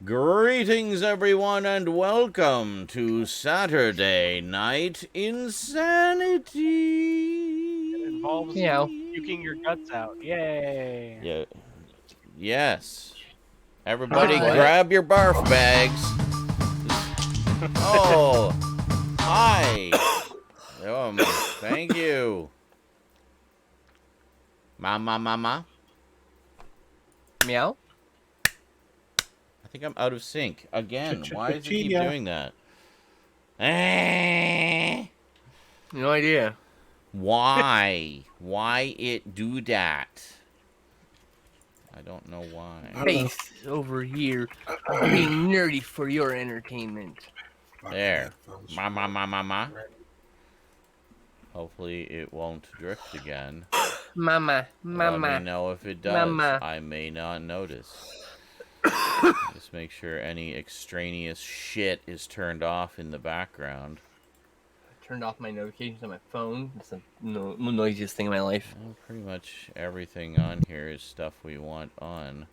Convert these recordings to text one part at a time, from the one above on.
Greetings, everyone, and welcome to Saturday Night InSaNiTy. It involves Meow. puking your guts out. Yay! Yeah. Yes. Everybody, What? grab your barf bags. Oh, hi. Thank you. Mama. Meow. I think I'm out of sync again. Why does it keep Ch-ch-ch-chia. doing that? Eh. No idea. Why? Why it do that? I don't know why. I don't know. Face over here, being nerdy for your entertainment. There. Headphones. Ma. Hopefully it won't drift again. Mama. Let me know if it does. Mama. I may not notice. Just make sure any extraneous shit is turned off in the background. I turned off my notifications on my phone. It's the noisiest thing in my life. Well, pretty much everything on here is stuff we want on.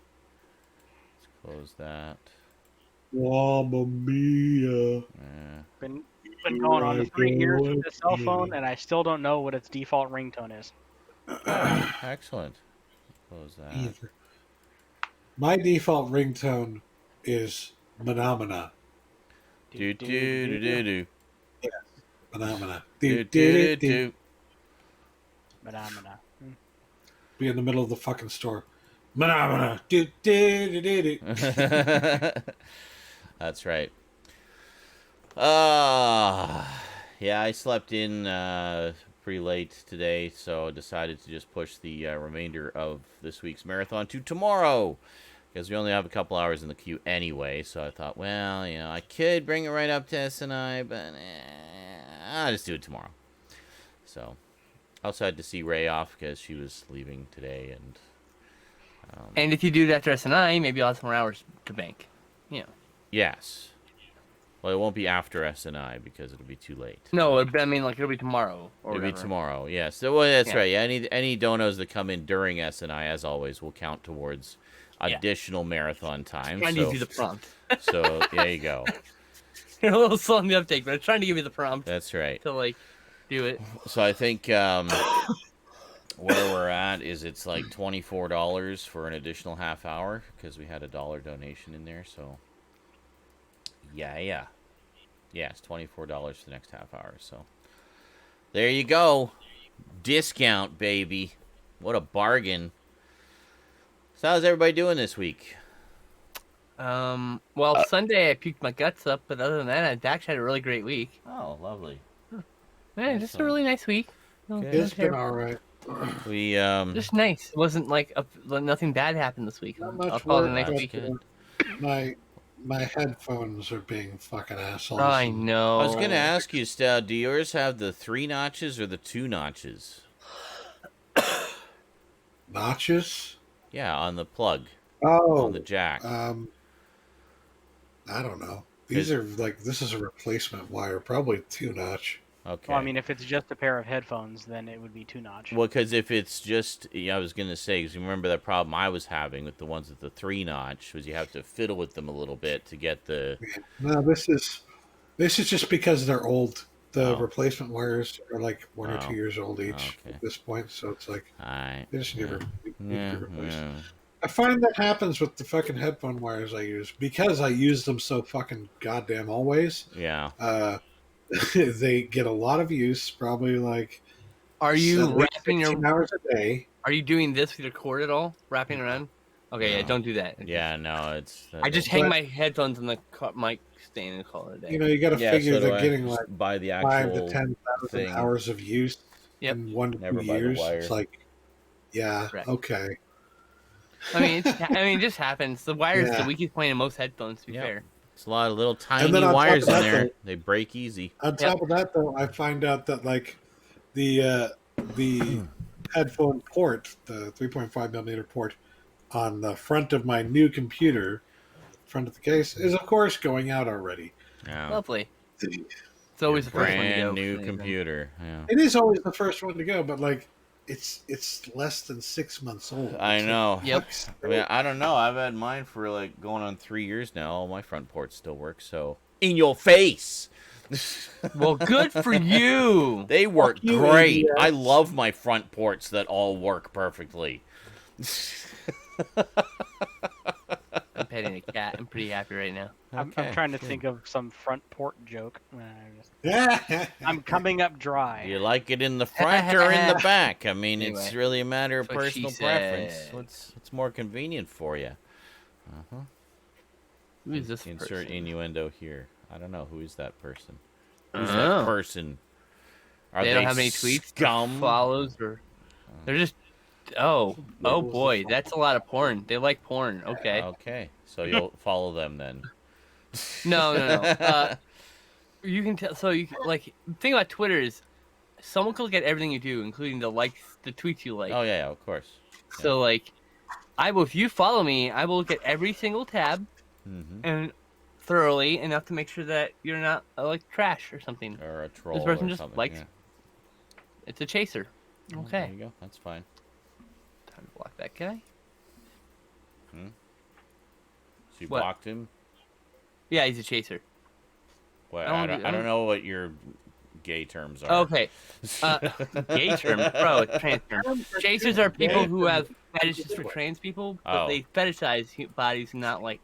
Let's close that. Mamma mia. Yeah. Been going on 3 years with this cell phone, and I still don't know what its default ringtone is. Excellent. Close that. Either. My default ringtone is Phenomena. Do. Phenomena. Do. Phenomena. Be in the middle of the fucking store. Phenomena. That's right. Yeah, I slept in pretty late today, so I decided to just push the remainder of this week's marathon to tomorrow, because we only have a couple hours in the queue anyway. So I thought, well, you know, I could bring it right up to InSaNiTy, but I'll just do it tomorrow. So I also had to see Ray off because she was leaving today, and And if you do that to SNI, maybe you'll have some more hours to bank. Yeah. yes. Well, it won't be after InSaNiTy because it'll be too late. No, I mean, like, it'll be tomorrow. Or It'll be whatever. tomorrow, yes. So, well, that's Yeah. right. Yeah, any donos that come in during SNI, as always, will count towards additional marathon time. Trying to give you the prompt. So, there you go. You're a little slow on the uptake, but I'm trying to give you the prompt That's right. to, like, do it. So I think where we're at is it's like $24 for an additional half hour because we had a $1 donation in there. So, yeah, it's $24 for the next half hour. So, there you go. Discount, baby. What a bargain. So how's everybody doing this week? Well, Sunday I puked my guts up, but other than that, I actually had a really great week. Oh, lovely. Man, just a really nice week. Good. It's been alright. We Just nice. It wasn't like nothing bad happened this week. Not I'll much call it a work. nice That's week. good. My headphones are being fucking assholes. I know. I was gonna ask you, Stoud, do yours have the 3 notches or the 2 notches? Notches? Yeah, on the plug, Oh. on the jack. I don't know. These are like, this is a replacement wire, probably 2-notch. Okay. Well, I mean, if it's just a pair of headphones, then it would be 2-notch. Well, because if it's just, I was gonna say, because you remember that problem I was having with the ones with the 3 notch was you have to fiddle with them a little bit to get the. No, this is just because they're old. The Oh. replacement wires are like 1 or Oh. 2 years old each Okay. at this point, so it's like Alright. they just need to Yeah, replace. yeah. I find that happens with the fucking headphone wires I use because I use them so fucking goddamn always. Yeah. They get a lot of use, probably like Are you 16 hours a day. Are you doing this with your cord at all? Wrapping around? Okay, yeah, No. don't do that. Yeah. No, it's. I just hang my headphones on the mic stand and call it a day. You know, you got to figure they're getting like buy the 5 actual to 10,000 thing. hours of use Yep. in 1 to 2 Never buy the years. wire. It's like, yeah, Right. okay. I mean, it just happens. The wire's Yeah. the weakest point in most headphones, to be Yep. fair. It's a lot of little And tiny then on top wires of in that, there. though- They break easy. On top of that, though, I find out that like the headphone port, the 3.5 millimeter port on the front of my new computer, front of the case, is of course going out already. Yeah. Lovely. It's always the first one to go. Brand new computer. Yeah. It is always the first one to go, but like it's less than 6 months old. I It's know. Yep. I mean, I don't know. I've had mine for like going on 3 years now. All my front ports still work. So in your face. Well, good for you. They work you, great. idiots. I love my front ports that all work perfectly. I'm petting a cat. I'm pretty happy right now. I'm Okay, trying to good. think of some front port joke. Yeah. I'm coming up dry. Do you like it in the front or in the back? I mean, Anyway, it's really a matter of that's what she personal preference. said. What's more convenient for you? Who is this Insert person? innuendo here. I don't know. Who is that person? Who's Oh. that person? Are They don't have any tweets, scum? or follows, or they're just. Oh boy, that's a lot of porn. They like porn. Okay. Okay, so you'll follow them then. No. You can tell. So you like the thing about Twitter is, someone can look at everything you do, including the likes, the tweets you like. Oh yeah, of course. So like, I will. If you follow me, I will look at every single tab Mm-hmm. and thoroughly enough to make sure that you're not like trash or something. Or a troll person or just something. likes- yeah. It's a chaser. There Okay. you go. That's fine. Time to block that guy. So you What? blocked him? Yeah, he's a chaser. Well, I I don't- don't know what your gay terms are. Okay. Gay term, bro. It's trans term. Chasers are people who have fetishes for trans people, but Oh. they fetishize bodies, not like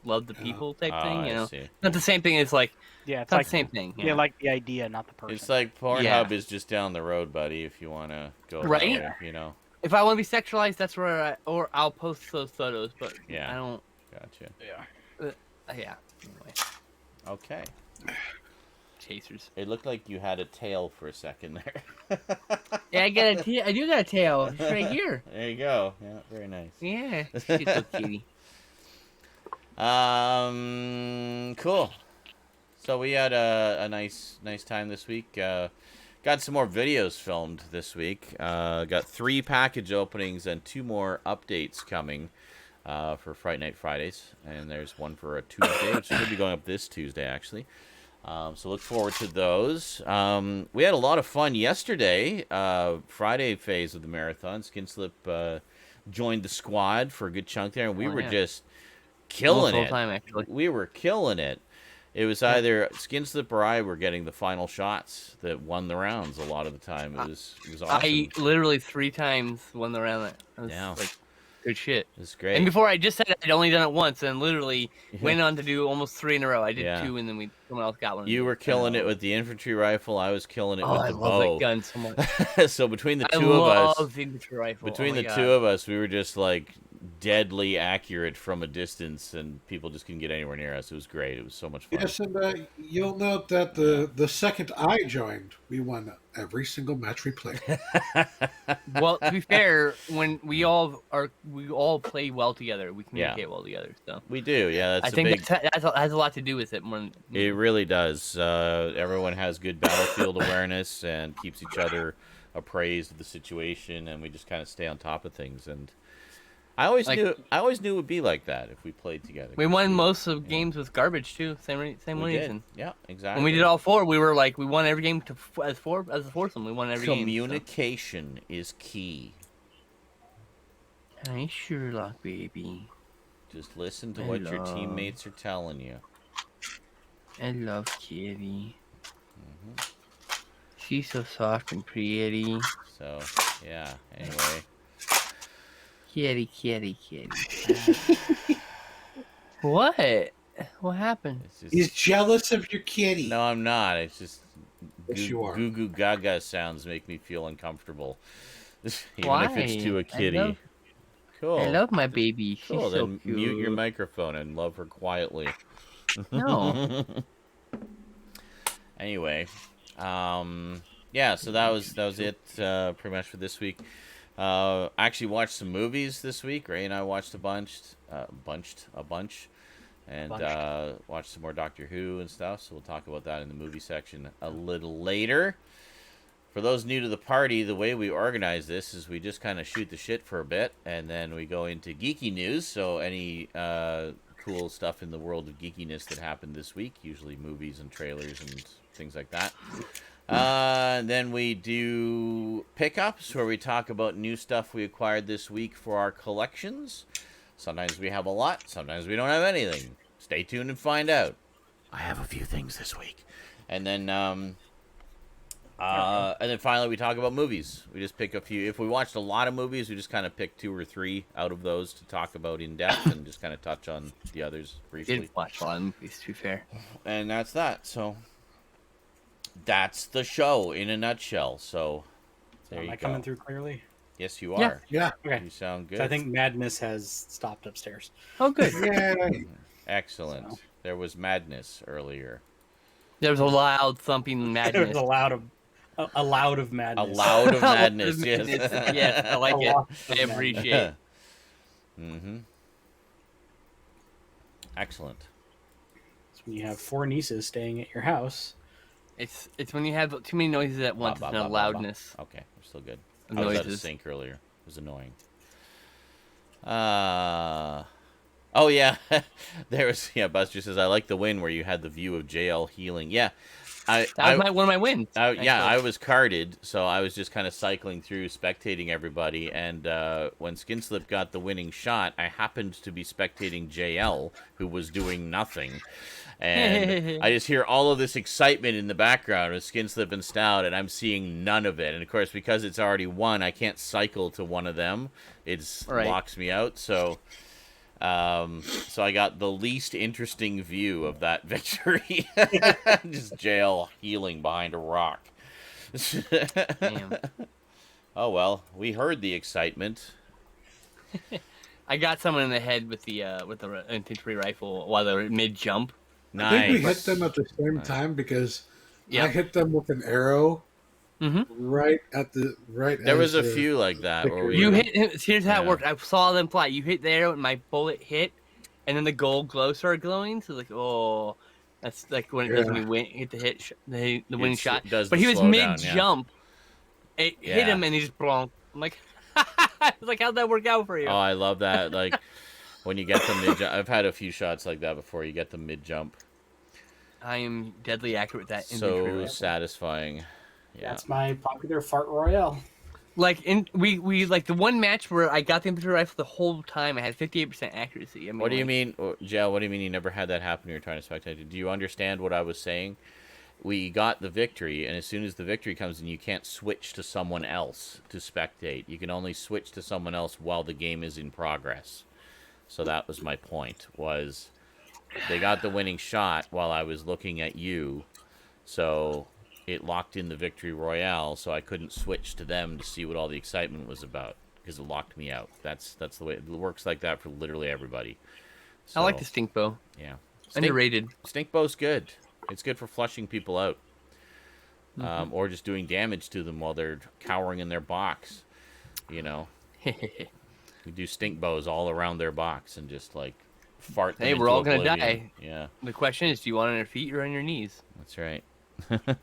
love the people type Oh, thing. You I know, see. not the same thing as like. Yeah, It's it's not like the same thing. yeah, like the idea, not the person. It's like Pornhub Yeah. is just down the road, buddy. If you want to go that Right? way, you know. If I want to be sexualized, that's where or I'll post those photos. But Yeah. I don't. Gotcha. Yeah. Anyway, Okay. chasers. It looked like you had a tail for a second there. Yeah, I do got a tail. It's right here. There you go. Yeah, very nice. Yeah. She's so cutie. Cool. So we had a nice time this week. Got some more videos filmed this week. Got 3 package openings and 2 more updates coming for Fright Night Fridays. And there's one for a Tuesday, which should be going up this Tuesday, actually. So look forward to those. We had a lot of fun yesterday. Friday phase of the marathon. Skinslip joined the squad for a good chunk there, and we were just killing Almost it. full time, actually. We were killing it. It was either Skinslip or I were getting the final shots that won the rounds a lot of the time. It was awesome. I literally 3 times won the round. That was Yeah. like good shit. It was great. And before I just said I'd only done it once, and literally went on to do almost 3 in a row. I did Yeah. 2, and then someone else got one. You were killing it with the infantry rifle. I was killing it Oh, with I the love bow. that gun so much. So between the I two of us, love the infantry rifle. between oh the my two God. of us, we were just like deadly accurate from a distance, and people just couldn't get anywhere near us. It was great. It was so much fun. Yes, and you'll note that the second I joined, we won every single match we played. Well, to be fair, when we all play well together. We communicate well together. So We do, yeah. That's I think big. that has a lot to do with it. More than, It really does. Everyone has good battlefield awareness and keeps each other appraised of the situation, and we just kind of stay on top of things. And I always knew it would be like that if we played together. we won most of games with garbage too. Same We reason. did. Yeah, exactly. When we did all 4, we were like we won every game as a foursome. We won every game. Communication is key. So. Hi, Sherlock, baby. Just listen to what your Hello. teammates are telling you. I love Kitty. Mm-hmm. She's so soft and pretty. So, yeah. Anyway, Kitty. What? What happened? it's just He's jealous of your kitty. no, I'm not. It's just Yes, you are. goo goo gaga sounds make me feel uncomfortable, even Why? if it's to a kitty. Cool. I love my baby. She's Cool. so Then cute. mute your microphone and love her quietly. No. Anyway, yeah. So that was it, pretty much for this week. I actually watched some movies this week. Ray and I watched a bunch, and watched some more Doctor Who and stuff. So we'll talk about that in the movie section a little later. For those new to the party, the way we organize this is we just kind of shoot the shit for a bit, and then we go into geeky news. So any cool stuff in the world of geekiness that happened this week. Usually movies and trailers and things like that. Then we do pickups where we talk about new stuff we acquired this week for our collections. Sometimes we have a lot. Sometimes we don't have anything. Stay tuned and find out. I have a few things this week. And then finally we talk about movies. We just pick a few. If we watched a lot of movies, we just kind of pick 2 or 3 out of those to talk about in depth and just kind of touch on the others briefly. Didn't watch a lot of movies, to be fair. And that's that. So that's the show in a nutshell. So there you Am I go. coming through clearly? Yes, you are. Yeah. Okay. You sound good. So I think Madness has stopped upstairs. Oh, good. Yay. Excellent. So. There was madness earlier. There was a loud thumping There madness. was a loud of A madness. loud of madness. Madness. Yes. Yes, I like A it. lot of I appreciate it. Mm-hmm. Excellent. So when you have 4 nieces staying at your house. It's when you have too many noises at once. Ba, It's ba, not ba, ba, ba. loudness. Okay, we're still good. of I was out of noises. sync earlier. It was annoying. Oh yeah, there was Buster says I like the win where you had the view of JL healing. Yeah, That was one of my wins. yeah, I was carded, so I was just kind of cycling through, spectating everybody. And when Skinslip got the winning shot, I happened to be spectating JL, who was doing nothing. And I just hear all of this excitement in the background with Skinslip and Stout, and I'm seeing none of it. And of course, because it's already won, I can't cycle to one of them. It Right. locks me out. So I got the least interesting view of that victory. Just JL healing behind a rock. Damn. Oh well, we heard the excitement. I got someone in the head with the infantry rifle while they were mid jump. Nice. I think we hit them at the same time because Yeah. I hit them with an arrow Mhm. right at the right. There was as a the- few like that where we You were- hit. Here's how Yeah. it worked. I saw them fly. You hit the arrow, and my bullet hit, and then the gold glow started glowing. So like, oh, that's like when it does when you hit the winning It's- shot. it does But the he was slowdown, mid yeah. jump. It hit Yeah. him, and he just blonked. I'm like, I was like, how'd that work out for you? Oh, I love that. Like when you get the mid jump. I've had a few shots like that before. You get the mid jump. I am deadly accurate with that infantry So rifle. satisfying. Yeah. That's my popular fart royale. Like we like the one match where I got the infantry rifle the whole time. I had 58% accuracy. I mean, What do you like, mean, Jel? What do you mean you never had that happen when you were trying to spectate? Do you understand what I was saying? We got the victory, and as soon as the victory comes in, you can't switch to someone else to spectate. You can only switch to someone else while the game is in progress. So that was my point, was they got the winning shot while I was looking at you, so it locked in the victory royale, so I couldn't switch to them to see what all the excitement was about, because it locked me out. That's the way it works, like that for literally everybody. I like So, the stink bow. Yeah. Underrated. Stink bow's good. It's good for flushing people out. Or just doing damage to them while they're cowering in their box. You know, we do stink bows all around their box and just like fart them Hey, we're into all gonna oblivion. die. Yeah, The question is, do you want it on your feet or on your knees? that's right. Yeah.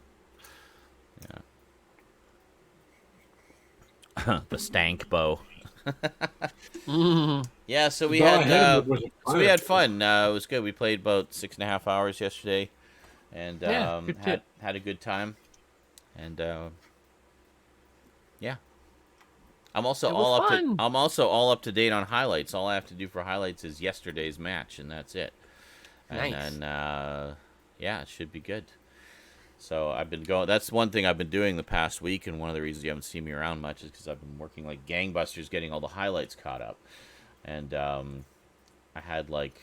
The stank bow. Yeah, so we Go had ahead, it was so we had fun. It was good. We played about 6.5 hours yesterday, and Yeah, good tip. had a good time. And yeah, I'm also It was all up to fun. I'm also all up to date on highlights. All I have to do for highlights is yesterday's match, and that's it. And Nice. then yeah, it should be good. So I've been going. That's one thing I've been doing the past week, and one of the reasons you haven't seen me around much is because I've been working like gangbusters, getting all the highlights caught up. And I had like,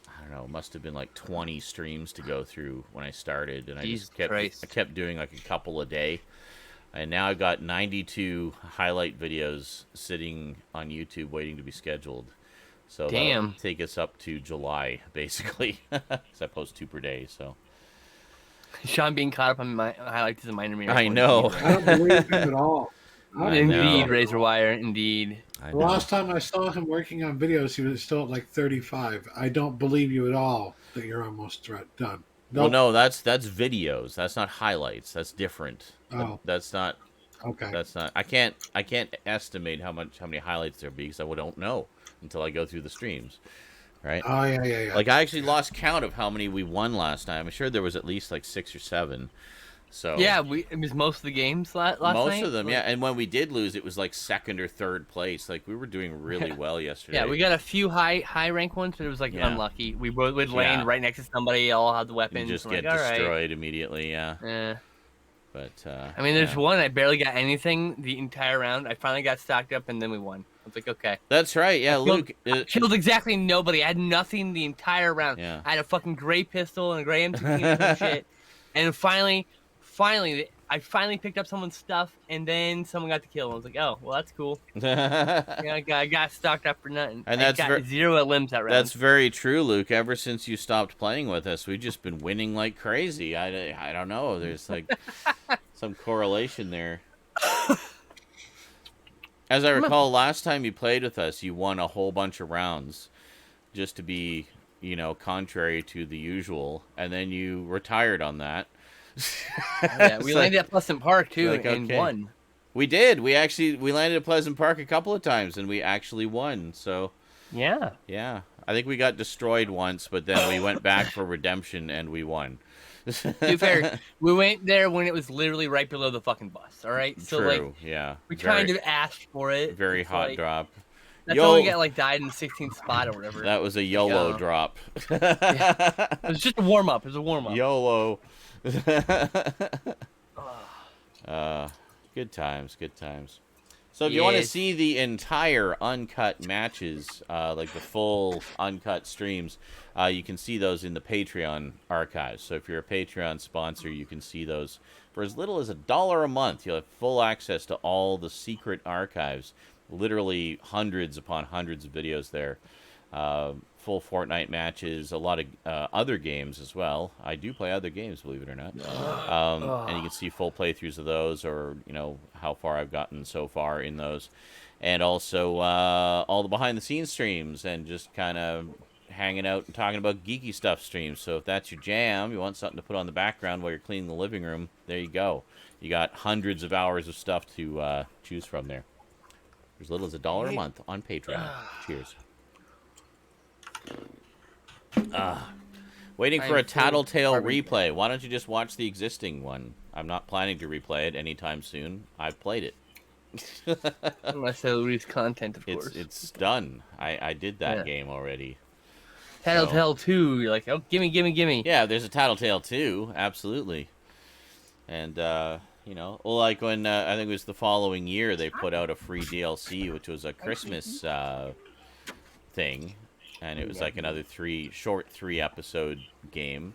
I don't know, it must have been like 20 streams to go through when I started, and Jesus I Christ. kept doing like a couple a day. And now I've got 92 highlight videos sitting on YouTube waiting to be scheduled. So that'll Damn. take us up to July, basically, because I post 2 per day. So. Sean being caught up on my highlights is a minor miracle. I know. I don't believe him at all. I Indeed, know. Razor Wire. Indeed. I The know. last time I saw him working on videos, he was still at like 35. I don't believe you at all that you're almost done. Well, Nope. no, that's videos. That's not highlights. That's different. Oh. That's not. Okay. That's not. I can't estimate how many highlights there be because I don't know until I go through the streams. right? Oh, yeah. Like, I actually lost count of how many we won last time. I'm sure there was at least like 6 or 7. So Yeah, it was most of the games last night. most of them, yeah. And when we did lose, it was like 2nd or 3rd place. Like, we were doing really well yesterday. Yeah, we got a few high rank ones, but it was like unlucky. We would land right next to somebody, all had the weapons. You just get like, destroyed immediately, yeah. Yeah. But I mean, there's one I barely got anything the entire round. I finally got stocked up, and then we won. I was like, okay. That's right, yeah. Luke killed exactly nobody. I had nothing the entire round. Yeah. I had a fucking gray pistol and a gray M16 and some shit. And finally, I finally picked up someone's stuff, and then someone got the kill. I was like, oh, well, that's cool. I got stocked up for nothing. And I got 0 limbs that round. That's very true, Luke. Ever since you stopped playing with us, we've just been winning like crazy. I don't know. There's like some correlation there. As I recall, last time you played with us, you won a whole bunch of rounds just to be, contrary to the usual. And then you retired on that. Yeah, we landed at Pleasant Park too, and won. We did. We landed at Pleasant Park a couple of times, and we actually won. So yeah. I think we got destroyed once, but then we went back for redemption, and we won. To be fair, we went there when it was literally right below the fucking bus. All right, so True. Yeah. We kind of asked for it. Very hot drop. That's how we died in the 16th spot or whatever. That was a YOLO drop. Yeah. It was just a warm up. YOLO. Good times. So if you want to see the entire uncut matches, like the full uncut streams, you can see those in the Patreon archives. So if you're a Patreon sponsor, you can see those for as little as $1 a month. You'll have full access to all the secret archives. Literally hundreds upon hundreds of videos there. Full Fortnite matches, a lot of other games as well. I do play other games, believe it or not. And you can see full playthroughs of those, or how far I've gotten so far in those, and also all the behind the scenes streams, and just kind of hanging out and talking about geeky stuff streams. So if that's your jam, you want something to put on the background while you're cleaning the living room, there you go. You got hundreds of hours of stuff to choose from there. As little as $1 a month on Patreon. Cheers. Waiting for a Tattletale replay. Why don't you just watch the existing one? I'm not planning to replay it anytime soon. I've played it. Unless they lose content, of course. It's done. I did that game already. Tattletale 2, you're like, oh, gimme. Yeah, there's a Tattletale 2, absolutely. And, like when, I think it was the following year, they put out a free DLC, which was a Christmas thing. And it was like another short 3-episode game.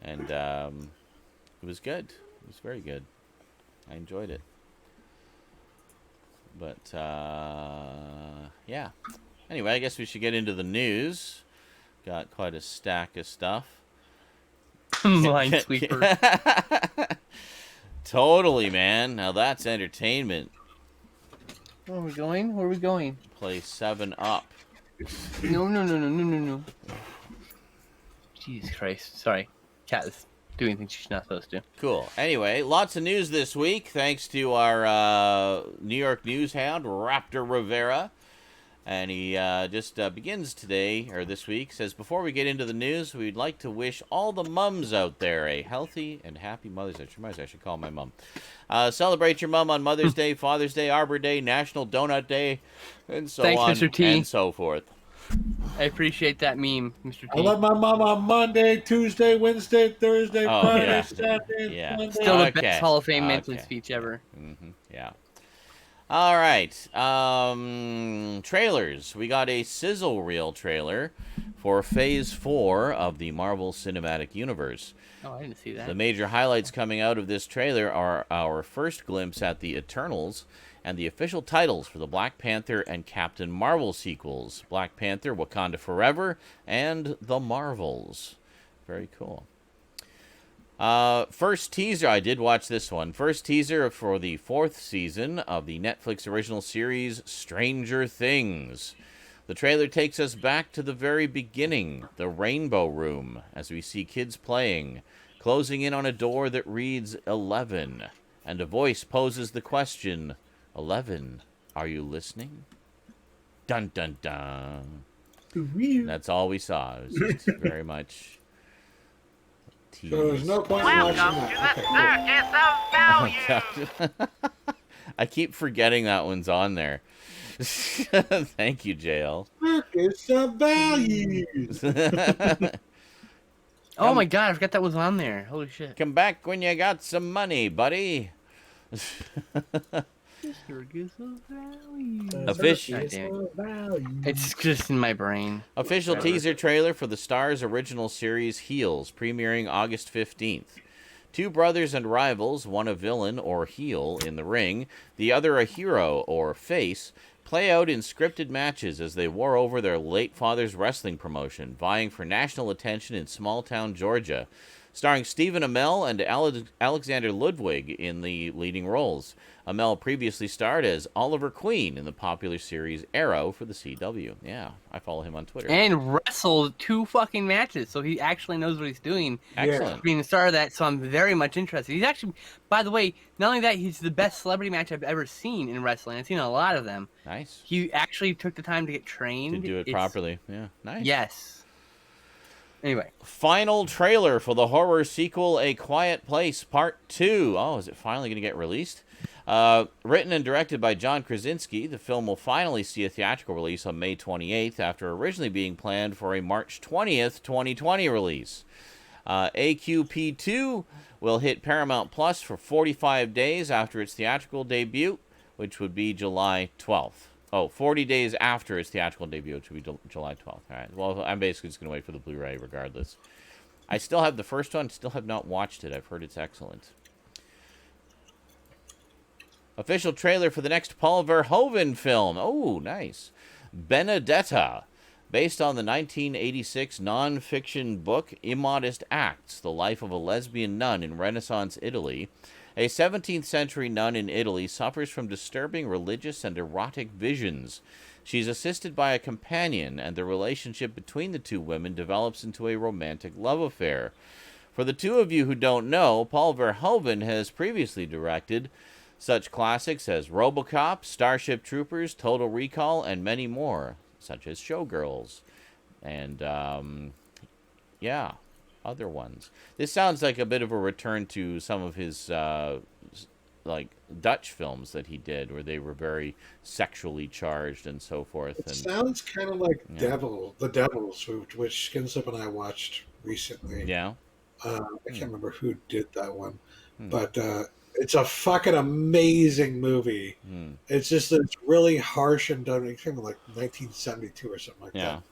And it was good. It was very good. I enjoyed it. But, yeah. Anyway, I guess we should get into the news. Got quite a stack of stuff. Minesweeper. Totally, man. Now that's entertainment. Where are we going? Play 7 Up. No. Jesus Christ. Sorry. Cat is doing things she's not supposed to. Cool. Anyway, lots of news this week, thanks to our New York news hound, Raptor Rivera. And he just begins today, or this week, says, before we get into the news, we'd like to wish all the mums out there a healthy and happy Mother's Day. I should call my mom. Celebrate your mom on Mother's Day, Father's Day, Arbor Day, National Donut Day, and so on Mr. T. and so forth. I appreciate that meme, Mr. T. I love my mom on Monday, Tuesday, Wednesday, Thursday, Friday, Saturday, Monday. Still the best Hall of Fame mention speech ever. Mm-hmm. Yeah. All right. Trailers. We got a sizzle reel trailer for Phase 4 of the Marvel Cinematic Universe. Oh, I didn't see that. The major highlights coming out of this trailer are our first glimpse at the Eternals and the official titles for the Black Panther and Captain Marvel sequels. Black Panther, Wakanda Forever, and The Marvels. Very cool. First teaser, I did watch this one. First teaser for the 4th season of the Netflix original series Stranger Things. The trailer takes us back to the very beginning, the Rainbow Room, as we see kids playing, closing in on a door that reads 11, and a voice poses the question, 11, are you listening? Dun dun dun. That's all we saw. It was just very much tease. So there's no point in watching that. Okay, cool. I keep forgetting that one's on there. Thank you, JL. Circus of values. Oh my god, I forgot that was on there. Holy shit. Come back when you got some money, buddy. It's just in my brain. Official teaser trailer for the Starz original series Heels, premiering August 15th. Two brothers and rivals, one a villain or heel in the ring, the other a hero or face, play out in scripted matches as they war over their late father's wrestling promotion, vying for national attention in small-town Georgia. Starring Stephen Amell and Alexander Ludwig in the leading roles. Amell previously starred as Oliver Queen in the popular series Arrow for the CW. Yeah, I follow him on Twitter. And wrestled 2 fucking matches, so he actually knows what he's doing. Excellent. Being the star of that, so I'm very much interested. He's actually, by the way, not only that, he's the best celebrity match I've ever seen in wrestling. I've seen a lot of them. Nice. He actually took the time to get trained. To do it properly. Yeah, nice. Yes. Anyway. Final trailer for the horror sequel A Quiet Place Part 2. Oh, is it finally going to get released? Written and directed by John Krasinski, the film will finally see a theatrical release on May 28th after originally being planned for a March 20th, 2020 release. AQP2 will hit Paramount Plus for 45 days after its theatrical debut, which would be July 12th. Oh, 40 days after its theatrical debut, which would be July 12th. All right. Well, I'm basically just going to wait for the Blu-ray regardless. I still have the first one. Still have not watched it. I've heard it's excellent. Official trailer for the next Paul Verhoeven film. Oh, nice. Benedetta. Based on the 1986 non-fiction book Immodest Acts, the life of a lesbian nun in Renaissance Italy. A 17th century nun in Italy suffers from disturbing religious and erotic visions. She's assisted by a companion, and the relationship between the two women develops into a romantic love affair. For the two of you who don't know, Paul Verhoeven has previously directed such classics as RoboCop, Starship Troopers, Total Recall, and many more, such as Showgirls. And, other ones. This sounds like a bit of a return to some of his like Dutch films that he did, where they were very sexually charged and so forth. It sounds kind of like The Devils, which Skinslip and I watched recently. Yeah. I can't remember who did that one, but it's a fucking amazing movie. It's just it's really harsh and done. It's kind of like 1972 or something like that.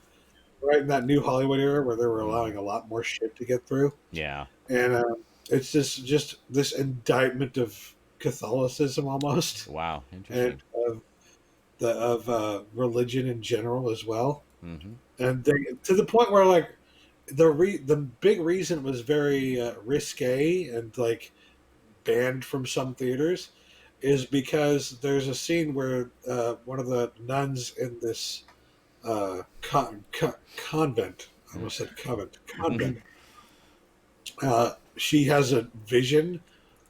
Right in that new Hollywood era where they were allowing a lot more shit to get through. Yeah. And it's just this indictment of Catholicism almost. Wow, interesting. And of religion in general as well. Mm-hmm. And they, to the point where like the big reason it was very risque and like banned from some theaters is because there's a scene where one of the nuns in this convent, I almost said convent, she has a vision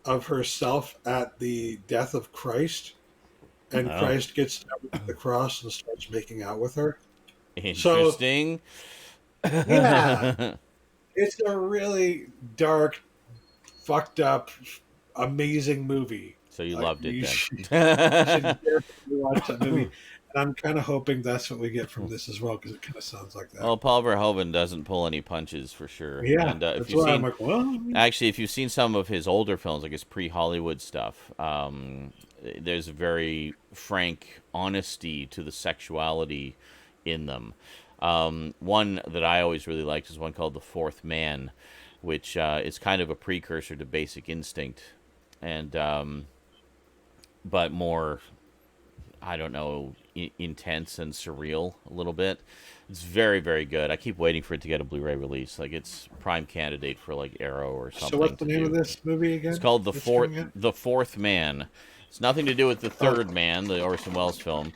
of herself at the death of Christ, and Christ gets down to the cross and starts making out with her. Interesting. So, yeah, it's a really dark, fucked up, amazing movie. So you loved it then. You should definitely watch that movie. And I'm kind of hoping that's what we get from this as well, because it kind of sounds like that. Well, Paul Verhoeven doesn't pull any punches for sure. Yeah, and, that's why I'm like, well... Actually, if you've seen some of his older films, like his pre-Hollywood stuff, there's a very frank honesty to the sexuality in them. One that I always really liked is one called The Fourth Man, which is kind of a precursor to Basic Instinct, and but more, I don't know, intense and surreal a little bit. It's very, very good. I keep waiting for it to get a Blu-ray release. Like, it's prime candidate for like Arrow or something. So what's the name of this movie again? It's called The Fourth Man. It's nothing to do with The Third Man, the Orson Welles film.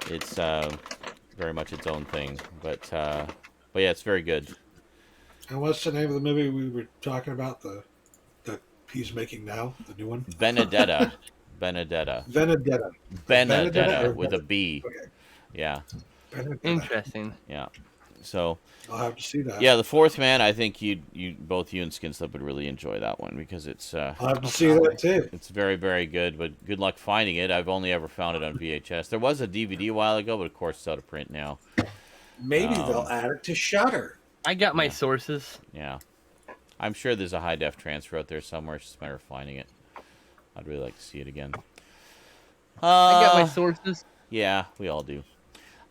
It's very much its own thing. But yeah, it's very good. And what's the name of the movie we were talking about? That he's making now, the new one. Benedetta. Benedetta with a B. Okay. Yeah. Benedetta. Interesting. Yeah. So I'll have to see that. yeah, the Fourth Man. I think both you and Skinslip would really enjoy that one because it's. I'll have to see that too. It's very, very good, but good luck finding it. I've only ever found it on VHS. There was a DVD a while ago, but of course it's out of print now. Maybe they'll add it to Shudder. I got my sources. Yeah. I'm sure there's a high-def transfer out there somewhere. It's just a matter of finding it. I'd really like to see it again. I got my sources. Yeah, we all do.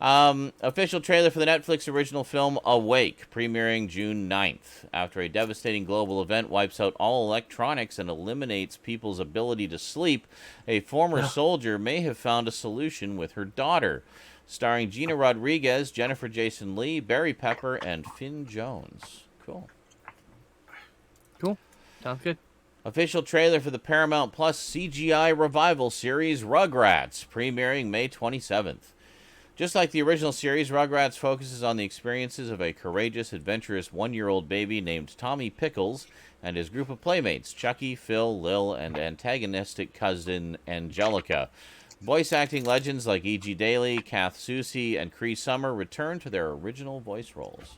Official trailer for the Netflix original film Awake, premiering June 9th. After a devastating global event wipes out all electronics and eliminates people's ability to sleep, a former soldier may have found a solution with her daughter. Starring Gina Rodriguez, Jennifer Jason Leigh, Barry Pepper, and Finn Jones. Cool. Cool. Sounds good. Official trailer for the Paramount Plus CGI revival series Rugrats, premiering May 27th. Just like the original series, Rugrats focuses on the experiences of a courageous, adventurous one-year-old baby named Tommy Pickles and his group of playmates, Chucky, Phil, Lil, and antagonistic cousin Angelica. Voice acting legends like E.G. Daily, Kath Soucie, and Cree Summer return to their original voice roles.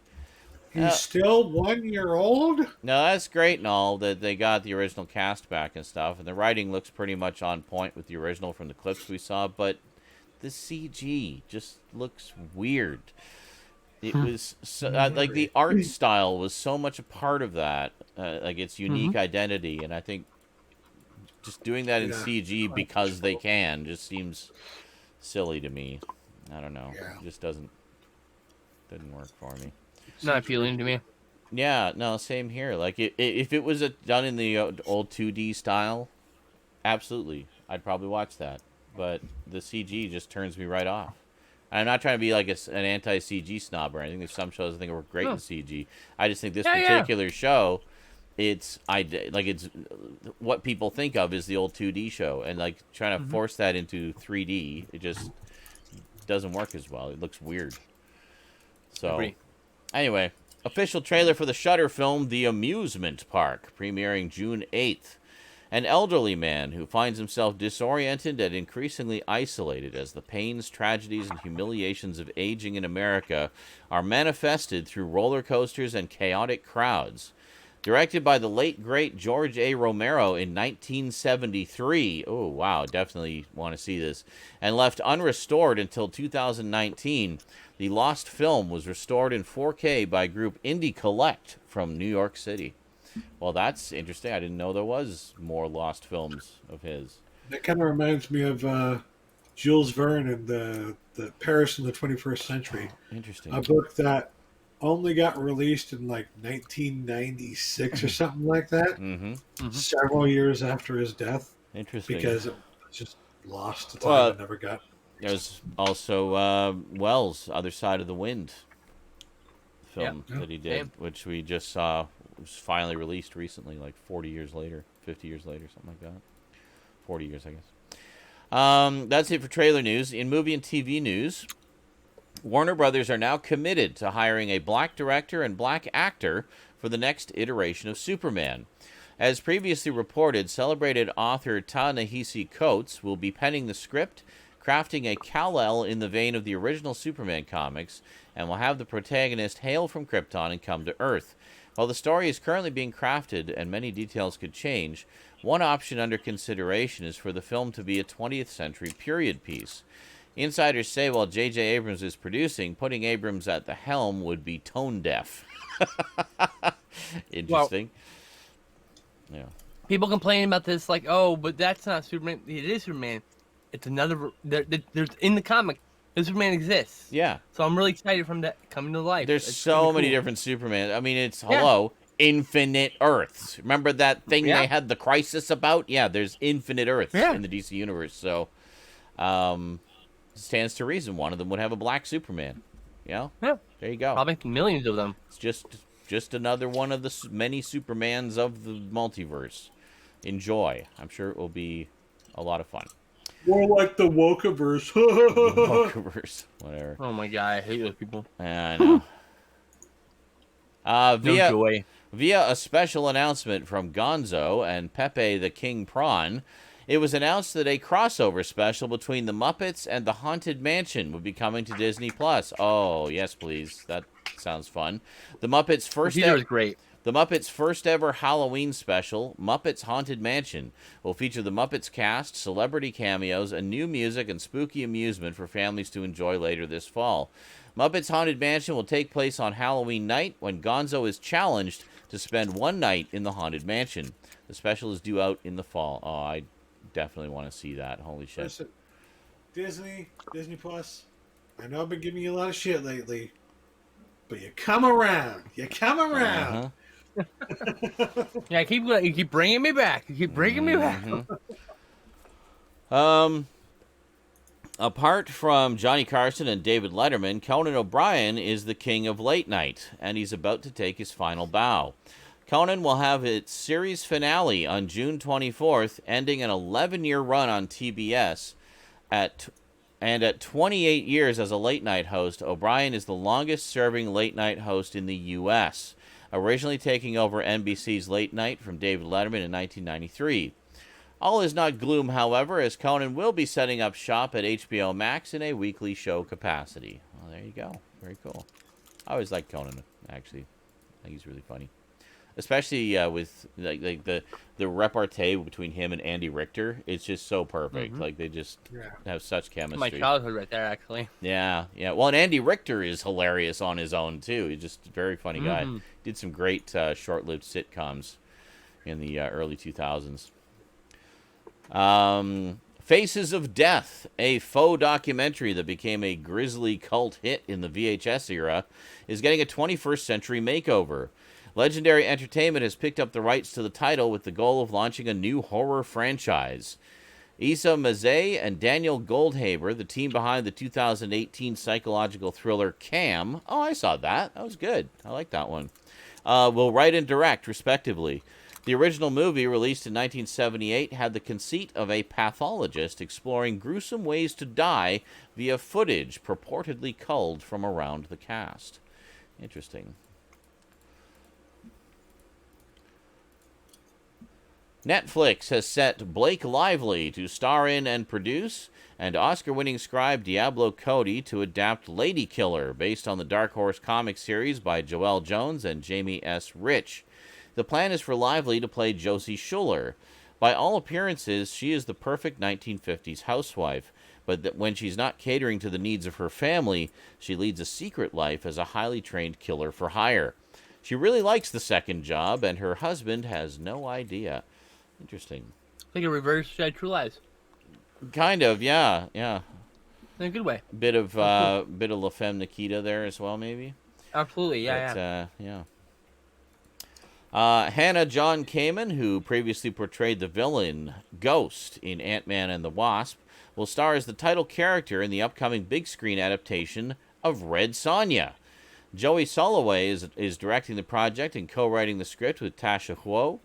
He's still 1 year old? No, that's great and all that they got the original cast back and stuff, and the writing looks pretty much on point with the original from the clips we saw, but the CG just looks weird. It was so, like the art style was so much a part of that, like its unique identity, and I think just doing that in CG because they can just seems silly to me. I don't know. It just didn't work for me. Not appealing to me. Yeah, no, same here. Like, if it was done in the old 2D style, absolutely, I'd probably watch that. But the CG just turns me right off. I'm not trying to be like an anti-CG snob or anything. There's some shows I think are great in CG. I just think this particular show, it's what people think of is the old 2D show, and like trying to force that into 3D, it just doesn't work as well. It looks weird. So, anyway, official trailer for the Shudder film The Amusement Park, premiering June 8th. An elderly man who finds himself disoriented and increasingly isolated as the pains, tragedies, and humiliations of aging in America are manifested through roller coasters and chaotic crowds. Directed by the late, great George A. Romero in 1973. Oh, wow, definitely want to see this. And left unrestored until 2019, the lost film was restored in 4K by group Indie Collect from New York City. Well, that's interesting. I didn't know there was more lost films of his. That kind of reminds me of Jules Verne and the Paris in the 21st Century. Oh, interesting. A book that only got released in like 1996 or something like that. Several years after his death. Interesting. Because it was just lost to time and never got. There's also Wells' Other Side of the Wind film that he did, which we just saw was finally released recently, like 40 years later, 50 years later, something like that. 40 years, I guess. That's it for trailer news. In movie and TV news, Warner Brothers are now committed to hiring a black director and black actor for the next iteration of Superman. As previously reported, celebrated author Ta-Nehisi Coates will be penning the script, crafting a Kal-El in the vein of the original Superman comics, and will have the protagonist hail from Krypton and come to Earth. While the story is currently being crafted and many details could change, one option under consideration is for the film to be a 20th century period piece. Insiders say while J.J. Abrams is producing, putting Abrams at the helm would be tone deaf. Interesting. Well, yeah. People complaining about this, like, oh, but that's not Superman. It is Superman. It's another. There's in the comic, the Superman exists. Yeah. So I'm really excited from that coming to life. There's so many different Superman. I mean, it's infinite Earths. Remember that thing they had the crisis about? Yeah, there's infinite Earths in the DC universe. So, stands to reason one of them would have a black Superman. Yeah. There you go. Probably millions of them. It's just another one of the many Supermans of the multiverse. Enjoy. I'm sure it will be a lot of fun. More like the Wokeverse. Wokeverse. Whatever. Oh my god, I hate those people. I know. Via a special announcement from Gonzo and Pepe the King Prawn, it was announced that a crossover special between the Muppets and the Haunted Mansion would be coming to Disney+. Oh, yes, please. That sounds fun. The Muppets' first Peter was great. The Muppets' first ever Halloween special, Muppets Haunted Mansion, will feature the Muppets cast, celebrity cameos, and new music and spooky amusement for families to enjoy later this fall. Muppets Haunted Mansion will take place on Halloween night when Gonzo is challenged to spend one night in the Haunted Mansion. The special is due out in the fall. Oh, I definitely want to see that. Holy shit. Listen, Disney Plus, I know I've been giving you a lot of shit lately, but you come around. You come around. Uh-huh. Yeah, you keep bringing me back. You keep bringing me back. Apart from Johnny Carson and David Letterman, Conan O'Brien is the king of late night, and he's about to take his final bow. Conan will have its series finale on June 24th, ending an 11-year run on TBS. At 28 years as a late-night host, O'Brien is the longest-serving late-night host in the U.S., originally taking over NBC's Late Night from David Letterman in 1993. All is not gloom, however, as Conan will be setting up shop at HBO Max in a weekly show capacity. Well, there you go. Very cool. I always like Conan, actually. I think he's really funny. Especially with like the repartee between him and Andy Richter. It's just so perfect. Like, they just have such chemistry. My childhood right there, actually. Yeah. Well, and Andy Richter is hilarious on his own, too. He's just a very funny guy. Did some great short-lived sitcoms in the early 2000s. Faces of Death, a faux documentary that became a grisly cult hit in the VHS era, is getting a 21st century makeover. Legendary Entertainment has picked up the rights to the title with the goal of launching a new horror franchise. Issa Mazet and Daniel Goldhaber, the team behind the 2018 psychological thriller Cam. Oh, I saw that. That was good. I like that one. Will write and direct, respectively. The original movie, released in 1978, had the conceit of a pathologist exploring gruesome ways to die via footage purportedly culled from around the cast. Interesting. Netflix has set Blake Lively to star in and produce, and Oscar-winning scribe Diablo Cody to adapt Lady Killer, based on the Dark Horse comic series by Joelle Jones and Jamie S. Rich. The plan is for Lively to play Josie Schuller. By all appearances, she is the perfect 1950s housewife, but that when she's not catering to the needs of her family, she leads a secret life as a highly trained killer for hire. She really likes the second job, and her husband has no idea. Interesting. Like a reverse True Lies. Kind of, yeah. In a good way. Bit of La Femme Nikita there as well, maybe. Absolutely, yeah. Hannah John Kamen, who previously portrayed the villain Ghost in Ant-Man and the Wasp, will star as the title character in the upcoming big screen adaptation of Red Sonja. Joey Soloway is directing the project and co-writing the script with Tasha Huo.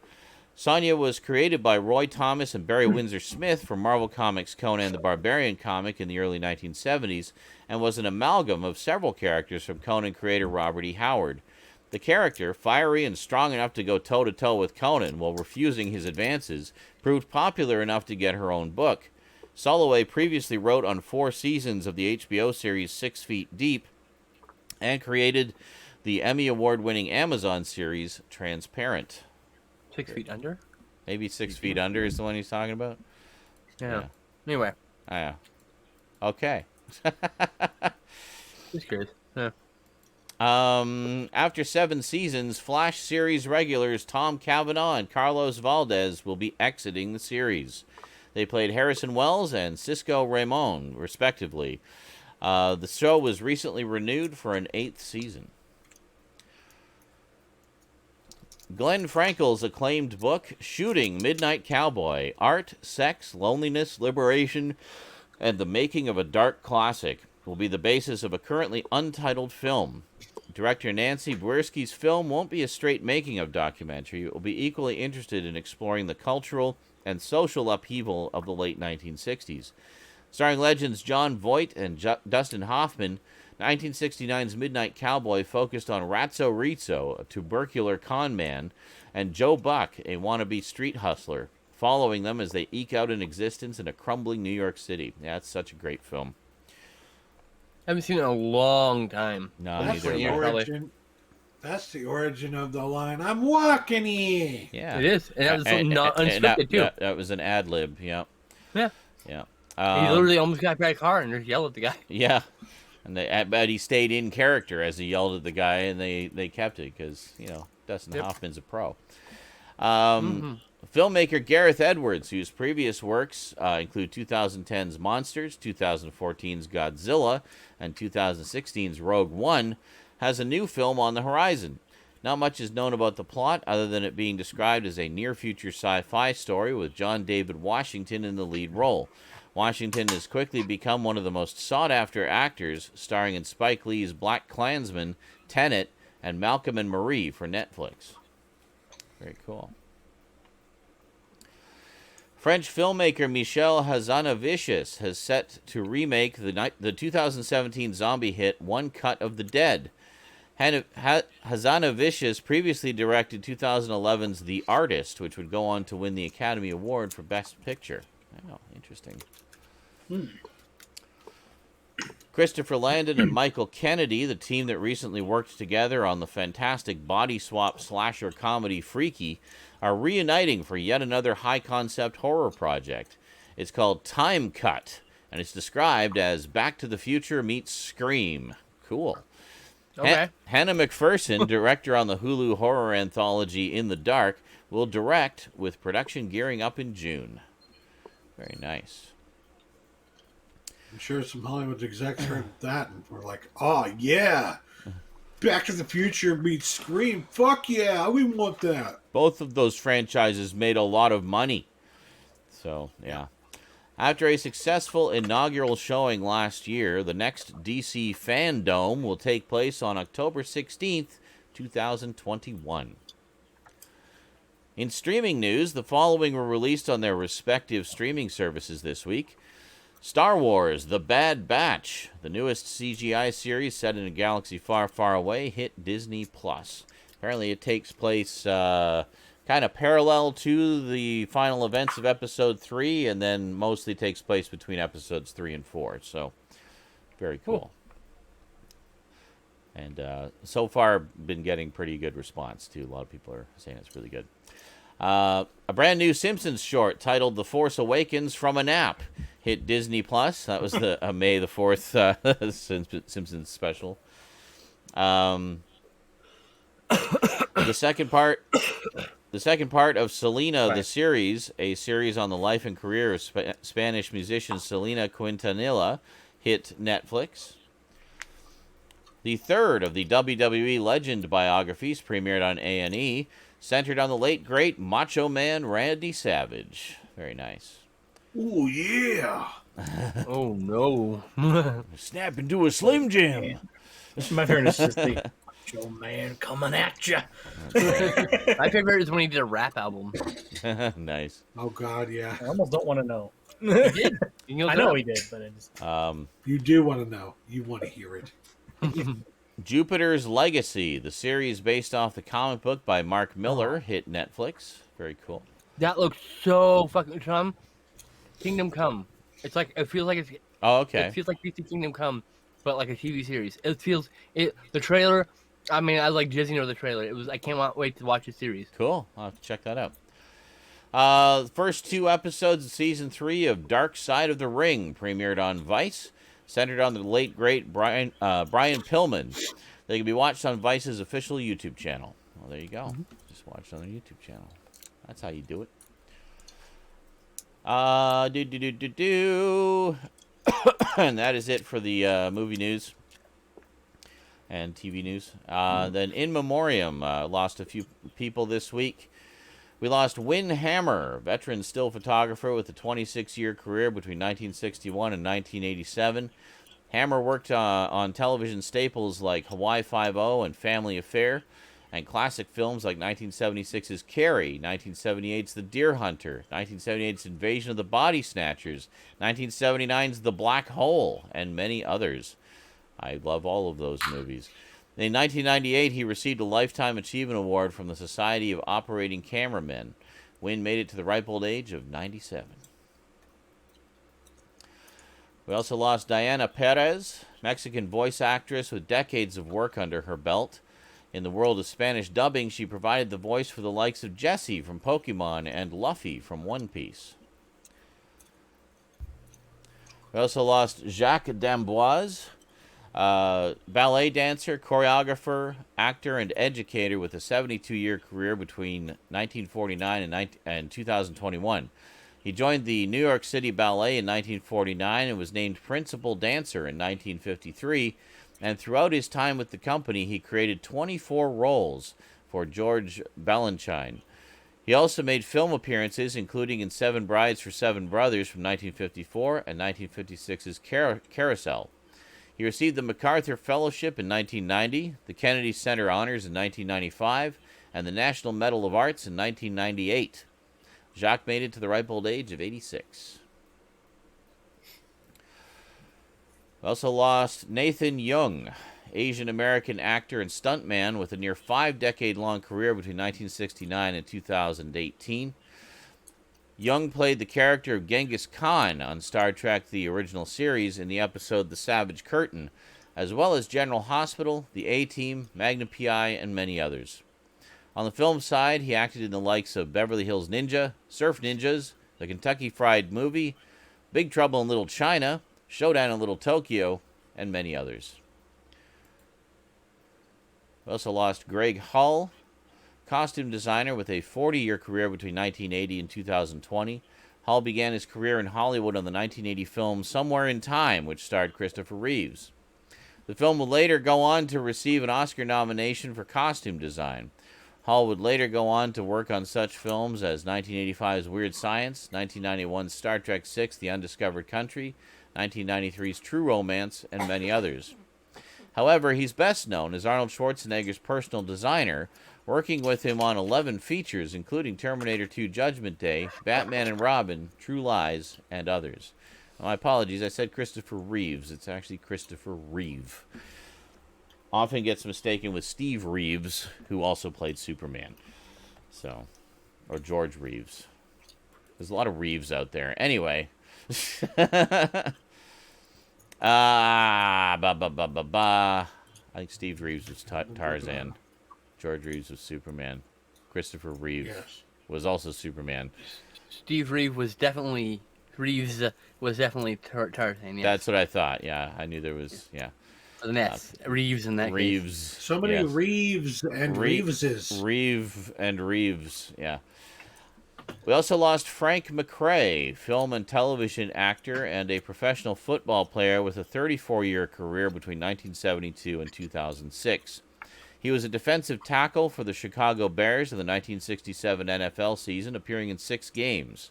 Sonja was created by Roy Thomas and Barry Windsor Smith for Marvel Comics' Conan the Barbarian comic in the early 1970s, and was an amalgam of several characters from Conan creator Robert E. Howard. The character, fiery and strong enough to go toe-to-toe with Conan while refusing his advances, proved popular enough to get her own book. Soloway previously wrote on 4 seasons of the HBO series 6 Feet Deep, and created the Emmy Award-winning Amazon series Transparent. 6 Feet Under? Maybe 6 Feet Under is the one he's talking about? Yeah. Anyway. Oh, yeah. Okay. Just curious. Yeah. After 7 seasons, Flash series regulars Tom Cavanaugh and Carlos Valdez will be exiting the series. They played Harrison Wells and Cisco Ramon, respectively. The show was recently renewed for an 8th season. Glenn Frankel's acclaimed book, Shooting Midnight Cowboy: Art, Sex, Loneliness, Liberation, and the Making of a Dark Classic, will be the basis of a currently untitled film. Director Nancy Bwerski's film won't be a straight making-of documentary. It will be equally interested in exploring the cultural and social upheaval of the late 1960s. Starring legends John Voight and Dustin Hoffman, 1969's Midnight Cowboy focused on Ratso Rizzo, a tubercular con man, and Joe Buck, a wannabe street hustler, following them as they eke out an existence in a crumbling New York City. Yeah, it's such a great film. haven't seen it in a long time. No, That's neither the have I. probably. origin. That's the origin of the line. I'm walking here. Yeah. It is, and that was not unscripted too. That was an ad lib. Yeah. Yeah. Yeah. He literally almost got back a car and just yelled at the guy. Yeah. But he stayed in character as he yelled at the guy, and they kept it because, Dustin Hoffman's a pro. Filmmaker Gareth Edwards, whose previous works include 2010's Monsters, 2014's Godzilla, and 2016's Rogue One, has a new film on the horizon. Not much is known about the plot other than it being described as a near-future sci-fi story with John David Washington in the lead role. Washington has quickly become one of the most sought-after actors, starring in Spike Lee's Black Klansman, Tenet, and Malcolm and Marie for Netflix. Very cool. French filmmaker Michel Hazanavicius has set to remake the 2017 zombie hit One Cut of the Dead. Hazanavicius previously directed 2011's The Artist, which would go on to win the Academy Award for Best Picture. Oh, interesting. Christopher Landon and Michael Kennedy, the team that recently worked together on the fantastic body swap slasher comedy Freaky, are reuniting for yet another high-concept horror project. It's called Time Cut, and it's described as Back to the Future meets Scream. Cool. Okay. Hannah McPherson, director on the Hulu horror anthology In the Dark, will direct, with production gearing up in June. Very nice. I'm sure some Hollywood execs heard that and were like, "Oh yeah, Back to the Future meets Scream. Fuck yeah, we want that." Both of those franchises made a lot of money. So, yeah. After a successful inaugural showing last year, the next DC Fandome will take place on October 16th, 2021. In streaming news, the following were released on their respective streaming services this week. Star Wars: The Bad Batch, the newest CGI series set in a galaxy far, far away, hit Disney+. Apparently it takes place kind of parallel to the final events of Episode 3, and then mostly takes place between Episodes 3 and 4. So, very cool. And so far, been getting pretty good response, too. A lot of people are saying it's really good. A brand new Simpsons short titled The Force Awakens from a Nap hit Disney+. That was the May the 4th Simpsons special. The second part of Selena, the series, a series on the life and career of Spanish musician Selena Quintanilla, hit Netflix. The third of the WWE Legend biographies premiered on A&E, centered on the late, great Macho Man Randy Savage. Very nice. Oh yeah. Oh no. Snap into a Slim Jim. My favorite is just the Macho Man coming at you. My favorite is when he did a rap album. Nice. Oh god, yeah. I almost don't want to know. He did. You can I look it know up. he did, but I just You do want to know. You want to hear it. Jupiter's Legacy, the series based off the comic book by Mark Miller, hit Netflix. Very cool. That looks so fucking fun. Kingdom Come. It's like it feels like it's. Oh, okay. It feels like DC Kingdom Come, but like a TV series. It feels it. The trailer. I mean, I like jizzing over the trailer. It was. I can't wait to watch the series. Cool. I'll have to check that out. First 2 episodes of Season 3 of Dark Side of the Ring premiered on Vice, centered on the late, great Brian Pillman. They can be watched on Vice's official YouTube channel. Well, there you go. Just watch it on their YouTube channel. That's how you do it. And that is it for the movie news and TV news. Then In Memoriam lost a few people this week. We lost Win Hammer, veteran still photographer with a 26-year career between 1961 and 1987. Hammer worked on television staples like Hawaii Five-0 and Family Affair, and classic films like 1976's Carrie, 1978's The Deer Hunter, 1978's Invasion of the Body Snatchers, 1979's The Black Hole, and many others. I love all of those movies. In 1998, he received a Lifetime Achievement Award from the Society of Operating Cameramen. Wynn made it to the ripe old age of 97. We also lost Diana Perez, Mexican voice actress with decades of work under her belt. In the world of Spanish dubbing, she provided the voice for the likes of Jessie from Pokemon and Luffy from One Piece. We also lost Jacques D'Amboise, ballet dancer, choreographer, actor, and educator with a 72-year career between 1949 and 2021. He joined the New York City Ballet in 1949 and was named principal dancer in 1953. And throughout his time with the company, he created 24 roles for George Balanchine. He also made film appearances, including in Seven Brides for Seven Brothers from 1954 and 1956's Carousel. He received the MacArthur Fellowship in 1990, the Kennedy Center Honors in 1995, and the National Medal of Arts in 1998. Jacques made it to the ripe old age of 86. We also lost Nathan Young, Asian-American actor and stuntman with a near 5-decade-long career between 1969 and 2018. Young played the character of Genghis Khan on Star Trek The Original Series in the episode The Savage Curtain, as well as General Hospital, The A-Team, Magnum P.I., and many others. On the film side, he acted in the likes of Beverly Hills Ninja, Surf Ninjas, The Kentucky Fried Movie, Big Trouble in Little China, Showdown in Little Tokyo, and many others. We also lost Greg Hull, costume designer with a 40-year career between 1980 and 2020. Hull began his career in Hollywood on the 1980 film Somewhere in Time, which starred Christopher Reeves. The film would later go on to receive an Oscar nomination for costume design. Hull would later go on to work on such films as 1985's Weird Science, 1991's Star Trek VI: The Undiscovered Country, 1993's True Romance, and many others. However, he's best known as Arnold Schwarzenegger's personal designer, working with him on 11 features, including Terminator 2 Judgment Day, Batman and Robin, True Lies, and others. My apologies, I said Christopher Reeves. It's actually Christopher Reeve. Often gets mistaken with Steve Reeves, who also played Superman. So, or George Reeves. There's a lot of Reeves out there. Anyway. I think Steve Reeves was Tarzan. George Reeves was Superman. Christopher Reeve was also Superman. Steve Reeves was definitely Tarzan. Yes. That's what I thought. Yeah, I knew there was. Yeah. Yes, Reeves in that Reeves. case. So many Reeves and Reeveses. Reeve and Reeves, yeah. We also lost Frank McRae, film and television actor and a professional football player with a 34-year career between 1972 and 2006. He was a defensive tackle for the Chicago Bears in the 1967 NFL season, appearing in 6 games.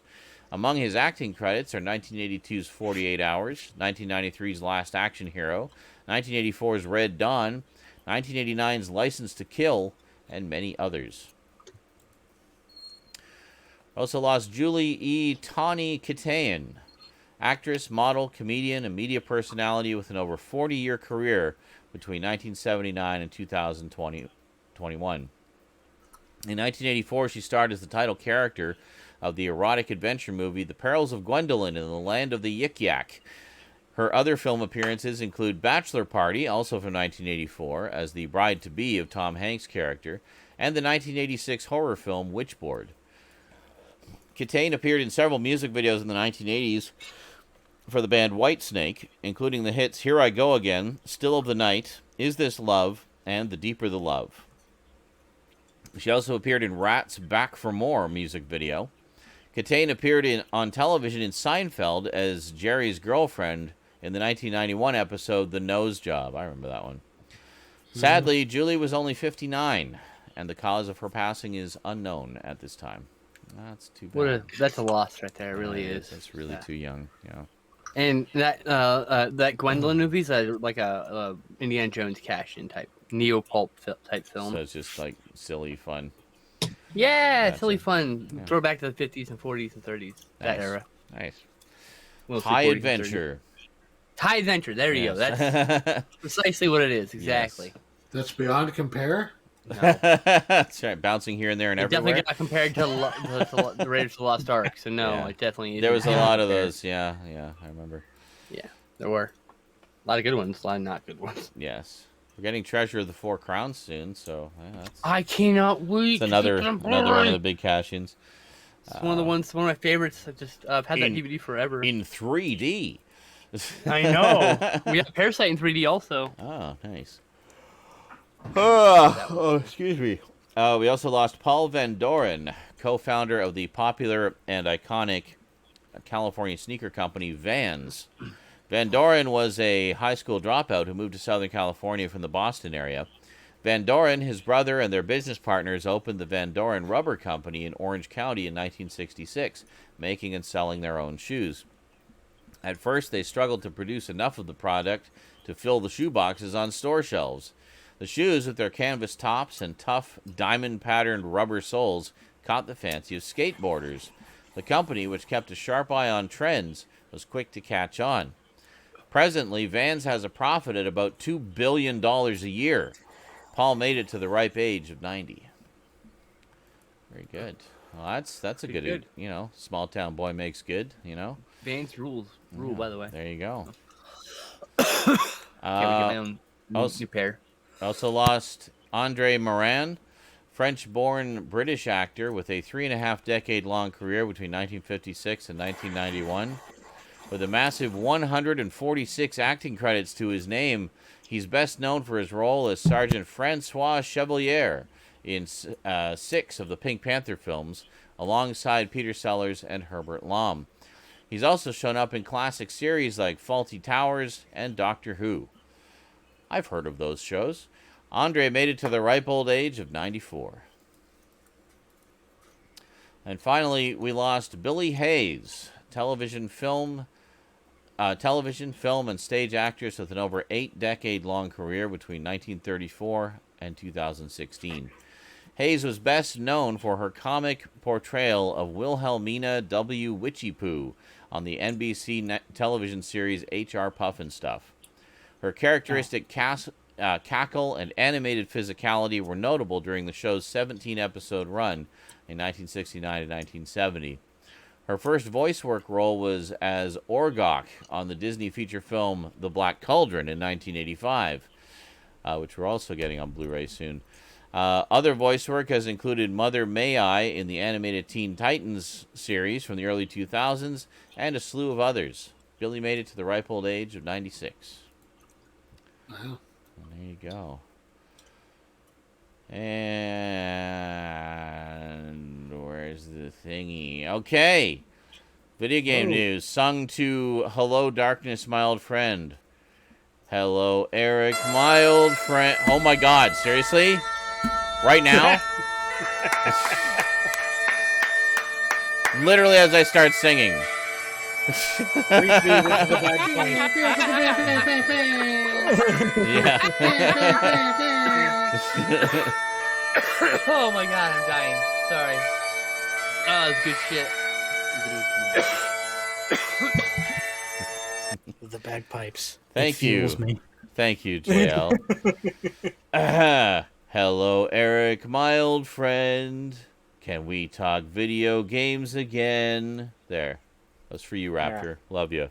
Among his acting credits are 1982's 48 Hours, 1993's Last Action Hero, 1984's Red Dawn, 1989's License to Kill, and many others. Also lost Julie E. Tawny Kitayan, actress, model, comedian, and media personality with an over 40-year career between 1979 and 2021. In 1984, she starred as the title character of the erotic adventure movie The Perils of Gwendolyn in the Land of the Yik Yak. Her other film appearances include Bachelor Party, also from 1984, as the bride-to-be of Tom Hanks' character, and the 1986 horror film Witchboard. Kitayan appeared in several music videos in the 1980s for the band Whitesnake, including the hits Here I Go Again, Still of the Night, Is This Love, and The Deeper the Love. She also appeared in Rat's Back for More music video. Kitayan appeared on television in Seinfeld as Jerry's girlfriend in the 1991 episode The Nose Job. I remember that one. Sadly, Julie was only 59, and the cause of her passing is unknown at this time. That's too bad. That's a loss right there. It really is. That's really too young. Yeah. And that Gwendolyn movie's like a Indiana Jones cash-in type neo-pulp type film. So it's just like silly fun. Yeah, Gotcha. silly fun. Yeah. Throw back to the 50s and 40s and 30s. That Nice. era. Nice. Mostly High 40s and adventure. 30s. High adventure. There you go. Yes. That's precisely what it is. Exactly. That's beyond compare. No. That's right. Bouncing here and there and It everywhere. definitely got compared to the Raiders of the Lost Ark. So no, Yeah. it definitely. There was a isn't lot of compared. those. Yeah, I remember. Yeah. There were a lot of good ones, a lot of not good ones. Yes. We're getting Treasure of the Four Crowns soon, so yeah, that's I cannot wait. it's another one of the big cash-ins. It's one of my favorites. I just I've had that DVD forever. In 3D. I know. We have Parasite in 3D also. Oh, nice. Oh, excuse me. We also lost Paul Van Doren, co-founder of the popular and iconic California sneaker company Vans. Van Doren was a high school dropout who moved to Southern California from the Boston area. Van Doren, his brother, and their business partners opened the Van Doren Rubber Company in Orange County in 1966, making and selling their own shoes. At first, they struggled to produce enough of the product to fill the shoe boxes on store shelves. The shoes, with their canvas tops and tough, diamond-patterned rubber soles, caught the fancy of skateboarders. The company, which kept a sharp eye on trends, was quick to catch on. Presently, Vans has a profit at about $2 billion a year. Paul made it to the ripe age of 90. Very good. Well, that's a good, small town boy makes good, Vans rule, by the way. There you go. Can't get my own new pair. Also lost Andre Morin, French-born British actor with a 3.5-decade-long career between 1956 and 1991. With a massive 146 acting credits to his name, he's best known for his role as Sergeant Francois Chevalier in 6 of the Pink Panther films, alongside Peter Sellers and Herbert Lom. He's also shown up in classic series like Fawlty Towers and Doctor Who. I've heard of those shows. Andre made it to the ripe old age of 94. And finally, we lost Billy Hayes, television, film, and stage actress with an over 8-decade-long career between 1934 and 2016. Hayes was best known for her comic portrayal of Wilhelmina W. Witchypoo on the NBC television series H.R. Pufnstuf. Her characteristic cackle and animated physicality were notable during the show's 17-episode run in 1969 to 1970. Her first voice work role was as Orgok on the Disney feature film The Black Cauldron in 1985, which we're also getting on Blu-ray soon. Other voice work has included Mother May I in the animated Teen Titans series from the early 2000s, and a slew of others. Billy made it to the ripe old age of 96. Wow. There you go. And where's the thingy? Okay. Video game news. Sung to Hello Darkness, My Old Friend. Hello, Eric, my old friend. Oh my god, seriously? Right now? Literally as I start singing. Yeah. Oh my god, I'm dying. Sorry. Oh, that's good shit. The bagpipes. Thank It you. fuels me. Thank you, JL. Hello, Eric, my old friend. Can we talk video games again? There. That's for you, Raptor. Yeah. Love you.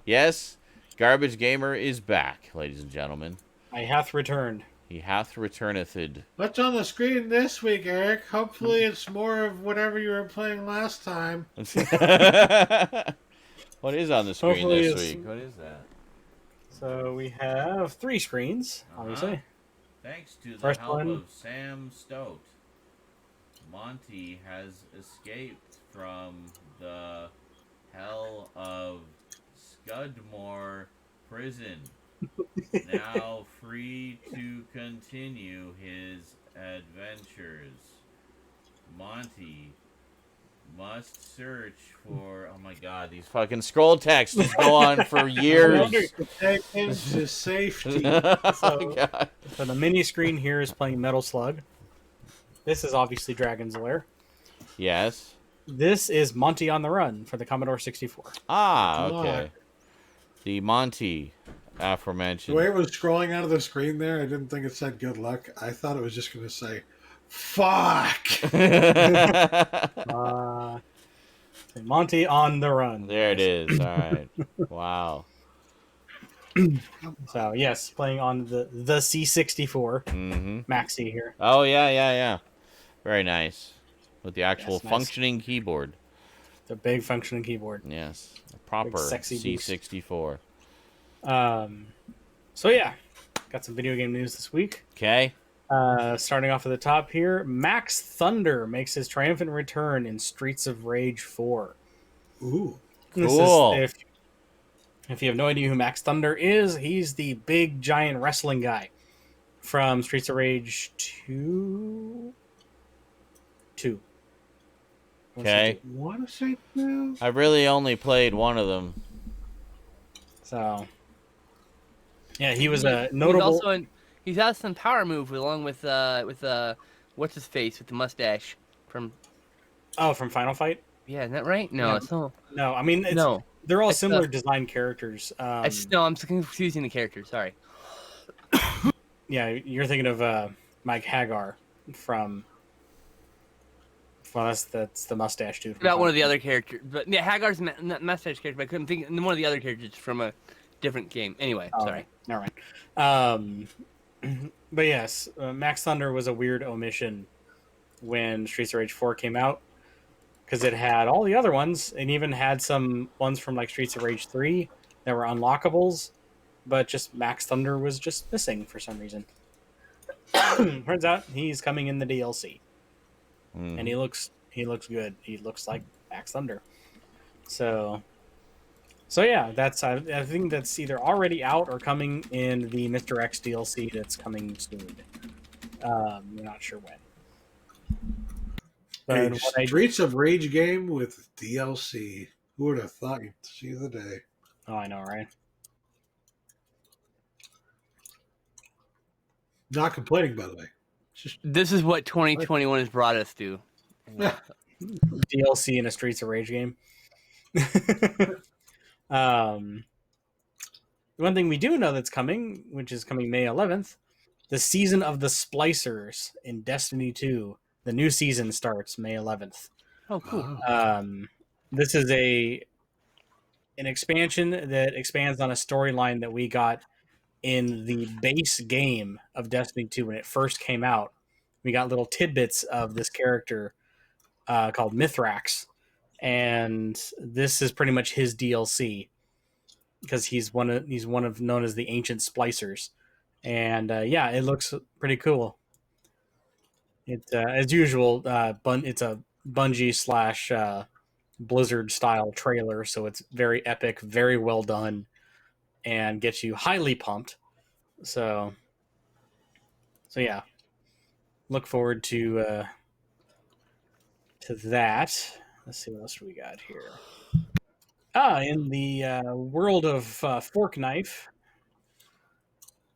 Yes, Garbage Gamer is back, ladies and gentlemen. I hath returned. He hath returneth. What's on the screen this week, Eric? Hopefully it's more of whatever you were playing last time. What is on the screen Hopefully this it's- week? What is that? So we have 3 screens, obviously. Thanks to the First help one. of Sam Stoute, Monty has escaped from the hell of Scudmore Prison. Now free to continue his adventures. Monty must search for... Oh my god, these fucking scroll texts just go on for years. Protect him to safety. Oh, God. So the mini screen here is playing Metal Slug. This is obviously Dragon's Lair. Yes. This is Monty on the Run for the Commodore 64. Ah, Come okay. on. The Monty The aforementioned. way it was scrolling out of the screen there, I didn't think it said good luck. I thought it was just going to say, fuck! Monty on the run. There it is. All right. Wow. So yes, playing on the C64 Mm-hmm. Maxi here. Oh, yeah. Very nice. With the actual Yes, nice. functioning keyboard. The big functioning keyboard. Yes. A proper sexy beast. C64. So yeah, got some video game news this week. Okay. Starting off at the top here, Max Thunder makes his triumphant return in Streets of Rage 4. Ooh. Cool. If you have no idea who Max Thunder is, he's the big giant wrestling guy from Streets of Rage 2. Okay. Want to say no? I really only played one of them. So, yeah, he was a notable. He's has some power move along with what's his face with the mustache from. Oh, from Final Fight. Yeah, isn't that right? No, Yeah. it's not. No, I mean they're all similar design characters. I'm confusing the characters. Sorry. Yeah, you're thinking of Mike Hagar from. Well, that's the mustache dude. About one of the other characters, but yeah, Hagar's mustache character. But I couldn't think of one of the other characters from a different game. Anyway, sorry. Never mind. But yes, Max Thunder was a weird omission when Streets of Rage 4 came out because it had all the other ones and even had some ones from like Streets of Rage 3 that were unlockables, but just Max Thunder was just missing for some reason. Turns out he's coming in the DLC. And he looks good. He looks like Max Thunder. So yeah, I think that's either already out or coming in the Mr. X DLC that's coming soon. We're not sure when. A But Streets of Rage game with DLC. Who would have thought you'd see the day? Oh, I know, right? Not complaining, by the way. Just This is what 2021 has brought us to. DLC in a Streets of Rage game. One thing we do know that's coming, which is coming May 11th, the season of the Splicers in Destiny 2. The new season starts May 11th. Oh, cool. This is an expansion that expands on a storyline that we got in the base game of Destiny 2 when it first came out. We got little tidbits of this character called Mithrax, and this is pretty much his DLC because he's one of known as the Ancient Splicers, and yeah, it looks pretty cool. It as usual, it's a Bungie / Blizzard style trailer, so it's very epic, very well done, and gets you highly pumped. So yeah, look forward to that. Let's see what else we got here. In the world of Fork Knife,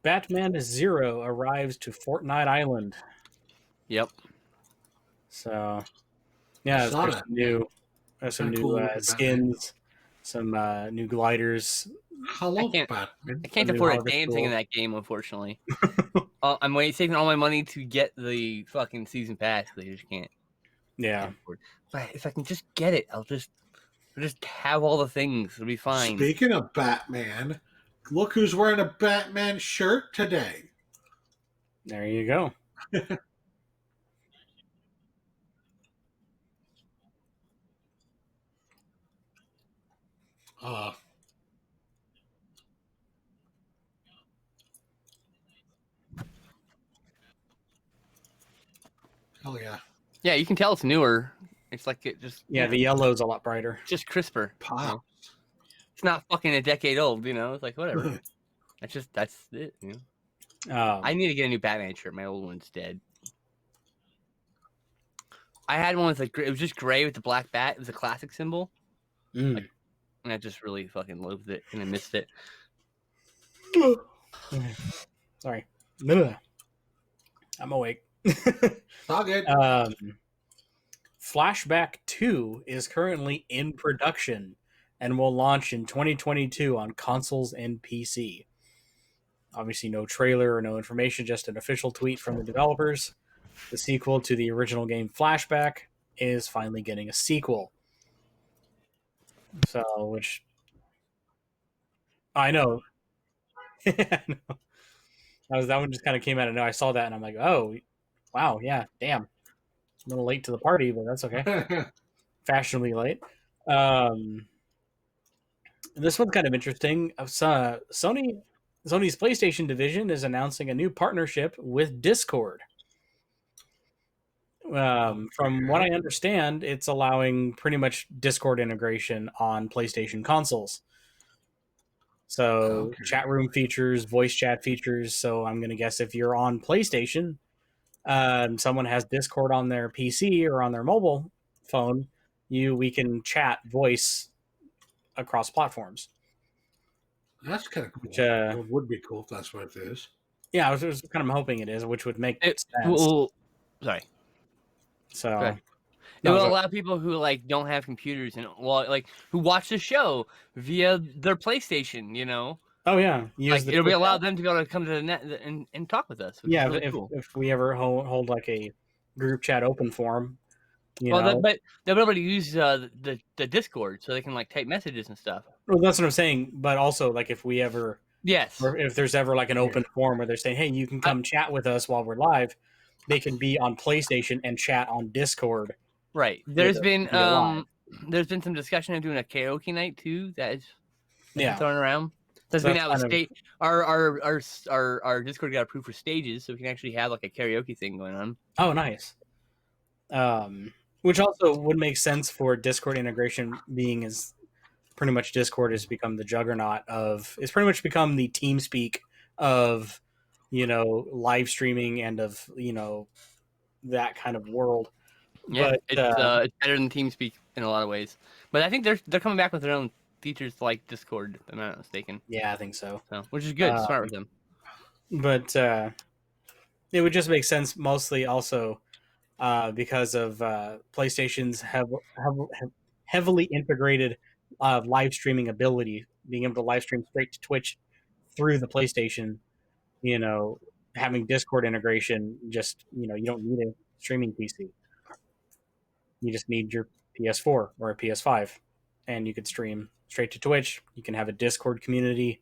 Batman Zero arrives to Fortnite Island. Yep. So yeah, Saw there's that. some new Cool skins, some new gliders. Hello, I can't- Batman. I can't I mean, afford how a they're damn thing in cool. that game, unfortunately. I'm saving all my money to get the fucking season pass. Because I just can't. Yeah. afford. But if I can just get it, I'll just have all the things. It'll be fine. Speaking of Batman, look who's wearing a Batman shirt today. There you go. Hell yeah. Yeah, you can tell it's newer. It's like it just The yellow's a lot brighter. just crisper. Pop. You know? It's not fucking a decade old, you know. It's like whatever. that's it. You know? I need to get a new Batman shirt. My old one's dead. I had one with it was just gray with the black bat. It was a classic symbol, and I just really fucking loathed it and I missed it. Sorry. I'm awake. All good. Flashback 2 is currently in production and will launch in 2022 on consoles and PC. Obviously, no trailer or no information, just an official tweet from the developers. The sequel to the original game Flashback is finally getting a sequel. So, which I know. I know. That one just kind of came out of nowhere. I saw that and I'm like, oh, wow, yeah, damn. A little late to the party, but that's okay. Fashionably late. This one's kind of interesting. Sony's PlayStation division is announcing a new partnership with Discord. From what I understand, it's allowing pretty much Discord integration on PlayStation consoles. So chat room features, voice chat features. So I'm going to guess if you're on PlayStation, someone has Discord on their PC or on their mobile phone, we can chat voice across platforms. That's kind of cool. Which, It would be cool if that's what it is. Yeah, I was kind of hoping it is, which would make sense. Well, sorry. So it will allow people who like don't have computers and who watch the show via their PlayStation, you know. Oh yeah, it'll be allow them to be able to come to the net and talk with us. Yeah, really cool. if we ever hold like a group chat open forum, but they'll be able to use the Discord so they can like type messages and stuff. Well, that's what I'm saying. But also, like if we ever, yes, or if there's ever like an open forum where they're saying, hey, you can come chat with us while we're live, they can be on PlayStation and chat on Discord. Right. There's been some discussion of doing a karaoke night too. That is thrown around. That's been out of state. Our Discord got approved for stages, so we can actually have like a karaoke thing going on. Oh, nice. Which also would make sense for Discord integration, being as pretty much Discord has become the juggernaut of. It's pretty much become the TeamSpeak of, live streaming and of that kind of world. Yeah, but, it's better than TeamSpeak in a lot of ways. But I think they're coming back with their own features like Discord, if I'm not mistaken. Yeah, I think so. Which is good. Smart with them. But it would just make sense mostly also because of PlayStation's heavily integrated live streaming ability, being able to live stream straight to Twitch through the PlayStation. Having Discord integration, just you don't need a streaming PC. You just need your PS4 or a PS5, and you could stream straight to Twitch. You can have a Discord community.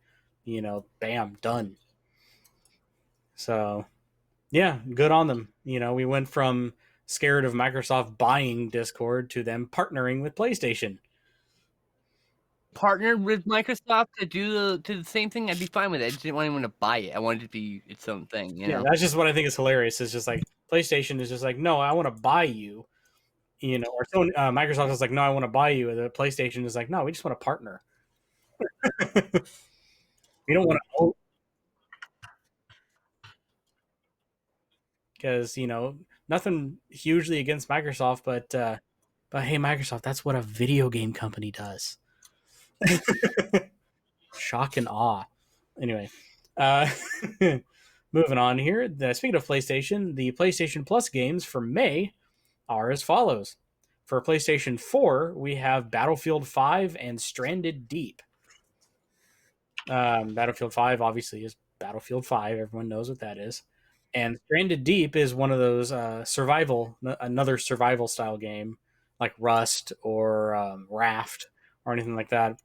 Bam, done. So, yeah, good on them. We went from scared of Microsoft buying Discord to them partnering with PlayStation. Partnered with Microsoft to do the same thing, I'd be fine with it. I just didn't want anyone to buy it. I wanted it to be its own thing. Yeah, that's just what I think is hilarious. It's just like PlayStation is just like, no, I want to buy you. Or so Microsoft is like, no, I want to buy you. And the PlayStation is like, no, we just want to partner. We don't want to own. Because, nothing hugely against Microsoft, but hey, Microsoft, that's what a video game company does. Shock and awe. Anyway, moving on here. Speaking of PlayStation, the PlayStation Plus games for May are as follows. For PlayStation 4, we have Battlefield 5 and Stranded Deep. Battlefield 5 obviously is Battlefield 5. Everyone knows what that is. And Stranded Deep is one of those another survival style game like Rust or Raft or anything like that,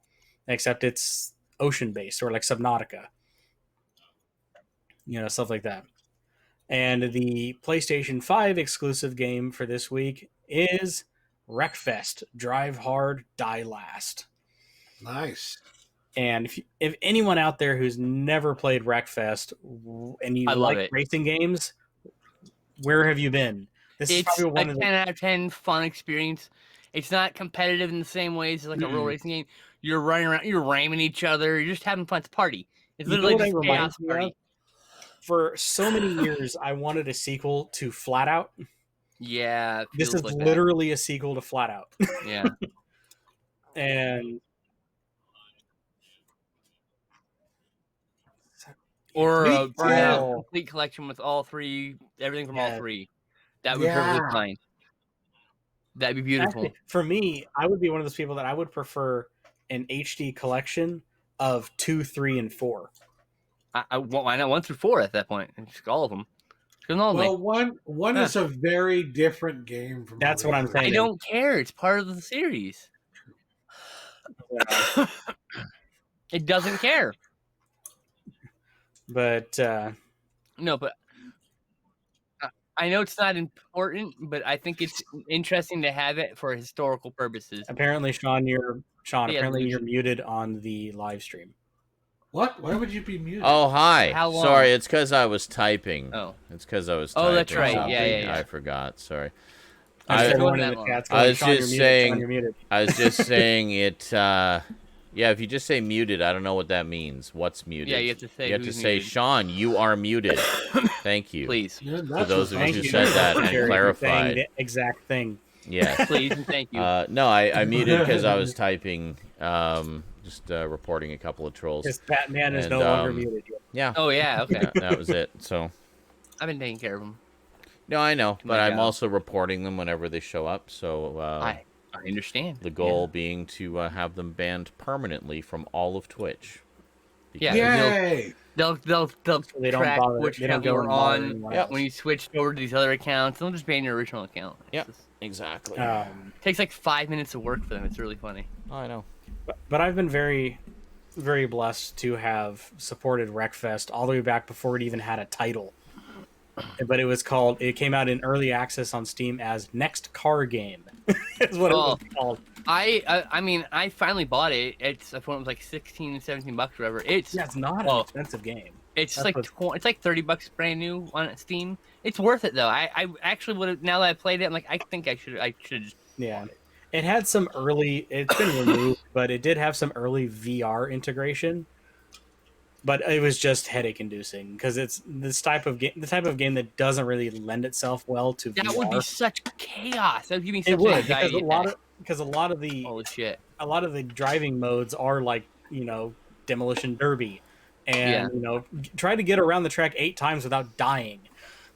except it's ocean based or like Subnautica, stuff like that. And the PlayStation 5 exclusive game for this week is Wreckfest: Drive Hard, Die Last. Nice. And if anyone out there who's never played Wreckfest and you like racing games, where have you been? It's probably a 10 out of 10 fun experience. It's not competitive in the same ways as like a real racing game. You're running around, you're ramming each other, you're just having fun. It's a party. It's literally just a chaos party. For so many years, I wanted a sequel to Flat Out. Yeah. This is literally a sequel to Flat Out. Yeah. And or a complete collection with all three, everything from all three. That would be perfectly fine. That'd be beautiful. Actually, for me, I would be one of those people that I would prefer an HD collection of 2, 3, and 4. Why not 1 through 4 at that point? Just all of them. Well, one is a very different game from. That's what I'm saying. I don't care. It's part of the series. It doesn't care. But No, but I know it's not important, but I think it's interesting to have it for historical purposes. apparently, Sean, Yeah, apparently we you're should- muted on the live stream. What? Why would you be muted? Oh, hi. How long? Sorry, it's because I was typing. Oh. It's because I was Oh, typing. that's right. something. Yeah, yeah, yeah. I forgot. Sorry. I I- said one in That the long. chat. I was Sean, you're just muted. saying- Sean, you're muted. I was just saying it. Yeah, if you just say muted, I don't know what that means. What's muted? Yeah, you have to say You have to who's say, muted. Sean, you are muted. Thank you. Please, Yeah, For that's those of you Thank who you. said that and Jerry, for saying clarified. the exact thing. Yes. please, and thank you. No, I muted because I was typing, just reporting a couple of trolls. Because Batman is And, no longer muted. Yeah, Oh yeah, okay. that was it. So, I've been taking care of them. no, I know, but my I'm job. also reporting them whenever they show up. So, I understand. the goal being to have them banned permanently from all of Twitch. Yeah. Yay! They'll They don't track bother. which They don't account you go were and bother on anyone Yep. else. when you switched over to these other accounts. They'll just ban your original account. It's Yep. just- Exactly. takes like 5 minutes of work for them. It's really funny. I know. But I've been very, very blessed to have supported Wreckfest all the way back before it even had a title. But it came out in early access on Steam as Next Car Game. Is what it was called. I mean, I finally bought it. I thought it was like 16, 17 bucks or whatever. It's Yeah, it's not an Oh. expensive game. It's That's like what's- it's like $30 brand new on Steam. It's worth it though. I actually would have, now that I played it, I'm like, I think I should just Yeah. It had some early. It's been removed, but it did have some early VR integration. But it was just headache-inducing because it's this type of game, the type of game that doesn't really lend itself well to that VR. would be such chaos. That would give me such It would anxiety. because a lot of the Holy shit. driving modes are like demolition derby, and Yeah. try to get around the track 8 times without dying.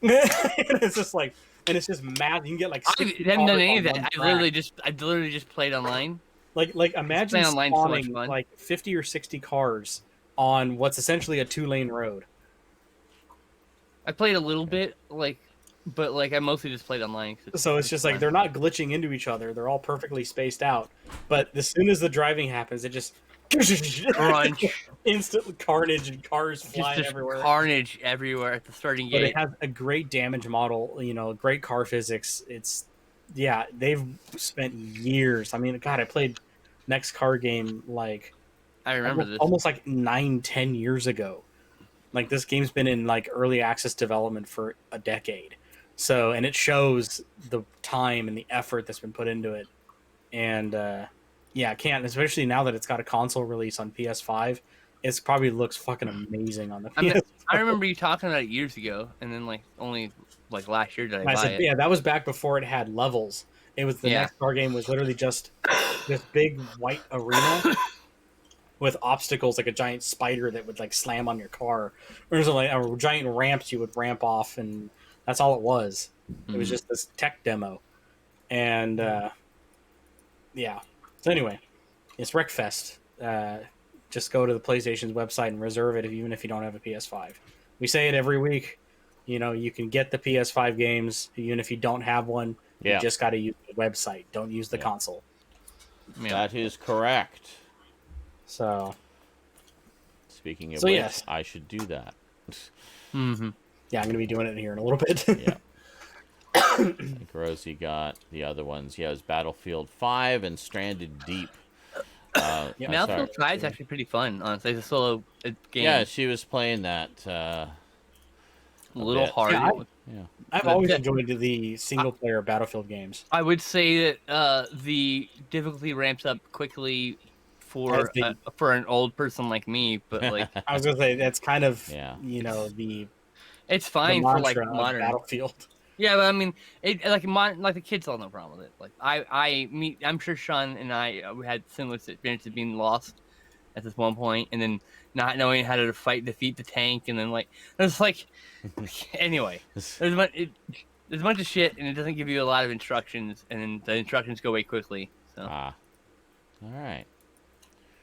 It's just like, and it's just mad. You can get like I 60 haven't done cars any on of that. one I track. literally just played online. Like imagine Play online so much spawning fun. like 50 or 60 cars on what's essentially a 2-lane road. I played a little bit, but I mostly just played online. So it's just like they're not glitching into each other. They're all perfectly spaced out. But as soon as the driving happens, it just crunch, instant carnage and cars just flying just everywhere. carnage everywhere at the starting But gate. it has a great damage model, great car physics. They've spent years. I mean, God, I played Next Car Game like I remember this. almost like 9-10 years ago. Like this game's been in like early access development for a decade. So, and it shows the time and the effort that's been put into it. And yeah, I can't, especially now that it's got a console release on PS5. It probably looks fucking amazing on the I mean, PS5. I remember you talking about it years ago, and then only last year did I I buy said, it. yeah, that was back before it had levels. It was the Yeah. Next Car Game was literally just this big white arena with obstacles like a giant spider that would like slam on your car. Or there's like a giant ramps you would ramp off, and that's all it was. It was Mhm. just this tech demo. And yeah. So anyway, it's Wreckfest. Just go to the PlayStation's website and reserve it even if you don't have a PS5. We say it every week. You can get the PS5 games even if you don't have one. Yeah. You just got to use the website. Don't use the Yeah. console. Yeah. That is correct. So Speaking of So, which, yes. I should do that. Mm-hmm. yeah, I'm going to be doing it here in a little bit. Yeah. I think Rosie got the other ones. Yeah, it was Battlefield 5 and Stranded Deep. Yeah. I'm Battlefield sorry. 5 is actually pretty fun, honestly. It's a solo game. Yeah, she was playing that. a little bit. hard. Yeah, Yeah. I've But always the- enjoyed the single player Battlefield games. I would say that the difficulty ramps up quickly for for an old person like me, but I was going to say that's kind of Yeah. the it's fine for mantra of modern. Battlefield. Yeah, but I mean, it the kids all have no problem with it. I'm sure Sean and I we had similar experiences being lost at this one point, and then not knowing how to defeat the tank, and then it's anyway, there's a bunch of shit, and it doesn't give you a lot of instructions, and then the instructions go away quickly. So All right.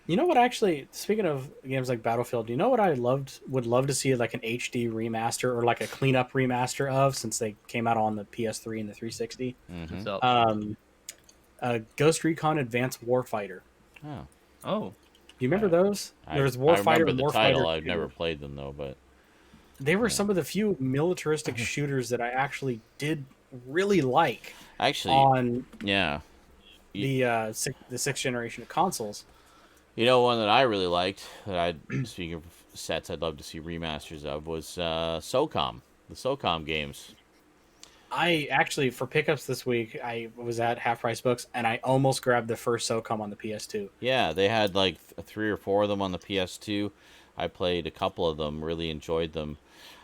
You know what? Actually, speaking of games like Battlefield, you know what I would love to see like an HD remaster or like a cleanup remaster of, since they came out on the PS3 and the 360. Mm-hmm. so Ghost Recon Advanced Warfighter. Oh. Oh, You remember those? There was I Warfighter remember and the Warfighter title. I've 2. never played them though, but They were yeah. some of the few militaristic shooters that I actually did really like Actually, on yeah. the sixth generation of consoles. You know, one that I really liked that speaking of sets, I'd love to see remasters of was SOCOM. The SOCOM games. I actually, for pickups this week, I was at Half Price Books and I almost grabbed the first SOCOM on the PS2. Yeah, they had like 3 or 4 of them on the PS2. I played a couple of them, really enjoyed them.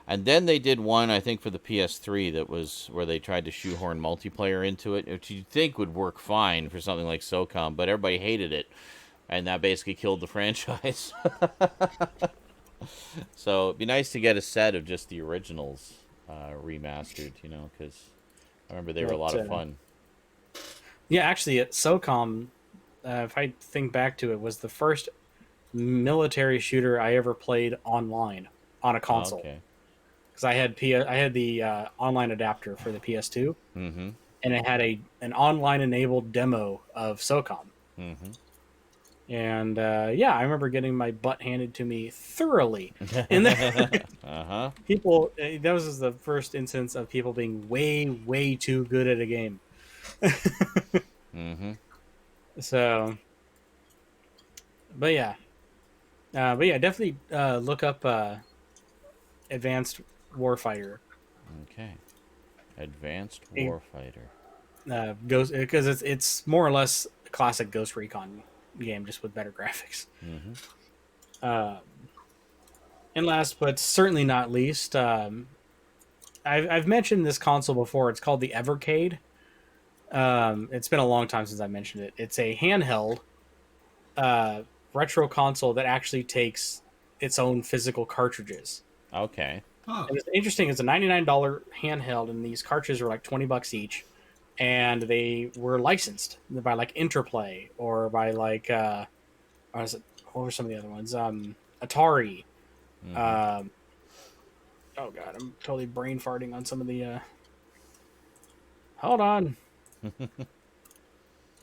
And then they did one, I think, for the PS3 that was where they tried to shoehorn multiplayer into it, which you'd think would work fine for something like SOCOM, but everybody hated it. And that basically killed the franchise. So it'd be nice to get a set of just the originals remastered, because I remember they were a lot of fun. Yeah, actually, at SOCOM, if I think back to it, was the first military shooter I ever played online on a console. Okay. Because I had the online adapter for the PS2, Mm-hmm. and it had an online enabled demo of SOCOM. Mm-hmm. And yeah, I remember getting my butt handed to me thoroughly. And Uh-huh. people, that was the first instance of people being way, way too good at a game. Mm-hmm. So, but yeah, definitely look up Advanced Warfighter. Okay. Advanced Warfighter. Ghost, because it's more or less a classic Ghost Recon game, just with better graphics. Mm-hmm. And last but certainly not least, I've mentioned this console before. It's called the Evercade. It's been a long time since I mentioned it. It's a handheld retro console that actually takes its own physical cartridges. Okay. Huh. And it's interesting. It's a $99 handheld, and these cartridges are like $20 each, and they were licensed by like Interplay or by like what were some of the other ones? Atari. Mm-hmm. Oh god, I'm totally brain farting on some of the. Hold on.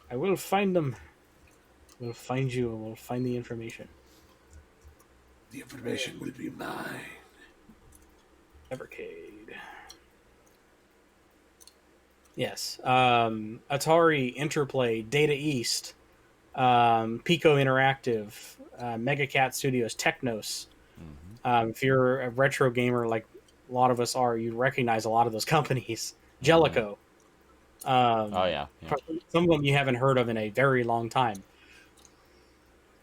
I will find them. We'll find you, and we'll find the information. The information will be mine. Evercade. Yes. Atari, Interplay, Data East, Pico Interactive, Megacat Studios, Technos. Mm-hmm. If you're a retro gamer like a lot of us are, you recognize a lot of those companies. Jellico. Oh, yeah. Some of them you haven't heard of in a very long time.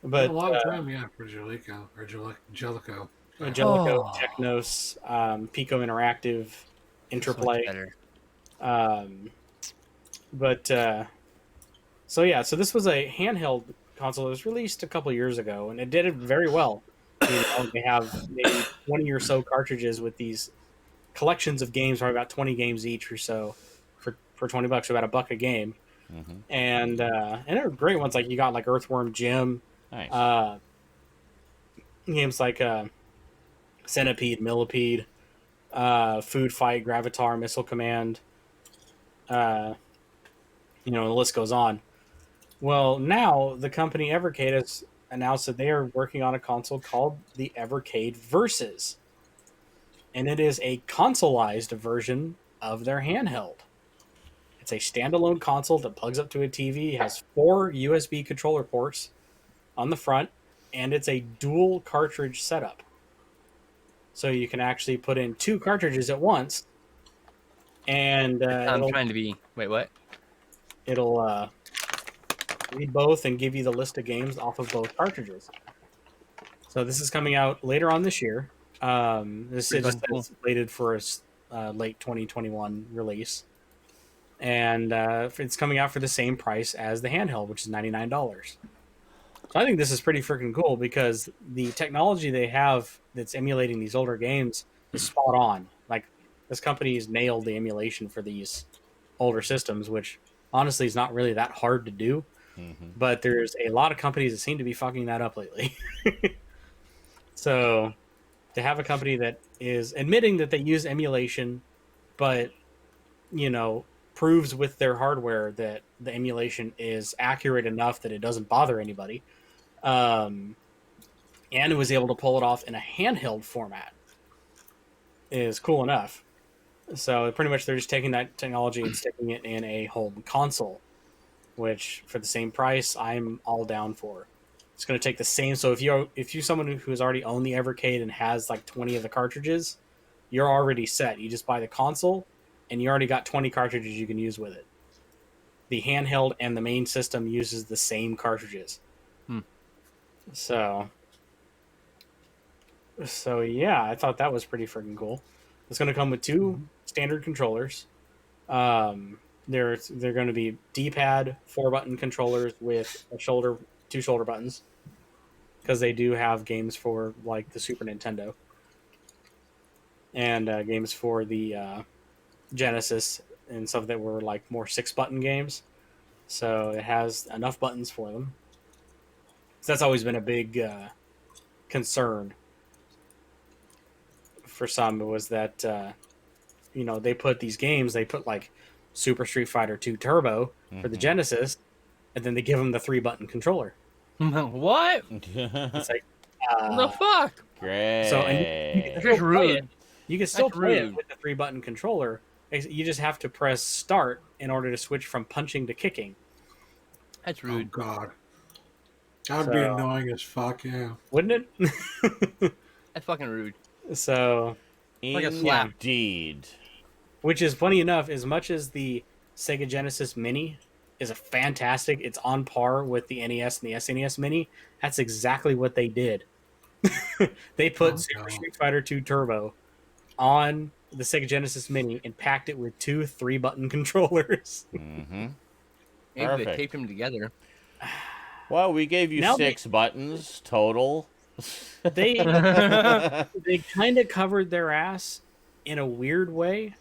But a lot of time, yeah, for Jellico or Jellico. Jellico, Oh. Technos, Pico Interactive, Interplay. So much better. So this was a handheld console that was released a couple years ago, and it did it very well. They have maybe 20 or so cartridges with these collections of games, probably about 20 games each or so, for $20, about $1 a game. Mm-hmm. And they're great ones. Like you got like Earthworm Jim, Nice. games like Centipede, Millipede, Food Fight, Gravatar, Missile Command. The list goes on. Well, now the company Evercade has announced that they are working on a console called the Evercade Versus, and it is a consoleized version of their handheld. It's a standalone console that plugs up to a TV, has 4 USB controller ports on the front, and it's a dual cartridge setup. So you can actually put in 2 cartridges at once, and I'm trying to be. Wait, what? It'll read both and give you the list of games off of both cartridges. So this is coming out later on this year. This is Cool. slated for a late 2021 release. And it's coming out for the same price as the handheld, which is $99. So I think this is pretty freaking cool because the technology they have that's emulating these older games is spot on. Like, this company's nailed the emulation for these older systems, which honestly is not really that hard to do. Mm-hmm. But there's a lot of companies that seem to be fucking that up lately. So to have a company that is admitting that they use emulation, but proves with their hardware that the emulation is accurate enough that it doesn't bother anybody, and it was able to pull it off in a handheld format. Is cool enough. So pretty much they're just taking that technology and sticking it in a home console, which for the same price, I'm all down for. It's going to take the same. So if you're someone who's already owned the Evercade and has like 20 of the cartridges, you're already set. You just buy the console, and you already got 20 cartridges you can use with it. The handheld and the main system uses the same cartridges. So yeah, I thought that was pretty freaking cool. It's going to come with two standard controllers. They're going to be D-pad 4-button controllers with two shoulder buttons, because they do have games for like the Super Nintendo and games for the Genesis and stuff that were like more 6-button games. So it has enough buttons for them. So that's always been a big concern for some, was that they put these games, they put like Super Street Fighter 2 Turbo for the Genesis, and then they give them the 3-button controller. What? It's like, What the fuck? Great. So and That's rude. you can still That's play it rude. with the 3-button controller. You just have to press start in order to switch from punching to kicking. That's Oh rude. God, that would be annoying as fuck. Yeah. Wouldn't it? That's fucking rude. So, Like a slap. Indeed. which is funny enough, as much as the Sega Genesis Mini is a fantastic, it's on par with the NES and the SNES Mini. That's exactly what they did. They put Super Street Fighter 2 Turbo on the Sega Genesis Mini and packed it with two 3-button controllers. Mm-hmm. Maybe Perfect. they taped them together. Well, we gave you Now 6 buttons total. They kind of covered their ass in a weird way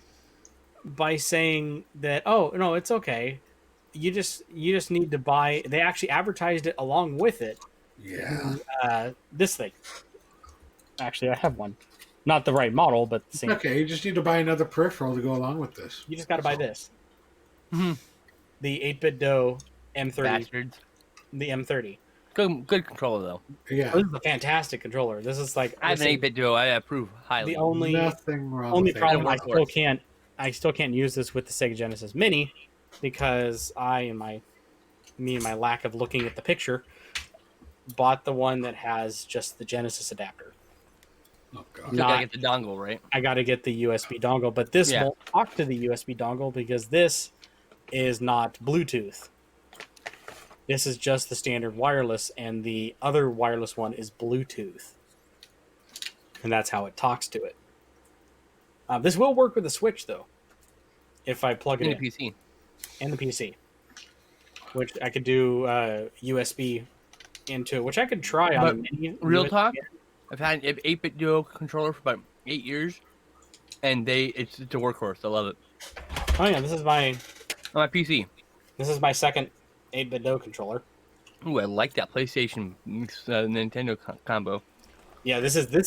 by saying that, oh no, it's okay. You just need to buy. They actually advertised it along with it. Yeah. This thing. Actually, I have one. Not the right model, but the same. Okay, you just need to buy another peripheral to go along with this. You just got to buy this. Mhm. The 8-bit DOE M30. Bastards. The M30. Good controller though. Yeah. This is a fantastic controller. This is like I have an 8-bit duo. I approve highly. the only Nothing wrong only with problem. I don't I still can't use this with the Sega Genesis Mini because me and my lack of looking at the picture, bought the one that has just the Genesis adapter. Oh God. You gotta get the dongle, right? I got to get the USB dongle, but this Yeah. won't talk to the USB dongle because this is not Bluetooth. This is just the standard wireless, and the other wireless one is Bluetooth. And that's how it talks to it. This will work with the Switch, though, if I plug it In in. the PC. And the PC. Which I could do USB into it, which I could try on But a mini. Real USB. talk, I've had an 8-bit duo controller for about 8 years, and it's a workhorse. I love it. Oh yeah, this is my On my PC. second 8-bit DOE controller. Ooh, I like that PlayStation Nintendo combo. Yeah, this is the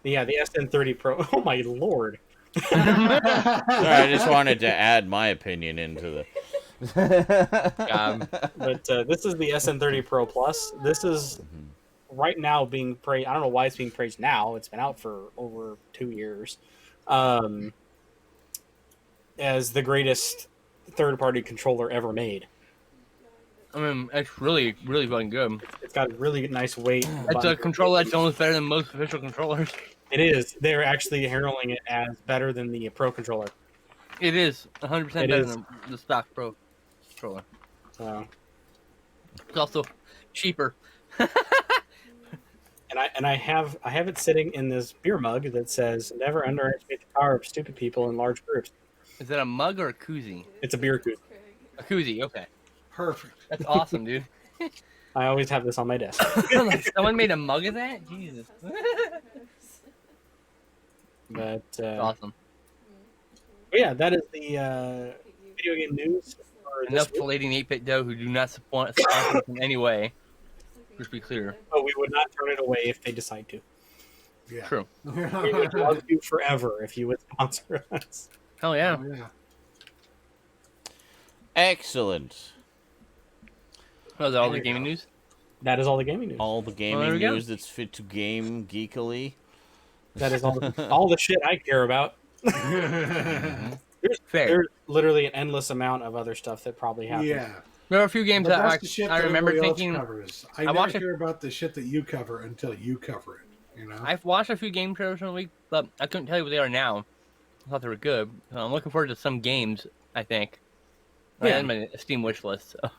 SN30 Pro. Oh my lord! Sorry, I just wanted to add my opinion into the. But this is the SN30 Pro Plus. This is right now being praised. I don't know why it's being praised now. It's been out for over 2 years, as the greatest third-party controller ever made. I mean, it's really, really fucking good. It's got a really nice weight. It's a controller that's almost better than most official controllers. It is. They're actually heralding it as better than the Pro controller. It is 100% It better is. than the stock Pro controller. So, It's also cheaper. and I have it sitting in this beer mug that says "Never underestimate the power of stupid people in large groups." Is that a mug or a koozie? It's a beer koozie. A koozie, okay. Perfect. That's awesome, dude. I always have this on my desk. Someone made a mug of that? Jesus. But Awesome. yeah, that is the video game news for this Enough week. filleting 8-bit dough who do not support us in any way. Just be clear. But we would not turn it away if they decide to. Yeah. True. We would love you forever if you would sponsor us. Hell yeah. Oh, yeah. Excellent. Oh, is that all the gaming news? That is all the gaming news. All the there gaming we go. news that's fit to game geekily. That is all the shit I care about. Fair. There's literally an endless amount of other stuff that probably happens. Yeah. There are a few games But that that's the shit I that remember everybody else thinking. covers. I I never watched it- hear about the shit that you cover until you cover it. You know? I've watched a few game trailers in a week, but I couldn't tell you what they are now. I thought they were good. I'm looking forward to some games, I think. Yeah. And my Steam wish list. So.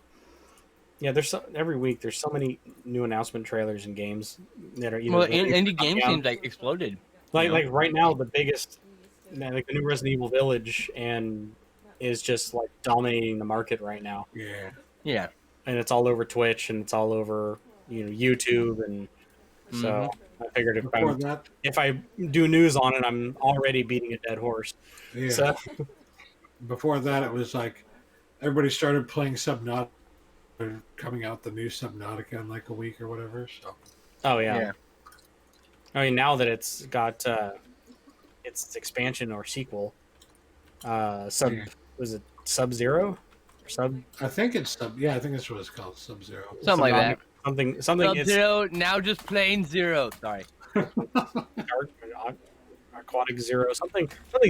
Yeah, every week there's so many new announcement trailers and games that are either Well, released or indie game coming out. seems like exploded. Like right now the biggest, like the new Resident Evil Village and is just like dominating the market right now, Yeah. Yeah. and it's all over Twitch and it's all over YouTube, and so I figured Before that, if I do news on it, I'm already beating a dead horse. yeah. So Before that, it was like everybody started playing Subnautica, coming out the new Subnautica in like a week or whatever. So oh yeah. Yeah. I mean, now that it's got its expansion or sequel, Yeah. was it Sub-Zero? Or Sub I think it's I think that's what it's called, Sub-Zero. Something like that. something. It's Sub-Zero, now just plain zero. Sorry. dark, aquatic zero, something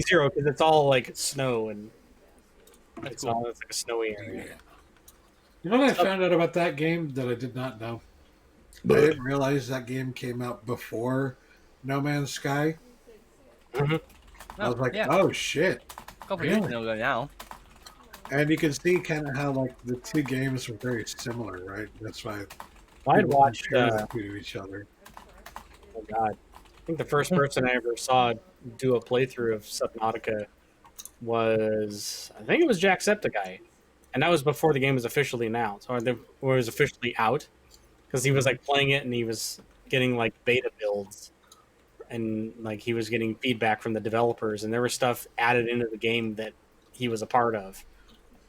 zero, because it's all like snow and it's cool. all it's like a snowy area. Yeah. You know what I found out about that game that I did not know? I didn't realize that game came out before No Man's Sky. I was like, yeah, oh shit. a couple years really? ago now. And you can see kind of how like the two games are very similar, right? That's why I had people watched. compare the two to each other. Oh god, I think the first person I ever saw do a playthrough of Subnautica was, I think it was Jacksepticeye, and that was before the game was officially announced, or it was officially out, because he was like playing it and he was getting like beta builds, and like he was getting feedback from the developers, and there was stuff added into the game that he was a part of.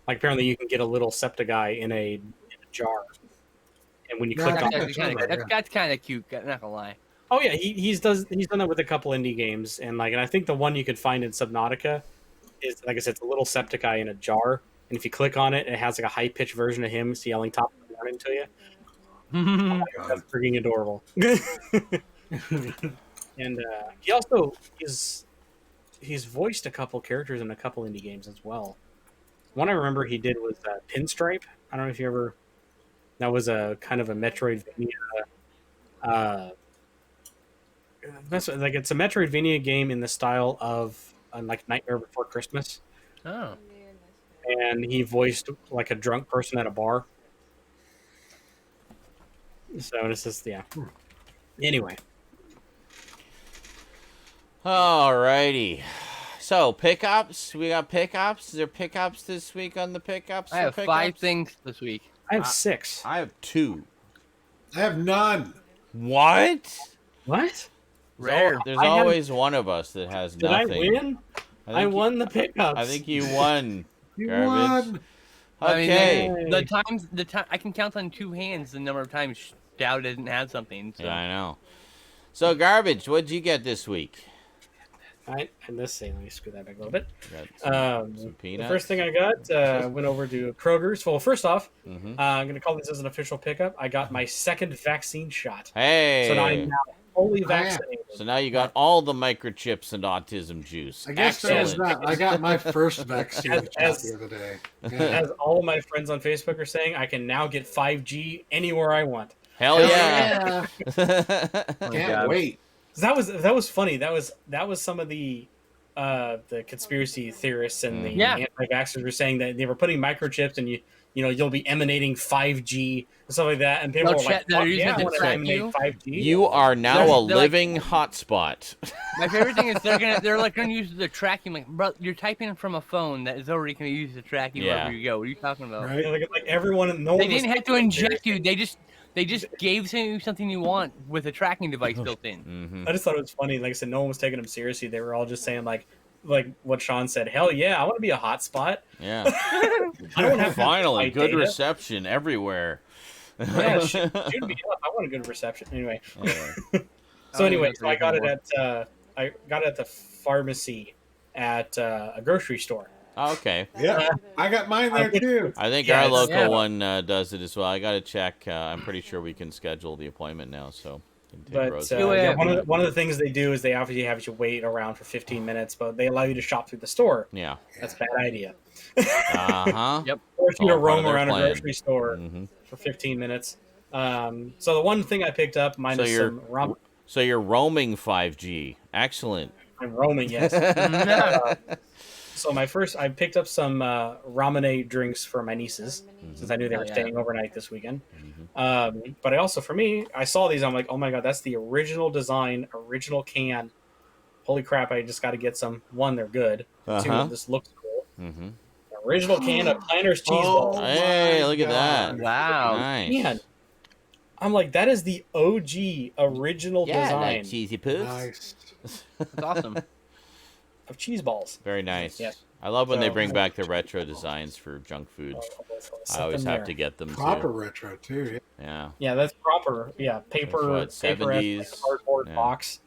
Like apparently you can get a little Septiceye in a jar, and when you Yeah, click on That's that's that's kind of cute. Not gonna lie. oh yeah, he's done that with a couple indie games, and I think the one you could find in Subnautica is, like I said, it's a little Septiceye in a jar, and if you click on it, it has like a high pitched version of him yelling top of the morning to you. That's freaking adorable. And he also he's voiced a couple characters in a couple indie games as well. One I remember he did was Pinstripe. I don't know if you ever. That was a kind of a Metroidvania. Like it's a Metroidvania game in the style of like Nightmare Before Christmas, Oh. and he voiced like a drunk person at a bar. So it's just Anyway, Alrighty. So, pickups. We got pickups. Is there pickups this week on the pickups? I have for 5 pickups? things this week. I have 6. I have 2. I have none. What? What? Rare. There's I have- always one of us that has Did I nothing. win? I I think won the pickups. I think you won. You Garbage. won. Okay. I mean, the time I can count on 2 hands the number of times Stout didn't have something. So. Yeah, I know. So, Garbage, what'd you get this week? And let's see. Let me screw that back a little bit. Got some The peanuts. first thing I got went over to Kroger's. Well, first off, Mhm. I'm going to call this as an official pickup. I got my second vaccine shot. Hey. So now I'm fully yeah. vaccinated. So now you got all the microchips and autism juice. I guess there is Excellent. not. I got my first vaccine As- the other day. As all of my friends on Facebook are saying, I can now get 5G anywhere I want. Hell yeah. Can't wait. That was funny. That was some of the conspiracy theorists and the Yeah. anti-vaxxers were saying that they were putting microchips and you'll be emanating 5G and stuff like that, and people No, were like, chat that are "Fuck using yeah, it I to want to track emanate you. 5G." You are now They're a like- living hotspot. My favorite thing is they're like gonna use the tracking. Like, bro, you're typing from a phone that is already gonna use to track you Yeah. wherever you go. What are you talking about? Right? Like everyone, no They one was didn't have to taking it inject you. seriously. They just gave you something you want with a tracking device built in. Hmm. I just thought it was funny. Like I said, no one was taking them seriously. They were all just saying like what Sean said. Hell yeah, I want to be a hotspot. Yeah. I don't have to Finally, my good data. reception everywhere. Yeah, shoot me up. I want a good reception. Anyway. Anyway. So anyway, that's so I got it reasonable. at the pharmacy at a grocery store. Oh, okay. Yeah, I got mine there too. I think Yeah, our it's- local yeah. one does it as well. I got to check. I'm pretty sure we can schedule the appointment now, so can take But Rose Do out. yeah, it. one of the things they do is they obviously have you wait around for 15 minutes, but they allow you to shop through the store. Yeah. That's a bad idea. Uh-huh. Yep. Force you to All part roam of their around a plan. grocery store Mm-hmm. for 15 minutes. So the one thing I picked up, minus you're- some rum. So you're roaming 5G. Excellent. I'm roaming, yes. So I picked up some ramen drinks for my nieces since I knew they Oh, were yeah. staying overnight this weekend. But I also, for me, I saw these. I'm like, oh my god, that's the original design, original can. Holy crap! I just got to get some. One, they're good. Uh-huh. Two, this looks cool. Mm-hmm. Original can of Planters cheese Oh, balls. Hey, my look at that. God. Wow. Nice. Man, I'm like, that is the OG original design cheesy poofs. Nice. That's awesome. of cheese balls. Very nice. Yeah. I love when they So- bring back the retro designs for junk food. I always have to get them Proper too. retro too. Yeah. Yeah, that's proper. Yeah, paper, What, paper 70s? cardboard Yeah. box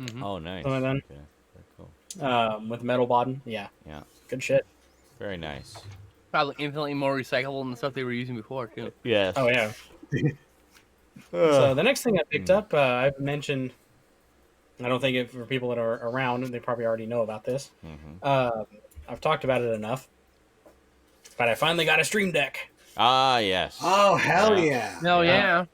Mhm. Oh, nice. Something like Okay. Very cool. with metal bottom. Yeah, Yeah. good shit. Very nice. Probably infinitely more recyclable than the stuff they were using before too. Yes. Oh yeah. So the next thing I picked up, I've mentioned. I don't think for people that are around, they probably already know about this. Mhm. I've talked about it enough, but I finally got a Stream Deck. Ah, yes. Oh hell Yeah. yeah! No, yeah.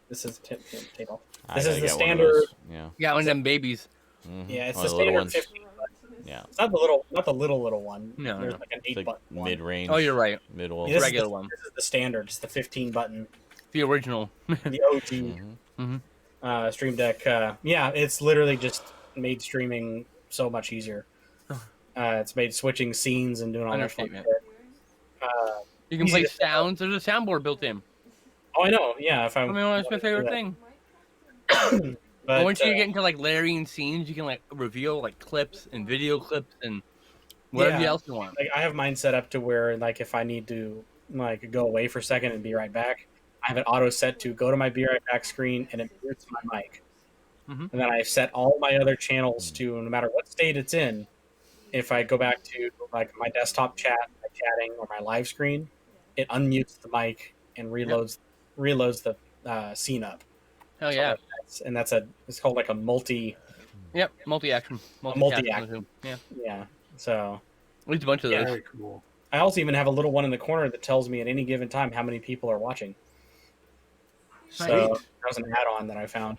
This is table. I This gotta is the get one of standard. those. Yeah. Got one of them babies. Mhm. Yeah, it's One the of little standard ones. 15 button. Yeah. It's not the little one. No, There's no. like an It's 8 like button one. mid-range. Oh, you're right. Middle. Yeah, this, is regular the, one. this is the standard. It's the 15 button, The original. the OG Mhm. Stream Deck. Yeah, it's literally just made streaming so much easier. It's made switching scenes and doing all that fun Understatement. shit. You can Easy play to set up. sounds. There's a soundboard built in. Oh, I know. Yeah, if I mean, that's my favorite thing. But But once you get into like layering scenes, you can like reveal like clips and video clips and whatever Yeah. else you want. like I have mine set up to where like if I need to like go away for a second and be right back, I have it auto set to go to my be right back screen and it mutes my mic. Mhm. And then I set all my other channels to no matter what state it's in. If I go back to like my desktop chat, my chatting, or my live screen, it unmutes the mic and reloads the scene up. Hell yeah. It's called like a multi. Yep. Multi-action. multi-action. Yeah. Yeah. So At least a bunch of those. Very cool. I also even have a little one in the corner that tells me at any given time how many people are watching. So that was an add-on that I found.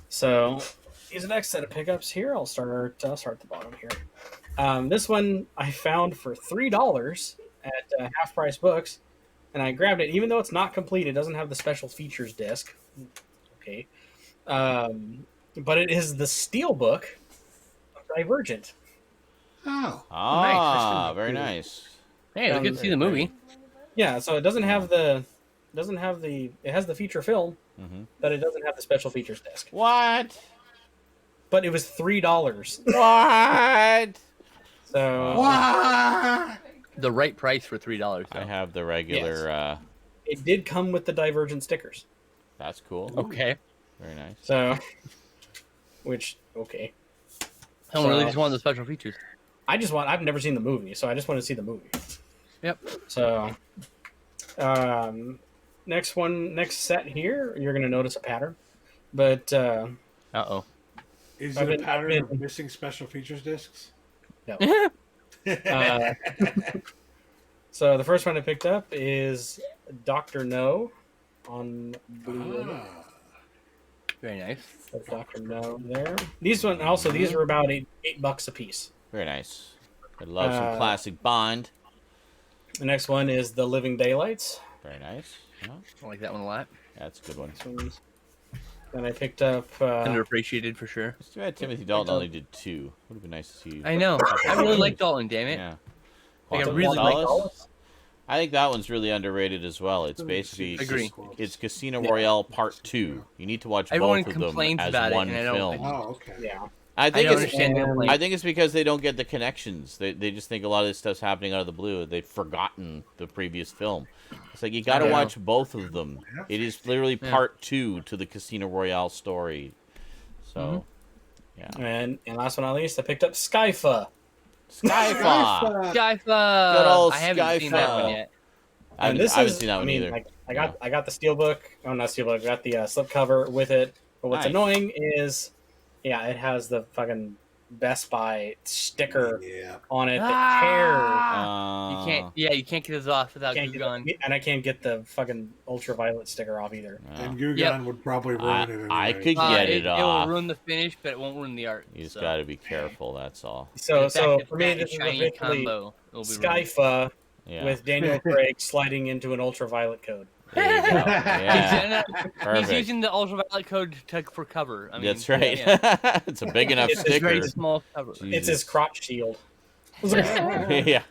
So here's the next set of pickups here. I'll start at the bottom here. This one I found for $3 at Half Price Books, and I grabbed it. Even though it's not complete, it doesn't have the special features disc. Okay, but it is the Steelbook of Divergent. Oh, Ah, Nice. very nice. Hey, we get to see the movie. Yeah, so it doesn't have the it has the feature film, Mm-hmm. but it doesn't have the special features disc. What? But it was $3. What? So what? The right price for $3. I have the regular. it did come with the Divergent stickers. That's cool. Okay. Very nice. So which okay. Someone really So- just wanted the special features. I've never seen the movie, so I just want to see the movie. Yep. So next set here, you're gonna notice a pattern. But Uh-oh. Is I've it a been- pattern I've of been- missing special features discs? no. So the first one I picked up is Dr. No on Blu-ray. Ah. Very nice. Dr. No there. These were about $8 a piece. Very nice. I love some Uh, classic Bond. The next one is The Living Daylights. Very nice. Yeah, I like that one a lot. that's a good one. Then I picked up Underappreciated for sure. It's too bad Timothy Dalton only did 2. Would have been nice to see. I know. I really like Dalton, damn it. Yeah. Like, I Quantum really of like Solace? I think that one's really underrated as well. It's basically Agree. it's Casino Royale Part 2. You need to watch Everyone both of them complains as about it, one and I don't- film. Oh, okay. yeah. I I think don't it's understand the complaint. I think it's because they don't get the connections. They just think a lot of this stuff's happening out of the blue. They've forgotten the previous film. It's like you got to Yeah. watch both of them. It is literally Yeah. part 2 to the Casino Royale story. So, Mm-hmm. yeah. And last but not least, I picked up Skyfa. Skyfall. Skyfall. Good old I haven't seen that one Skyfall. yet. I And haven't seen that one either. I got the steelbook. Oh, not steelbook. I got the slipcover with it. But what's Nice. annoying is, yeah, it has the fucking Best Buy sticker Yeah. on it that tears. You can't get this off without Can't Goo get Gone. and I can't get the fucking ultraviolet sticker off either. And Gugan would probably ruin it anyway. I could get it It will off. ruin the finish, but it won't ruin the art. You just got to be careful. That's all. So for me, that this is shiny officially combo. It'll be ruined. Skyfa Yeah. with Daniel Craig sliding into an ultraviolet code. There you go. Yeah. He's Perfect. using the ultraviolet code for cover. I mean, That's right. Yeah. It's a big enough It's a It's a sticker. very small cover. Jesus. It's his crotch shield. Yeah.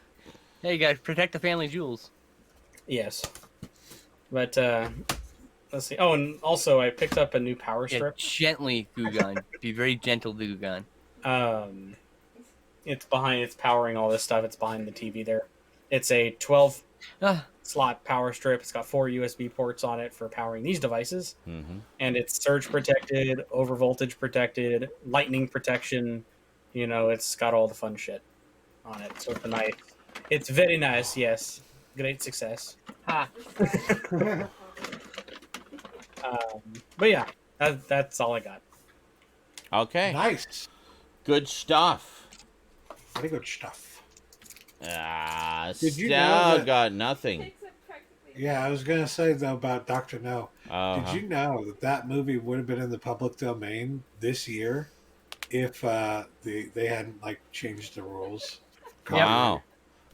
Hey guys, protect the family jewels. Yes. But let's see. Oh, and also I picked up a new power Yeah, strip. gently, Goo Gone. Be very gentle, Goo Gone. It's powering all this stuff. It's behind the TV there. It's a 12 Ah, slot power strip. It's got 4 USB ports on it for powering these devices. Mm-hmm. And it's surge protected, over voltage protected, lightning protection. You know, it's got all the fun shit on it. So it's nice. It's very nice, yes. Great success. ha. But yeah, that's all I got. Okay. Nice. Good stuff. Very good stuff. Did you know that- got nothing. Yeah, I was gonna say though about Dr. No. Uh-huh. Did you know that movie would have been in the public domain this year if they hadn't like changed the rules? Wow.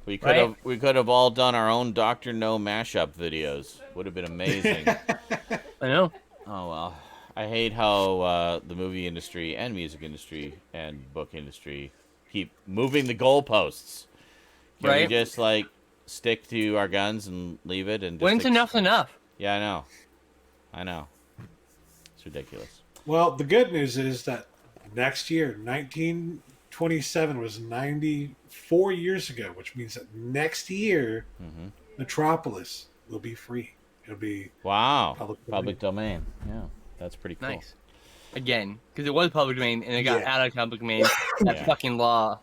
We could have all done our own Dr. No mashup videos. Would have been amazing. I know. Oh well. I hate how the movie industry and music industry and book industry keep moving the goalposts. Can we Right. just like stick to our guns and leave it and just When's enough's enough? Yeah, I know. It's ridiculous. Well, the good news is that next year, 1927 was 94 years ago, which means that next year, Mm-hmm. Metropolis will be free. It'll be Wow. Public domain. Yeah. That's pretty cool. Nice. Again, because it was public domain and it got Yeah. out of public domain. That Yeah. fucking law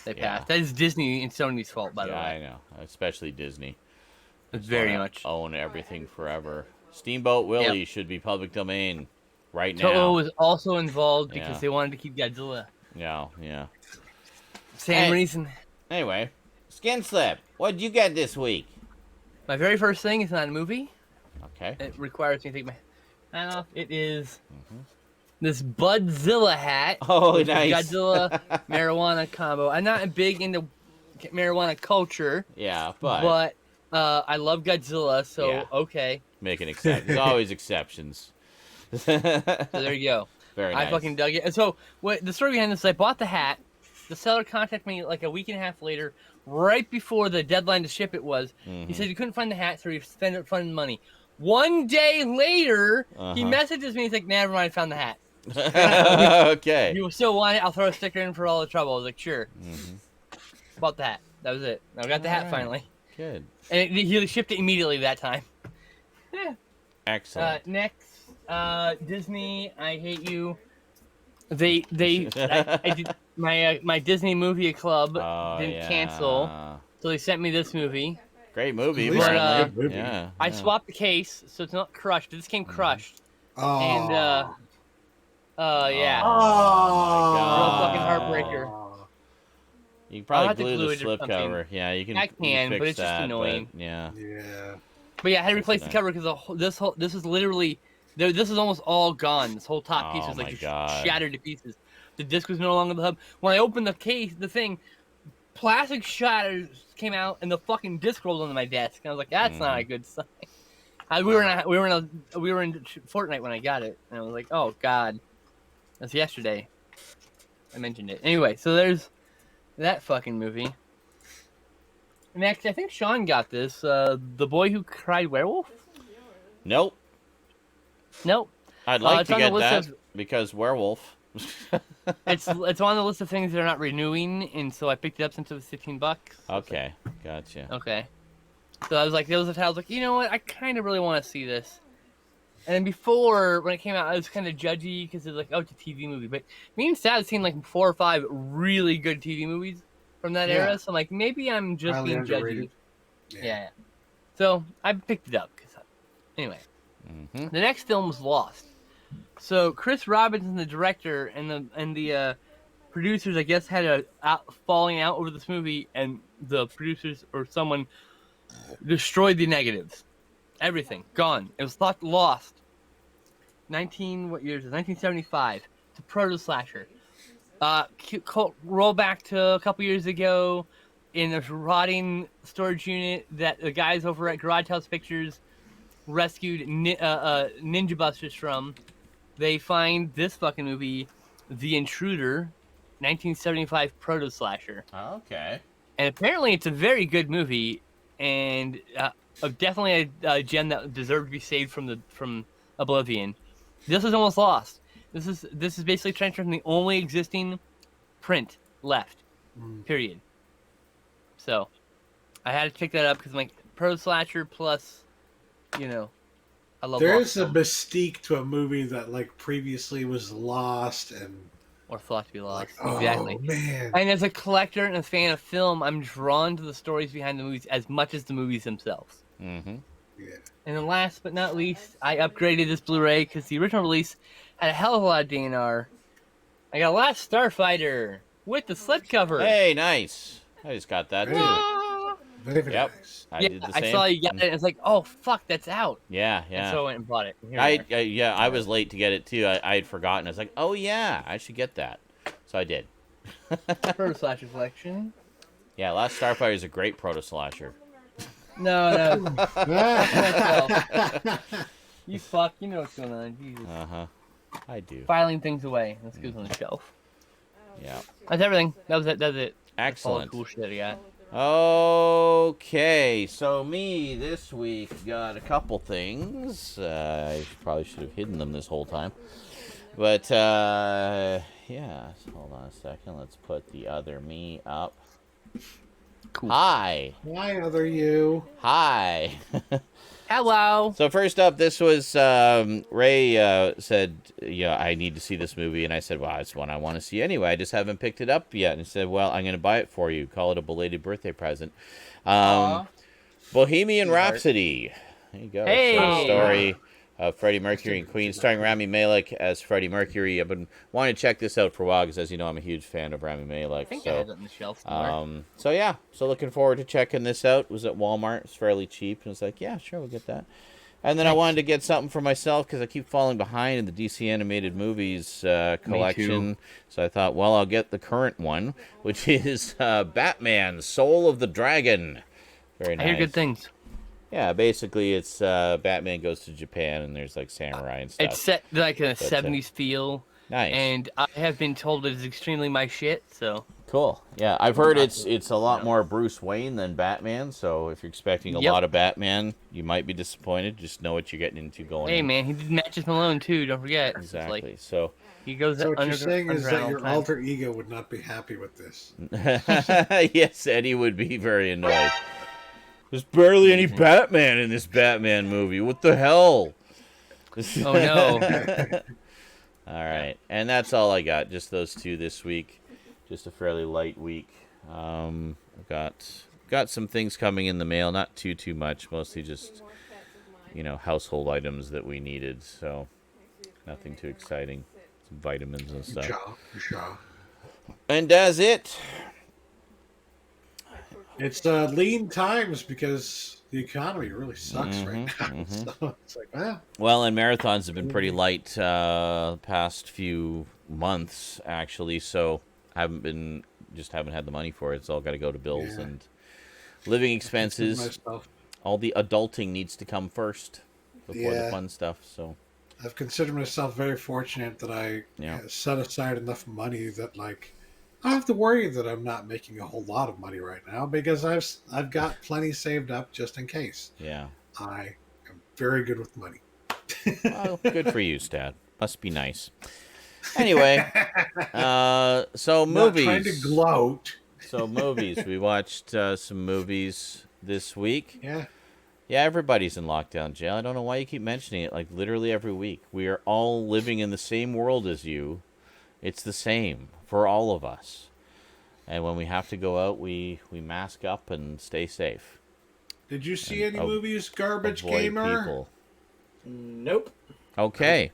they Yeah. passed. That is Disney and Sony's fault, by the Yeah, I way. know. Especially Disney. Very Wanna much. own everything forever. Steamboat Willie should be public domain right Toho now. was also involved because Yeah. they wanted to keep Godzilla. Yeah. Same Hey. reason. Anyway, Skinslip, what'd you get this week? My very first thing is not a movie. Okay. It requires me to take my hat off. It is this Budzilla hat. Oh, which is nice. Godzilla marijuana combo. I'm not big into marijuana culture, Yeah, but I love Godzilla, so Yeah. okay. making exceptions. There's always exceptions. So there you go. Very nice. I fucking dug it. And so what the story behind this is I bought the hat. The seller contacted me like a week and a half later, right before the deadline to ship it was. He said he couldn't find the hat, so he spent it funding money. One day later, he messages me. He's like, "Never mind, I found the hat. Okay. You still want it? I'll throw a sticker in for all the trouble." I was like, "Sure." Bought the hat. That was it. I got the hat Alright. finally, Good. and he shipped it immediately that time. Excellent. Next, Disney. I hate you. I did, my Disney movie club Oh, didn't yeah. cancel, so they sent me this movie. Great movie, At least apparently. a good movie. Yeah. I yeah. swapped the case, so it's not crushed. This came crushed, Oh. and yeah, Oh, real fucking heartbreaker. You can probably have to glue glue the it or slip something. cover. Yeah, you can. I you can, fix but it's just that, annoying. But, yeah. Yeah. But yeah, I had to replace the nice. cover because this is literally this is almost all gone. This whole top piece Oh was like my just God. shattered to pieces. The disc was no longer the hub. When I opened the case, the thing, plastic shatters came out and the fucking disc rolled onto my desk. And I was like, that's not a good sign. We were in Fortnite when I got it, and I was like, oh god, that's yesterday. I mentioned it anyway. So there's that fucking movie. Next, I think Sean got this. The Boy Who Cried Werewolf. Nope. Nope. I'd like it's to on the get list that of- because werewolf. It's on the list of things that are not renewing, and so I picked it up since it was $15. Okay, gotcha. Okay. So I was like, there was a time I was like, you know what? I kind of really want to see this. And then before, when it came out, I was kind of judgy because it was like, oh, it's a TV movie. But me and Sad have seen like 4 or 5 really good TV movies from that Yeah. era. So I'm like, maybe I'm just Highly being underrated. judgy. Yeah. So I picked it up. Anyway, Mm-hmm. the next film was Lost. So Chris Robinson, the director, and the producers, I guess, had a falling out over this movie, and the producers or someone destroyed the negatives. Everything gone. It was thought lost. What year is it? 1975. It's a proto slasher. Roll back to a couple years ago in a rotting storage unit that the guys over at Garage House Pictures rescued Ninja Busters from. They find this fucking movie, The Intruder, 1975 proto slasher. Okay. And apparently it's a very good movie and definitely a gem that deserved to be saved from oblivion. This is almost lost. This is basically transferring the only existing print left. Period. So I had to pick that up because I'm like pro slasher plus, I love There Lost is a films, mystique to a movie that like previously was lost and or thought to be lost. like, Exactly. oh man. And as a collector and a fan of film, I'm drawn to the stories behind the movies as much as the movies themselves. Mm-hmm. Yeah. And then last but not least, I upgraded this Blu-ray because the original release had a hell of a lot of DNR. I got Last Starfighter with the slipcover. Hey, nice. I just got that too. Very, very Yep. nice. I Yeah, did the I same. saw you got it. And it's like, oh fuck, that's out. Yeah, And yeah. so I went and bought it. And here we are. I was late to get it too. I had forgotten. I was like, oh yeah, I should get that. So I did. Proto Slasher collection. Yeah, Last Starfighter is a great proto slasher. No. You fuck. You know what's going on. Jesus. Uh-huh. I do. Filing things away. This goes on the shelf. Yeah. That's everything. That was it. That's it. That's all the Excellent. cool shit I got. Okay, so me this week got a couple things. I probably should have hidden them this whole time. But, yeah, hold on a second. Let's put the other me up. Cool. Hi. Why other you? Hi. Hello. So first up, this was Ray said, "Yeah, I need to see this movie," and I said, "Well, it's one I want to see anyway. I just haven't picked it up yet." And he said, "Well, I'm going to buy it for you. Call it a belated birthday present." Bohemian Rhapsody. There you go. Hey. Short story of Freddie Mercury and Queen, starring Rami Malek as Freddie Mercury. I've been wanting to check this out for a while because, as you know, I'm a huge fan of Rami Malek. I think so, I have it on the shelf somewhere. so yeah, so looking forward to checking this out. It was at Walmart. It's fairly cheap, and it's like, yeah, sure, we'll get that. And then I wanted to get something for myself because I keep falling behind in the DC animated movies collection. So I thought, well, I'll get the current one, which is Batman: Soul of the Dragon. Very nice. I hear good things. Yeah, basically it's Batman goes to Japan and there's like samurai and stuff. It's set like in a 70s feel. Nice. And I have been told it is extremely my shit, so. Cool. Yeah, I've heard it's a lot more Bruce Wayne than Batman, so if you're expecting a lot of Batman, you might be disappointed. Just know what you're getting into going Hey, in. man, he did Matches Malone, too, don't forget. Exactly. Like, So he goes So what under, you're saying is that underground your all the time. alter ego would not be happy with this. yes, Eddie would be very annoyed. There's barely any Batman in this Batman movie. What the hell? Oh, no. All right, and that's all I got. Just those two this week. Just a fairly light week. I've got some things coming in the mail. Not too much. Mostly just household items that we needed. So nothing too exciting. Some vitamins and stuff. Sure. And that's it. It's lean times because the economy really sucks right now. So it's like, Well, and marathons have been pretty light the past few months, actually. So haven't had the money for it. It's all got to go to bills and living expenses. All the adulting needs to come first before the fun stuff. So I've considered myself very fortunate that I set aside enough money that like I don't have to worry that I'm not making a whole lot of money right now because I've got plenty saved up just in case. Yeah. I am very good with money. Well, good for you, Stat. Must be nice. Anyway, so movies. Not trying to gloat. So movies. We watched some movies this week. Yeah. Yeah, everybody's in lockdown jail. I don't know why you keep mentioning it like literally every week. We are all living in the same world as you. It's the same for all of us. And when we have to go out, we mask up and stay safe. Did you see And any movies, Garbage avoid Gamer? people. Nope. Okay.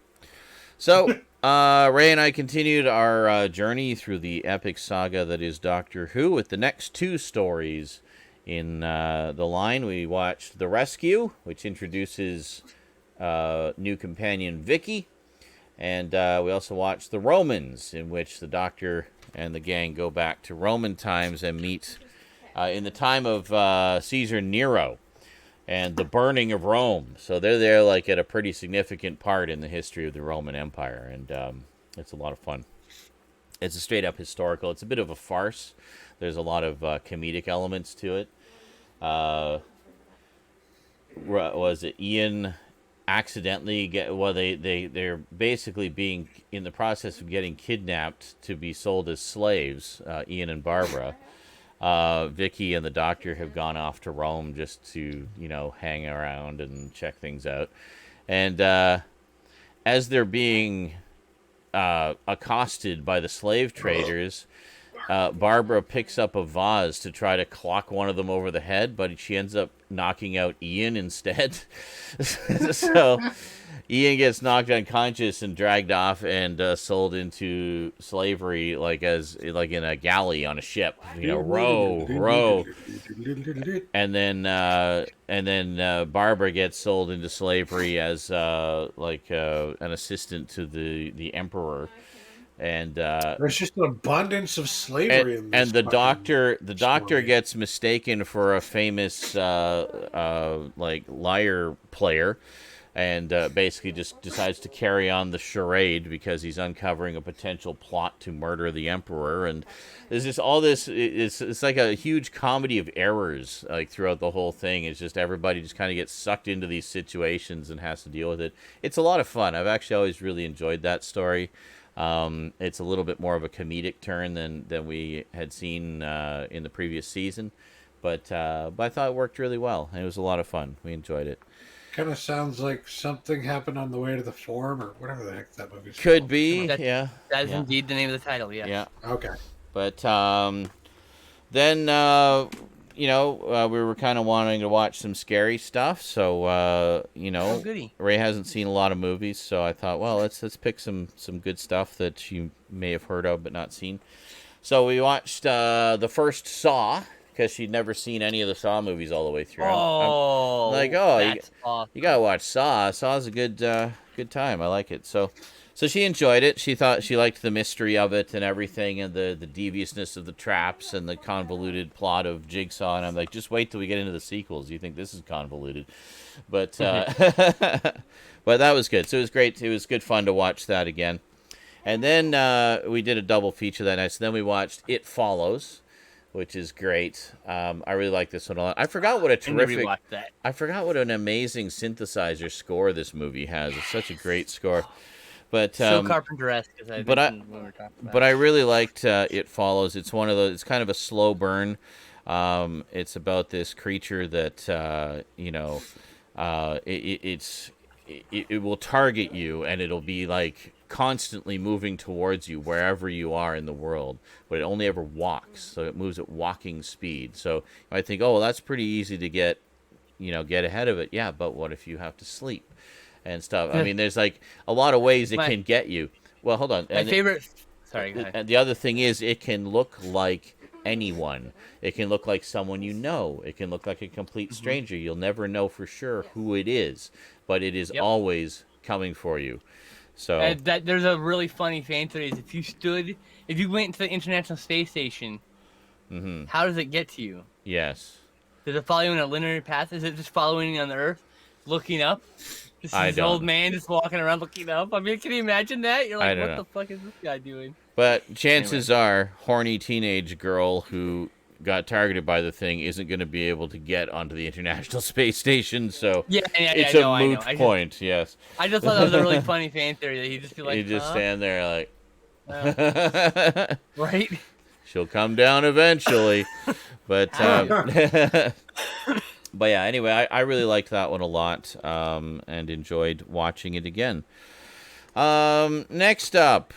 So, Ray and I continued our journey through the epic saga that is Doctor Who with the next 2 stories in the line. We watched The Rescue, which introduces new companion Vicky. And we also watched The Romans, in which the Doctor and the gang go back to Roman times and meet in the time of Caesar Nero and the burning of Rome. So they're there like at a pretty significant part in the history of the Roman Empire, and it's a lot of fun. It's a straight up historical. It's a bit of a farce. There's a lot of comedic elements to it. Was it Ian accidentally they're basically being in the process of getting kidnapped to be sold as slaves, Ian and Barbara. Vicky and the Doctor have gone off to Rome just to, hang around and check things out. And as they're being accosted by the slave traders, Barbara picks up a vase to try to clock one of them over the head, but she ends up knocking out Ian instead. So Ian gets knocked unconscious and dragged off and sold into slavery, like in a galley on a ship. Row. And then Barbara gets sold into slavery as an assistant to the emperor. And there's just an abundance of slavery in this. And the doctor gets mistaken for a famous lyre player, and basically just decides to carry on the charade because he's uncovering a potential plot to murder the emperor. And there's just all this. It's like a huge comedy of errors like throughout the whole thing. It's just everybody just kind of gets sucked into these situations and has to deal with it. It's a lot of fun. I've actually always really enjoyed that story. It's a little bit more of a comedic turn than we had seen in the previous season, but I thought it worked really well. It was a lot of fun. We enjoyed it. Kind of sounds like something happened on the way to the Forum, or whatever the heck that movie's Could called. be, That is yeah. indeed the name of the title. Yeah. Yeah. Okay. But then we were kind of wanting to watch some scary stuff, so Oh, goody. Ray hasn't seen a lot of movies, so I thought, well, let's pick some good stuff that you may have heard of but not seen. So we watched the first Saw, because she'd never seen any of the Saw movies all the way through. That's awesome. You gotta watch Saw. Saw's a good time. I like it. So she enjoyed it. She thought she liked the mystery of it and everything, and the deviousness of the traps and the convoluted plot of Jigsaw. And I'm like, just wait till we get into the sequels. You think this is convoluted, but but that was good. So it was great. It was good fun to watch that again. And then we did a double feature that night. So then we watched It Follows, which is great. I really like this one a lot. I forgot what an amazing synthesizer score this movie has. It's such a great score. But So Carpenter-esque, but I really liked It Follows. It's one of those. It's kind of a slow burn. It's about this creature that it will target you, and it'll be like constantly moving towards you wherever you are in the world, but it only ever walks, so it moves at walking speed. So I think, oh, well, that's pretty easy to get ahead of it. Yeah, but what if you have to sleep and stuff? I mean, there's like a lot of ways it can get you. Well, hold on. Sorry, go ahead. And the other thing is, it can look like anyone. It can look like someone you know. It can look like a complete stranger. You'll never know for sure who it is, but it is always coming for you. So there's a really funny fan theory. Is if you went to the International Space Station, how does it get to you? Yes. Does it follow you on a linear path? Is it just following you on the Earth, looking up? This old man just walking around looking up. I mean, can you imagine that? You're like, what the fuck is this guy doing? But chances are, horny teenage girl who got targeted by the thing isn't going to be able to get onto the International Space Station, so it's a moot point. Yes. I just thought that was a really funny fan theory that he'd just be like, he'd just stand there like, right? She'll come down eventually, but but yeah. Anyway, I really liked that one a lot, and enjoyed watching it again. Next up,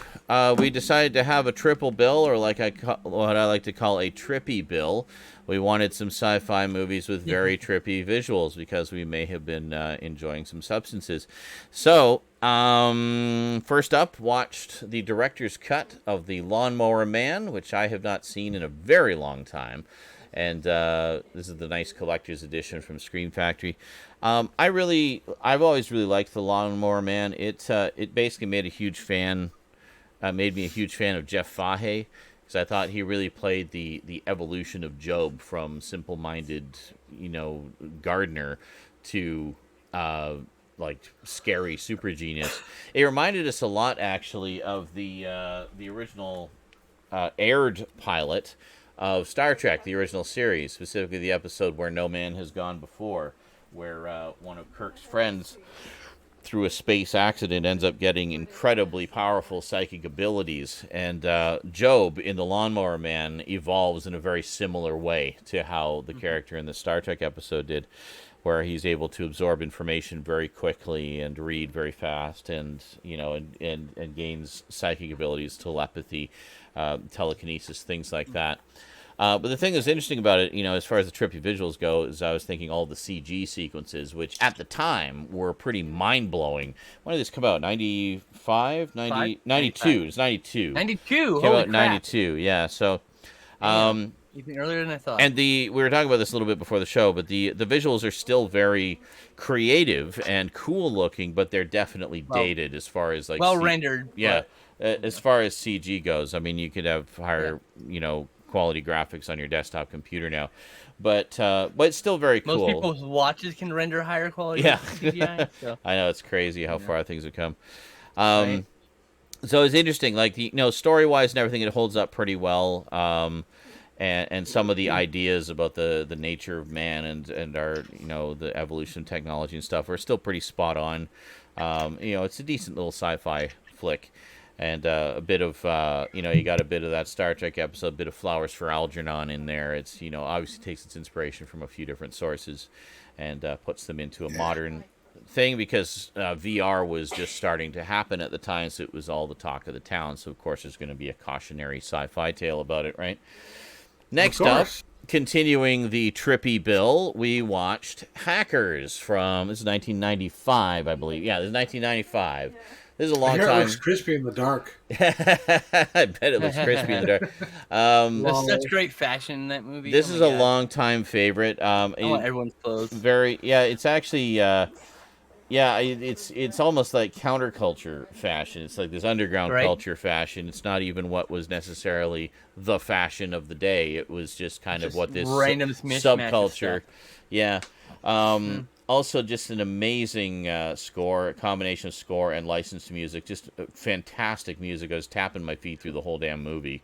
we decided to have a triple bill, or what I like to call a trippy bill. We wanted some sci-fi movies with very trippy visuals because we may have been enjoying some substances. So, first up, watched the director's cut of The Lawnmower Man, which I have not seen in a very long time. And this is the nice collector's edition from Scream Factory. I've always really liked The Lawnmower Man. It basically made me a huge fan of Jeff Fahey, because I thought he really played the evolution of Job from simple-minded, gardener to scary super genius. It reminded us a lot, actually, of the original aired pilot of Star Trek, the original series, specifically the episode where No Man Has Gone Before, where one of Kirk's friends, through a space accident, ends up getting incredibly powerful psychic abilities. And Job in The Lawnmower Man evolves in a very similar way to how the character in the Star Trek episode did, where he's able to absorb information very quickly and read very fast, and and gains psychic abilities, telepathy, telekinesis, things like that. But the thing that's interesting about it, as far as the trippy visuals go, is I was thinking all the CG sequences, which at the time were pretty mind-blowing. When did this come out? 95? 90, 92. It's 92. 92? Came Holy out in crap. 92, yeah. So, Even earlier than I thought. and we were talking about this a little bit before the show, but the visuals are still very creative and cool looking, but they're definitely dated as far as rendered. Yeah, as far as CG goes. I mean, you could have higher, quality graphics on your desktop computer now, but it's still very cool. Most people's watches can render higher quality CGI. So. I know, it's crazy how far things have come. Right. So it's interesting, story wise and everything, it holds up pretty well. And some of the ideas about the nature of man and our the evolution of technology and stuff are still pretty spot on. It's a decent little sci-fi flick. And a bit of, you got a bit of that Star Trek episode, a bit of Flowers for Algernon in there. It's, obviously takes its inspiration from a few different sources and puts them into a modern thing, because VR was just starting to happen at the time, so it was all the talk of the town. So, of course, there's going to be a cautionary sci-fi tale about it, right? Next up, continuing the trippy bill, we watched Hackers from, this is 1995, I believe. Yeah, this is 1995. This is a long time. It looks crispy in the dark. I bet it looks crispy in the dark. There's such great fashion in that movie. This is a long time favorite. I want everyone's clothes. It's actually, it's almost like counterculture fashion. It's like this underground culture fashion. It's not even what was necessarily the fashion of the day. It was just kind of what this random subculture. Yeah. Also, just an amazing score, a combination of score and licensed music. Just fantastic music. I was tapping my feet through the whole damn movie.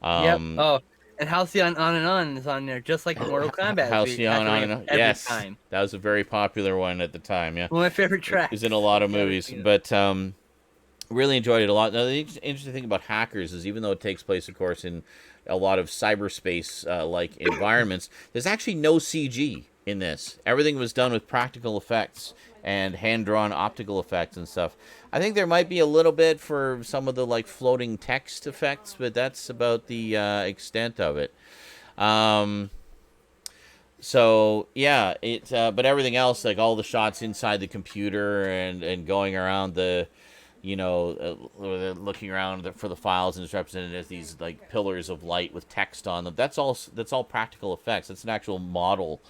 Yep. Oh, and Halcyon On and On is on there, just like Mortal Kombat. Halcyon On and On. Yes, time. That was a very popular one at the time. Yeah, one of my favorite tracks. It was in a lot of movies, but really enjoyed it a lot. Now, the interesting thing about Hackers is, even though it takes place, of course, in a lot of cyberspace like environments, there's actually no CG in this. Everything was done with practical effects and hand-drawn optical effects and stuff. I think there might be a little bit for some of the floating text effects, but that's about the extent of it. So yeah, but everything else, like all the shots inside the computer and going around the, looking around for the files, and it's represented as these pillars of light with text on them. That's all practical effects. That's an actual model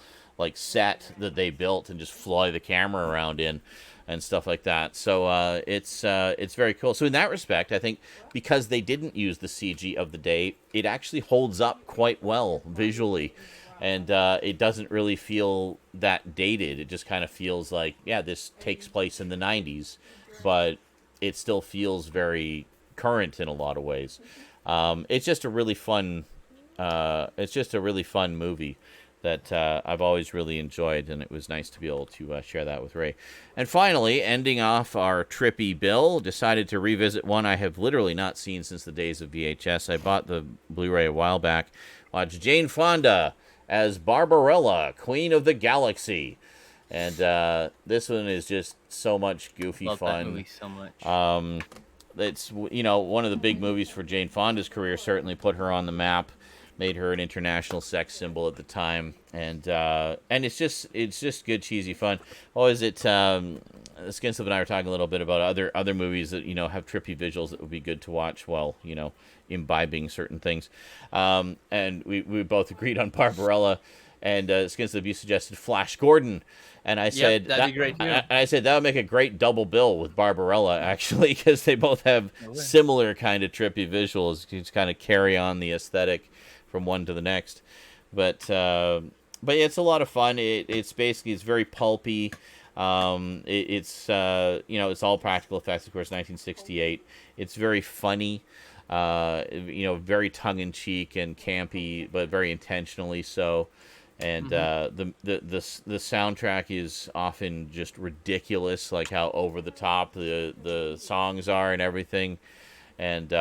set that they built and just fly the camera around in and stuff like that. So it's very cool. So in that respect, I think because they didn't use the CG of the day, it actually holds up quite well visually, and it doesn't really feel that dated. It just kind of feels like, yeah, this takes place in the 90s, but it still feels very current in a lot of ways. It's just a really fun movie that I've always really enjoyed, and it was nice to be able to share that with Ray. And finally, ending off our trippy bill, decided to revisit one I have literally not seen since the days of VHS. I bought the Blu-ray a while back. Watched Jane Fonda as Barbarella, Queen of the Galaxy. And this one is just so much goofy Love that fun. movie so much. It's one of the big movies for Jane Fonda's career. Certainly put her on the map, made her an international sex symbol at the time, and it's just good cheesy fun. Oh, is it? Skinslip and I were talking a little bit about other movies that have trippy visuals that would be good to watch while imbibing certain things, and we both agreed on Barbarella, and Skinslip, you suggested Flash Gordon. And I said that'd be great too. I said that would make a great double bill with Barbarella, actually, because they both have similar kind of trippy visuals. You just kind of carry on the aesthetic from one to the next. But yeah, it's a lot of fun. It's very pulpy. It's all practical effects, of course, 1968. It's very funny. Very tongue in cheek and campy, but very intentionally so. And the soundtrack is often just ridiculous, like how over the top the songs are and everything. And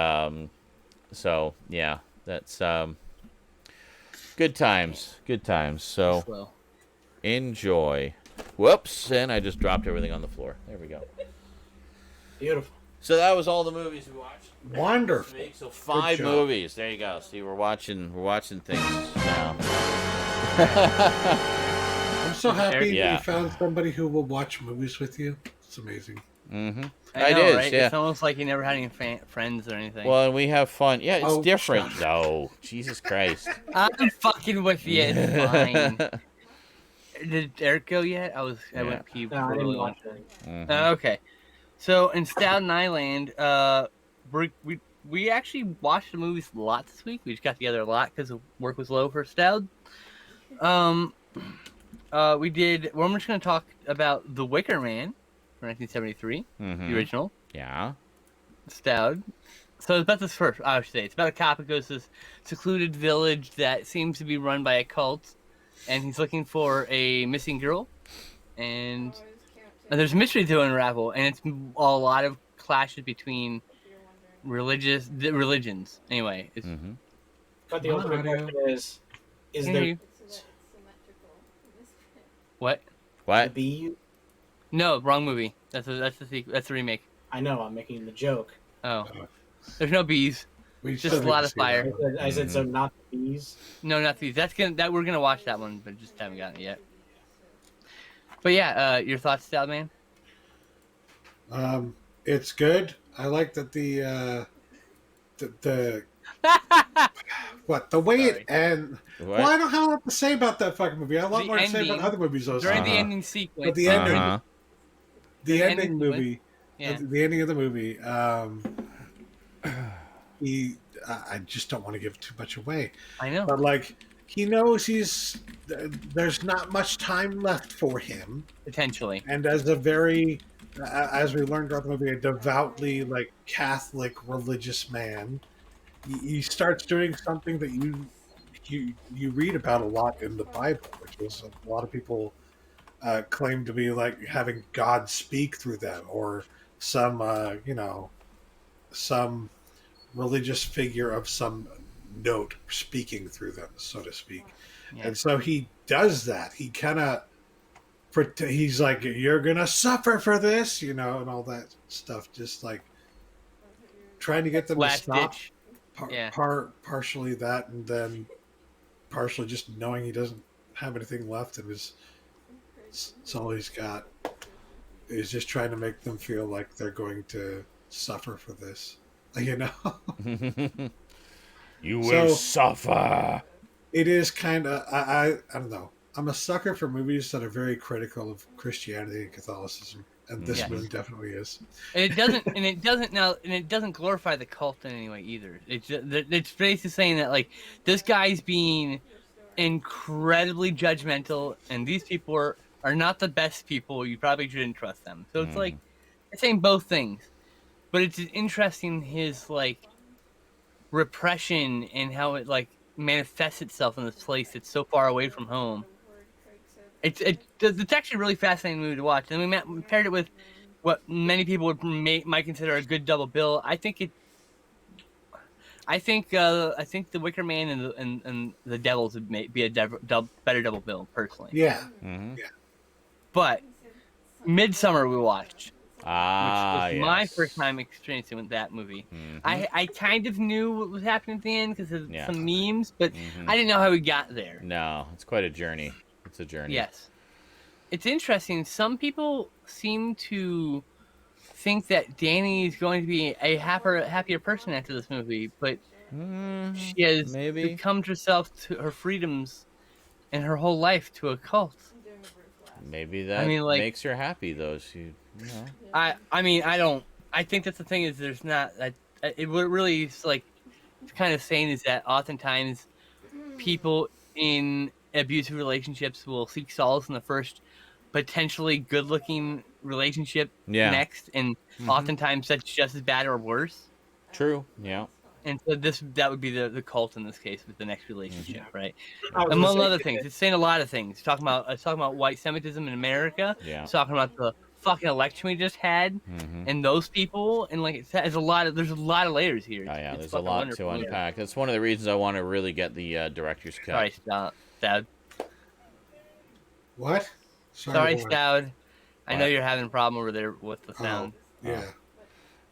so yeah, that's good times. Good times. So enjoy. Whoops, and I just dropped everything on the floor. There we go. Beautiful. So that was all the movies we watched. Wonderful. So 5 movies. There you go. See, we're watching things now. I'm so happy Yeah. you found somebody who will watch movies with you. It's amazing. Mm-hmm. I know, did, right? yeah. It's almost like you never had any friends or anything. Well, and we have fun. Yeah, it's Oh, different. shut No, Jesus Christ. I'm fucking with you. It's fine. Did Eric go yet? I went pee. No, I didn't watch it. Mhm. Okay. So in Stoudman Island, we actually watched the movies a lot this week. We just got together a lot because work was low for Stoud. We did. Well, I'm just going to talk about The Wicker Man from 1973, the original. Yeah. Stoud. So it's about this first. I should say it's about a cop who goes to this secluded village that seems to be run by a cult, and he's looking for a missing girl, and there's a mystery to unravel, and it's a lot of clashes between religions. Anyway, it's But the ultimate question is Henry. there What? What? the bee? No, wrong movie. That's the remake. I know, I'm making the joke. Oh, there's no bees. We Just still a lot need of to see that. fire. I said so, not the bees. No, not these. That we're gonna watch that one, but just haven't gotten it yet. But yeah, your thoughts, Stoudman? It's good. I like that the way Sorry. it ends. What? Well, I don't have a lot to say about that fucking movie. I have a lot The more to say ending, about other movies. I was During talking the about. ending sequence. But the ending, Uh-huh. the ending ending movie, Yeah. the ending of the movie. I just don't want to give too much away. I know. But like, he knows there's not much time left for him, Potentially. and as we learned throughout the movie, a devoutly like Catholic religious man, he starts doing something that you read about a lot in the Bible, which is a lot of people claim to be like having God speak through them, or some some religious figure of some note speaking through them, so to speak. Yeah. And so he does that. He kind of he's like, you're gonna suffer for this, and all that stuff, just like trying to get them Last to stop. ditch. Yeah. Partially that, and then partially just knowing he doesn't have anything left of his. It's all he's got. Is just trying to make them feel like they're going to suffer for this, You will So- suffer. It is kind of I don't know. I'm a sucker for movies that are very critical of Christianity and Catholicism, and this Yes. movie definitely is. And it doesn't glorify the cult in any way either. It's basically saying that like this guy's being incredibly judgmental, and these people are not the best people. You probably shouldn't trust them. So it's like it's saying both things, but it's interesting his like repression and how it like manifests itself in this place that's so far away from home. It's actually a really fascinating movie to watch. And we paired it with what many people might consider a good double bill. I think The Wicker Man and The Devils would be a better double bill personally. Yeah. Mm-hmm. But Midsummer we watched, Ah, which was yes. my first time experiencing with that movie. Mhm. I kind of knew what was happening at the end because of Yeah. some memes, but Mhm. I didn't know how we got there. No, it's quite a journey. It's a journey. Yes. It's interesting. Some people seem to think that Danny is going to be a happier person after this movie, but she has Maybe. succumbed herself to her freedoms and her whole life to a cult. Maybe that I mean, like, makes her happy, though. She, you know. I mean, I don't. I think that's the thing is there's not. It really is like kind of saying is that oftentimes people in abusive relationships will seek solace in the first potentially good-looking relationship next, and oftentimes that's just as bad or worse. True. Yeah. And so that would be the cult in this case with the next relationship, right? I was Among gonna other say- things, it's saying a lot of things. It's talking about white Semitism in America. Yeah. It's talking about the fucking election we just had, and those people, and like there's a lot of layers here. Oh yeah, It's there's a fucking lot wonderful. to unpack. That's one of the reasons I want to really get the director's cut. Sorry, Stoud. What? Sorry, what? Stoud. I know What? you're having a problem over there with the Oh, sound. yeah.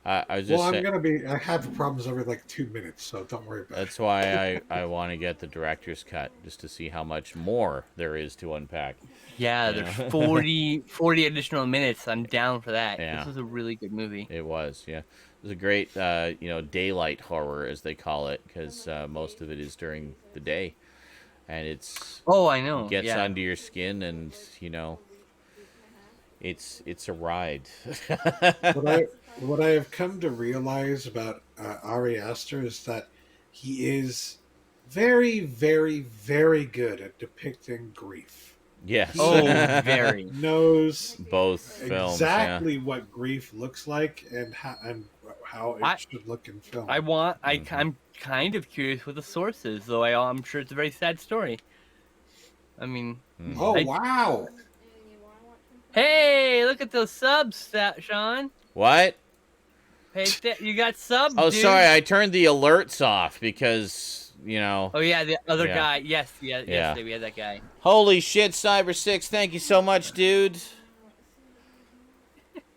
I was just Well, saying. I have problems every like 2 minutes, so don't worry about it. That's why I want to get the director's cut, just to see how much more there is to unpack. Yeah, Yeah. there's 40 additional minutes. I'm down for that. Yeah. This was a really good movie. It was, yeah. It was a great, daylight horror, as they call it, because most of it is during the day. And it's Oh, I know. gets yeah. under your skin, and, it's a ride. What I have come to realize about Ari Aster is that he is very, very, very good at depicting grief. Yes. Oh, very. Knows Both films, exactly what grief looks like and how it should look in film. I'm kind of curious what the source is, though I'm sure it's a very sad story. I mean, Oh, wow! hey, look at those subs, Sean. What? Hey, you got subs, Oh, dude. sorry, I turned the alerts off because, Oh, yeah, the other Yeah. guy. Yes, yesterday we had that guy. Holy shit, Cyber6, thank you so much, dude.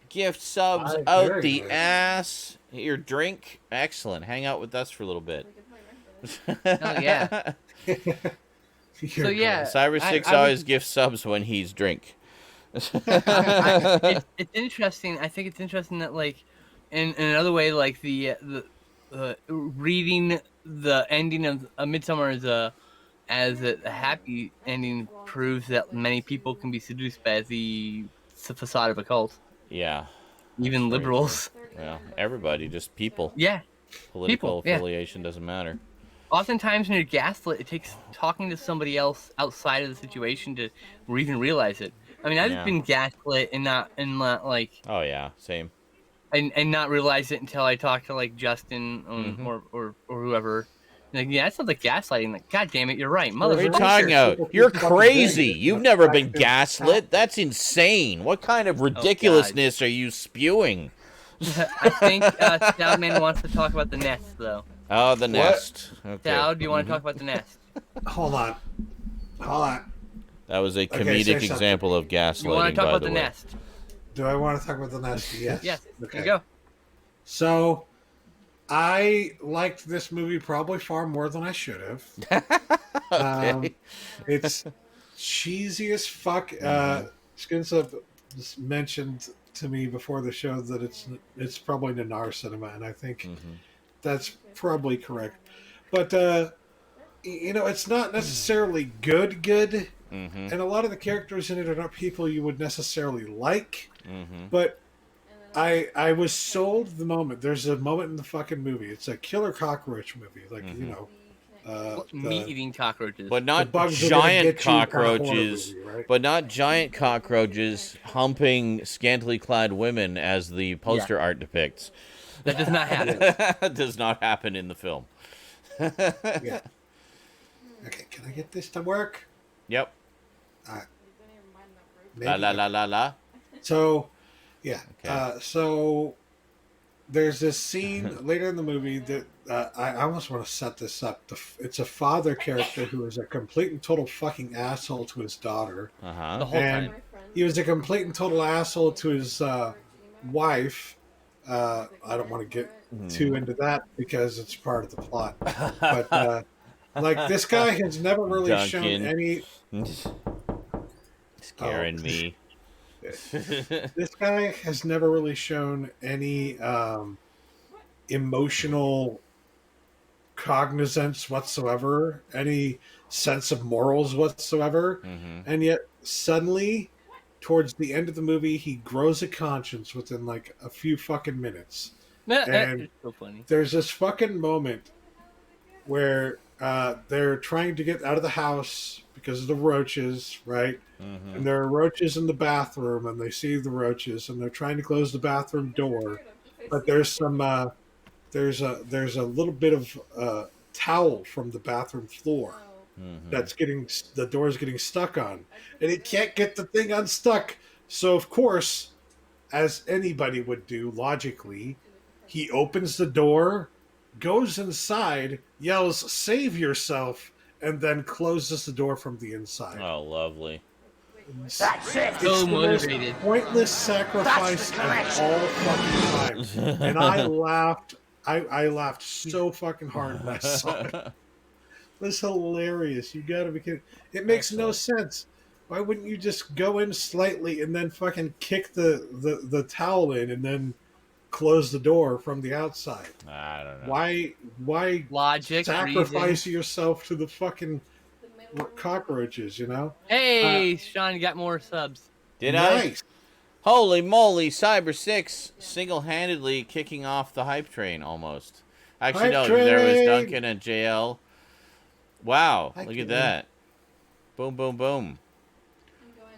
Gift subs out very the good. ass. Your drink. Excellent. Hang out with us for a little bit. Oh, yeah. So, yeah. Cyber6 I always gives subs when he's drink. It's interesting. I think it's interesting that, like, in another way, like the reading the ending of A Midsummer as a happy ending proves that many people can be seduced by the facade of a cult. Yeah. Even very liberals. Well, everybody, just people. Yeah. Political People, yeah. affiliation doesn't matter. Oftentimes when you're gaslit, it takes talking to somebody else outside of the situation to even realize it. I mean, I've Yeah. been gaslit and not like Oh, yeah, same. and not realize it until I talk to like Justin or whoever. Like, yeah, that sounds like gaslighting. Like, God damn it, you're right, What are you motherfucker. talking about? People You're keep fucking crazy. saying it. You've The never fact been is- gaslit. That's insane. What kind of ridiculousness are you spewing? I think Stoudman wants to talk about the nest, though. Oh, the nest. Okay. Stoud, do you want to talk about the nest? Hold on. That was a say comedic something. example of gaslighting, You want to talk by about the the way. nest? Do I want to talk about the nest? Yes. Yes. Okay. Here you go. So, I liked this movie probably far more than I should have. Okay. It's cheesy as fuck. Skinslip just mentioned to me before the show that it's probably Nanar cinema, and I think that's probably correct. But it's not necessarily good, and a lot of the characters in it are not people you would necessarily like. But I was sold the moment. There's a moment in the fucking movie. It's a killer cockroach movie, like Meat-eating cockroaches. But not bugs are gonna giant get you kind of horror cockroaches. movie, right? But not giant cockroaches humping scantily clad women as the poster art depicts. That does not happen. That does not happen in the film. Yeah. Okay, can I get this to work? Yep. Maybe. La la la la la. So, yeah. Okay. So there's this scene later in the movie that I almost want to set this up. It's a father character who is a complete and total fucking asshole to his daughter. The Uh-huh. whole And time. he was a complete and total asshole to his wife. I don't want to get too into that because it's part of the plot. But like this guy has never really shown Duncan. any. Scaring Oh. me. This guy has never really shown any emotional cognizance whatsoever, any sense of morals whatsoever, and yet suddenly, towards the end of the movie, he grows a conscience within like a few fucking minutes. And It's so funny. there's this fucking moment where they're trying to get out of the house because of the roaches, right? And there are roaches in the bathroom, and they see the roaches, and they're trying to close the bathroom door, but there's some there's a little bit of towel from the bathroom floor that's getting the door's getting stuck on, and it can't get the thing unstuck. So of course, as anybody would do logically, he opens the door, goes inside, yells "Save yourself," and then closes the door from the inside. Oh, lovely. That's it. So It's the most motivated. pointless sacrifice of all fucking time. And I laughed. I laughed so fucking hard when I saw it. It was hilarious. You gotta be kidding. It makes no sense. Why wouldn't you just go in slightly and then fucking kick the towel in and then close the door from the outside? I don't know. Why Logic, sacrifice reason. yourself to the fucking cockroaches, you know? Hey, Sean, you got more subs. Did I? Nice. Holy moly, Cyber 6 single-handedly kicking off the hype train almost. Actually, Hype no, there was train! Duncan and JL. Wow, Hype look at train. that. Boom, boom, boom.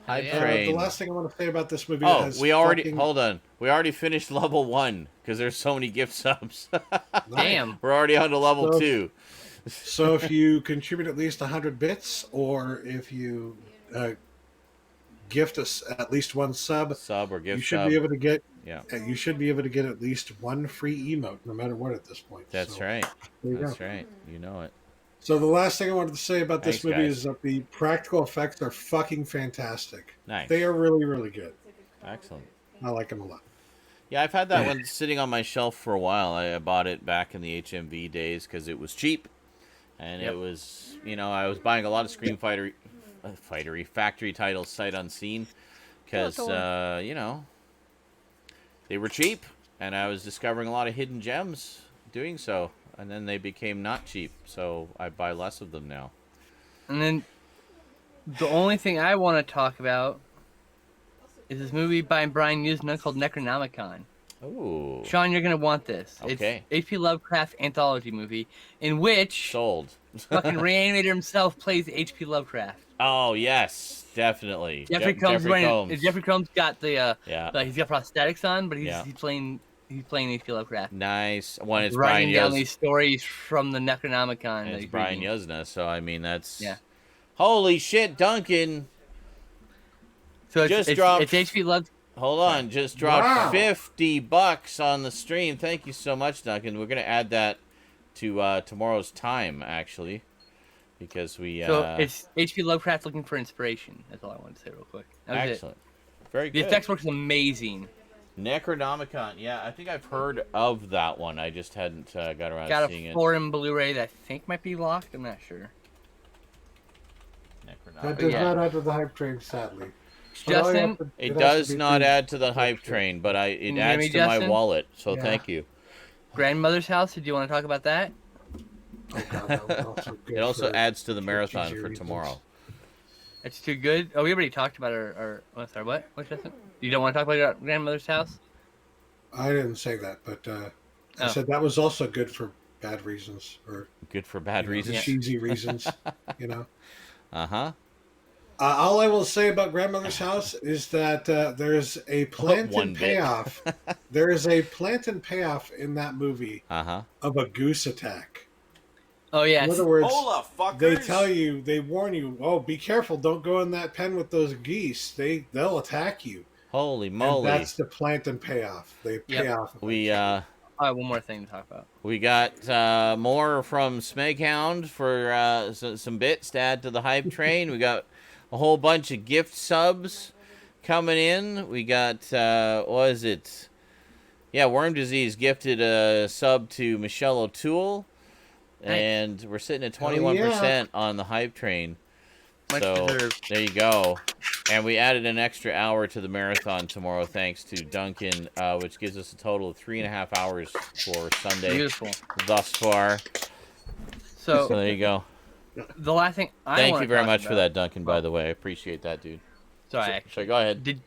Hype yeah. train. The last thing I want to say about this movie Oh, is we already, fucking- hold on. We already finished level 1 because there's so many gift subs. Damn. We're already on to level So- 2. So if you contribute at least 100 bits, or if you gift us at least one sub, Sub or gift you should sub. be able to get. Yeah. You should be able to get at least one free emote, no matter what, at this point. That's So, right. there you That's go. right. You know it. So the last thing I wanted to say about this Thanks, movie guys. is that the practical effects are fucking fantastic. Nice. They are really, really good. Excellent. I like them a lot. Yeah, I've had that one sitting on my shelf for a while. I bought it back in the HMV days because it was cheap. And Yep. it was, you know, I was buying a lot of Scream Factory titles sight unseen because, you know, they were cheap. And I was discovering a lot of hidden gems doing so. And then they became not cheap. So I buy less of them now. And then the only thing I want to talk about is this movie by Brian Usna called Necronomicon. Ooh. Sean, you're gonna want this. Okay. It's H.P. Lovecraft anthology movie in which Sold. fucking Reanimator himself plays H.P. Lovecraft. Oh, yes. Definitely. Jeffrey Combs wearing. Combs. Jeffrey Combs got the. Yeah. He's got prosthetics on, but he's Yeah. he's playing H.P. Lovecraft. Nice. When it's Brian Writing down Yuz. these stories from the Necronomicon. And that it's he's Brian reading. Yuzna, so I mean that's Yeah. Holy shit, Duncan! So Just dropped- it's H.P. Love. Hold on, just dropped Wow. $50 on the stream. Thank you so much, Duncan. We're gonna add that to tomorrow's time, actually, because we. So it's H.P. Lovecraft looking for inspiration. That's all I wanted to say real quick. That was excellent. Very it. The good. effects work is amazing. Necronomicon. Yeah, I think I've heard of that one. I just hadn't got around to Got seeing a it. foreign Blu-ray that I think might be locked. I'm not sure. That Necronomicon. does yeah. not add to the hype train, sadly. But all you Justin, have to- It has to does be not free. add to the hype train, but it you hear adds me, to my Justin? wallet. So Yeah. thank you. grandmother's house. Did you want to talk about that? Oh, God, that was also good It also for- adds to the for marathon cheesy for reasons. tomorrow. It's too good. Oh, we already talked about our sorry, what? What, Justin? You don't want to talk about your grandmother's house? I didn't say that, but I Oh. said that was also good for bad reasons, or Good for bad reasons. cheesy reasons. You know. Uh-huh. All I will say about Grandmother's House is that there's a plant One and bit. payoff. There is a plant and payoff in that movie Uh-huh. of a goose attack. Oh yeah. In other words, Hola, fuckers! they tell you, they warn you, oh, be careful, don't go in that pen with those geese. They'll attack you. Holy And moly. that's the plant and payoff. They pay Yep. off. We All right, one more thing to talk about. we got more from Smeghound for some bits to add to the hype train. We got a whole bunch of gift subs coming in. We got, what is it? Yeah, Worm Disease gifted a sub to Michelle O'Toole. And we're sitting at 21% on the hype train. Much So deserved. there you go. And we added an extra hour to the marathon tomorrow thanks to Duncan, which gives us a total of 3.5 hours for Sunday Beautiful. thus far. So there you go. The last thing I Thank wanna you very talk much about, for that, Duncan, by the way. I appreciate that, dude. Sorry, So go ahead. Did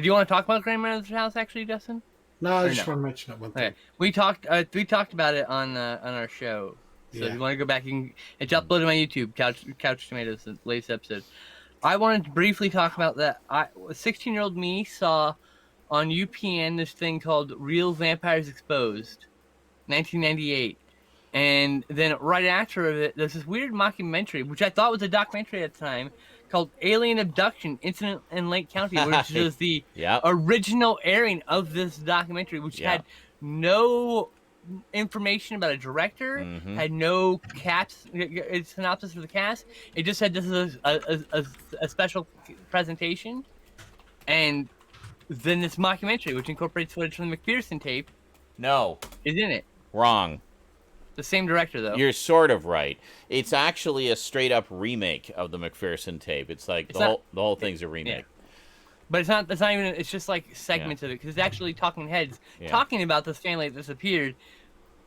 you want to talk about Grandmother's house actually, Justin? No, I Or just no? want to mention that one thing. Okay, we talked about it on our show. So if you want to go back, it's uploaded on my YouTube, Couch Tomatoes, the latest episode. I wanted to briefly talk about that. 16-year-old me saw on UPN this thing called Real Vampires Exposed, 1998. And then right after it, there's this weird mockumentary, which I thought was a documentary at the time, called Alien Abduction Incident in Lake County, which is the original airing of this documentary, which had no information about a director, had no synopsis for the cast. It just said this is a special presentation, and then this mockumentary, which incorporates footage from the McPherson tape, is in it. Wrong. The same director, though. You're sort of right. It's actually a straight-up remake of the McPherson tape. It's like the whole thing's a remake. Yeah. But it's not even. It's just like segments of it, because it's actually talking heads talking about this family that disappeared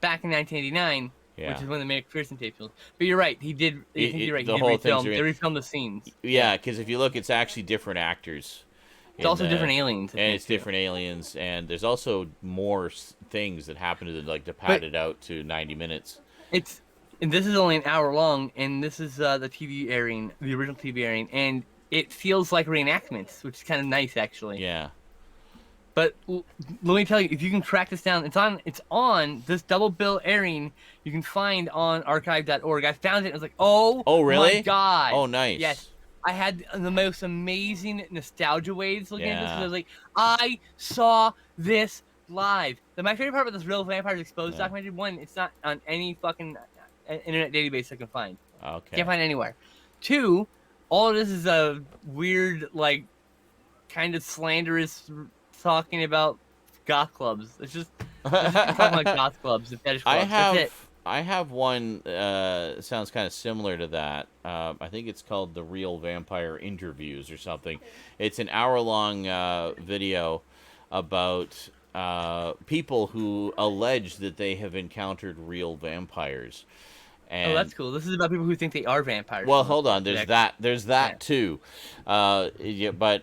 back in 1989, which is when the McPherson tape was. But you're right. He did. You're right. They refilmed the scenes. Yeah, because if you look, it's actually different actors. It's also different aliens. And it's different aliens, and there's also more things that happen to pad it out to 90 minutes. And this is only an hour long, and this is the TV airing, the original TV airing, and it feels like reenactments, which is kind of nice, actually. Yeah. But let me tell you, if you can track this down, it's on this double bill airing. You can find on archive.org. I found it. And I was like, oh really? My God. Oh, nice. Yes. I had the most amazing nostalgia waves looking at this. I was like, I saw this live. My favorite part about this Real Vampires Exposed documentary, one, it's not on any fucking internet database I can find. Okay. Can't find it anywhere. Two, all of this is a weird, kind of slanderous talking about goth clubs. It's just talking about goth clubs and fetish clubs. I have one sounds kind of similar to that. I think it's called The Real Vampire Interviews or something. It's an hour-long video about people who allege that they have encountered real vampires. And, that's cool. This is about people who think they are vampires. Well, hold on. There's that too. But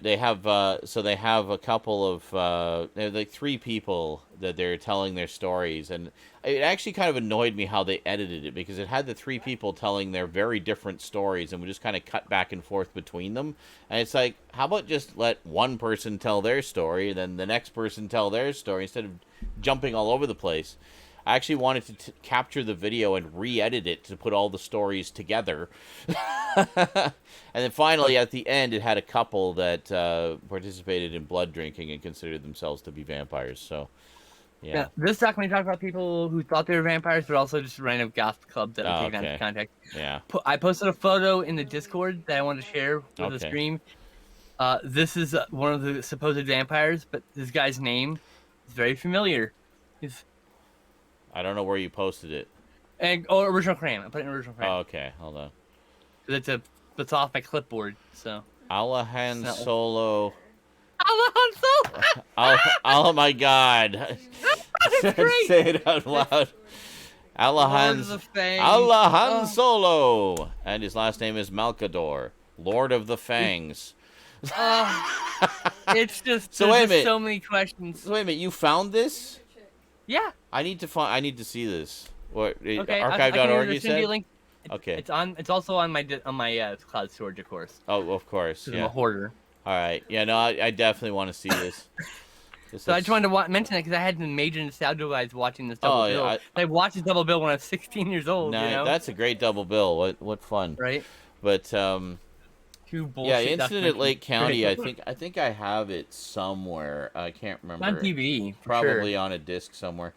they have they have a couple of they have like 3 people that they're telling their stories, and it actually kind of annoyed me how they edited it, because it had the 3 people telling their very different stories, and we just kind of cut back and forth between them. And it's like, how about just let one person tell their story, then the next person tell their story, instead of jumping all over the place. I actually wanted to capture the video and re-edit it to put all the stories together. And then finally, at the end, it had a couple that participated in blood drinking and considered themselves to be vampires. So, yeah. This documentary talked about people who thought they were vampires, but also just random goth clubs that were taken out of context. Yeah. I posted a photo in the Discord that I wanted to share with the stream. This is one of the supposed vampires, but this guy's name is very familiar. I don't know where you posted it. Original Cram. I put it in Original Cram. Oh, okay. Hold on. It's off my clipboard, so. Alahan Solo. Alahan Solo! Oh my God. That's great. Say it out loud. Alahan Solo. And his last name is Malkador. Lord of the Fangs. It's just, so wait a minute. So many questions. So wait a minute, you found this? Yeah. I need to see this. What? Okay, archive.org you said? Link. Okay. It's also on my cloud storage, of course. Oh, of course. Yeah. I'm a hoarder. All right. Yeah, no, I definitely want to see this. So I just wanted to mention that because I had the major nostalgia vibes watching this double bill. Yeah, I watched this double bill when I was 16 years old. Nice. You know? That's a great double bill. What fun. Right. But Incident at Lake County. I think I have it somewhere. I can't remember. It's on DVD. Probably on a disc somewhere.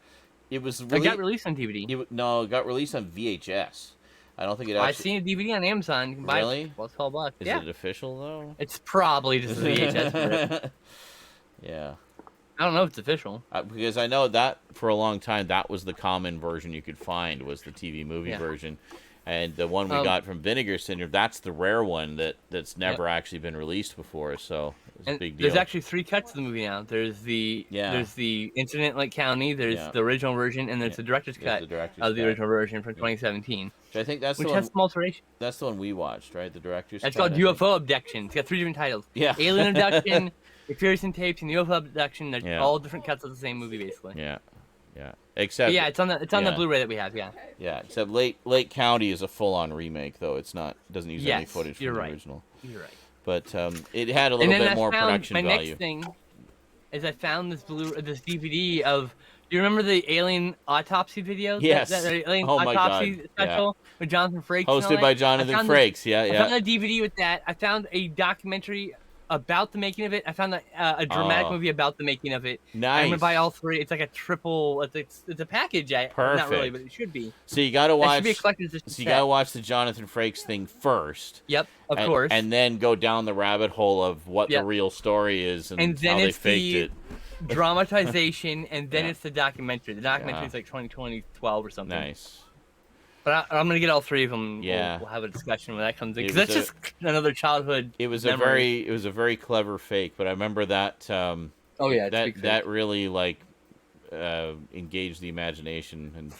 It was really. It got released on DVD. It got released on VHS. I don't think it I've actually. seen a DVD on Amazon. You can buy Really? it for $12. Is Yeah, it official though? it's probably just a VHS rip. Yeah. I don't know if it's official. Because I know that for a long time that was the common version you could find was the TV movie Yeah. version, and the one we got from Vinegar Syndrome, that's the rare one that's never actually been released before. So it's a big deal. There's actually 3 cuts of the movie now. There's the Incident Lake County. There's the original version, and there's the director's cut of the original version from 2017. I think that's which the has one, some alterations. That's the one we watched, right? The director's It's cut. called UFO Abduction. It's got 3 different titles. Yeah. Alien Abduction, McPherson Tapes, and UFO Abduction. They're all different cuts of the same movie, basically. Yeah. Yeah. Except it's on the Blu-ray that we have. Yeah. Yeah. Except Lake County is a full-on remake, though. It's not. Doesn't use any footage from the original. You're right. But it had a little bit more production value. My next thing is I found this DVD of. Do you remember the Alien Autopsy video? Yes. That Alien Oh my Autopsy God. special with Jonathan Frakes. Hosted by Jonathan Frakes. I found a DVD with that. I found a documentary about the making of it. I found a dramatic movie about the making of it. Nice. I'm gonna buy all 3. It's like a triple. It's a package. Perfect. Not really, but it should be. So you gotta watch. It should be a collector's edition. So you gotta watch the Jonathan Frakes thing first. Yep, of course. And then go down the rabbit hole of what the real story is and then how they it's faked it. Dramatization, and then it's the documentary. The documentary is like 2012 or something. Nice. But I'm gonna get all 3 of them. Yeah. We'll have a discussion when that comes in, because that's just another childhood. It was memory. a very clever fake, but I remember that. That really engaged the imagination, and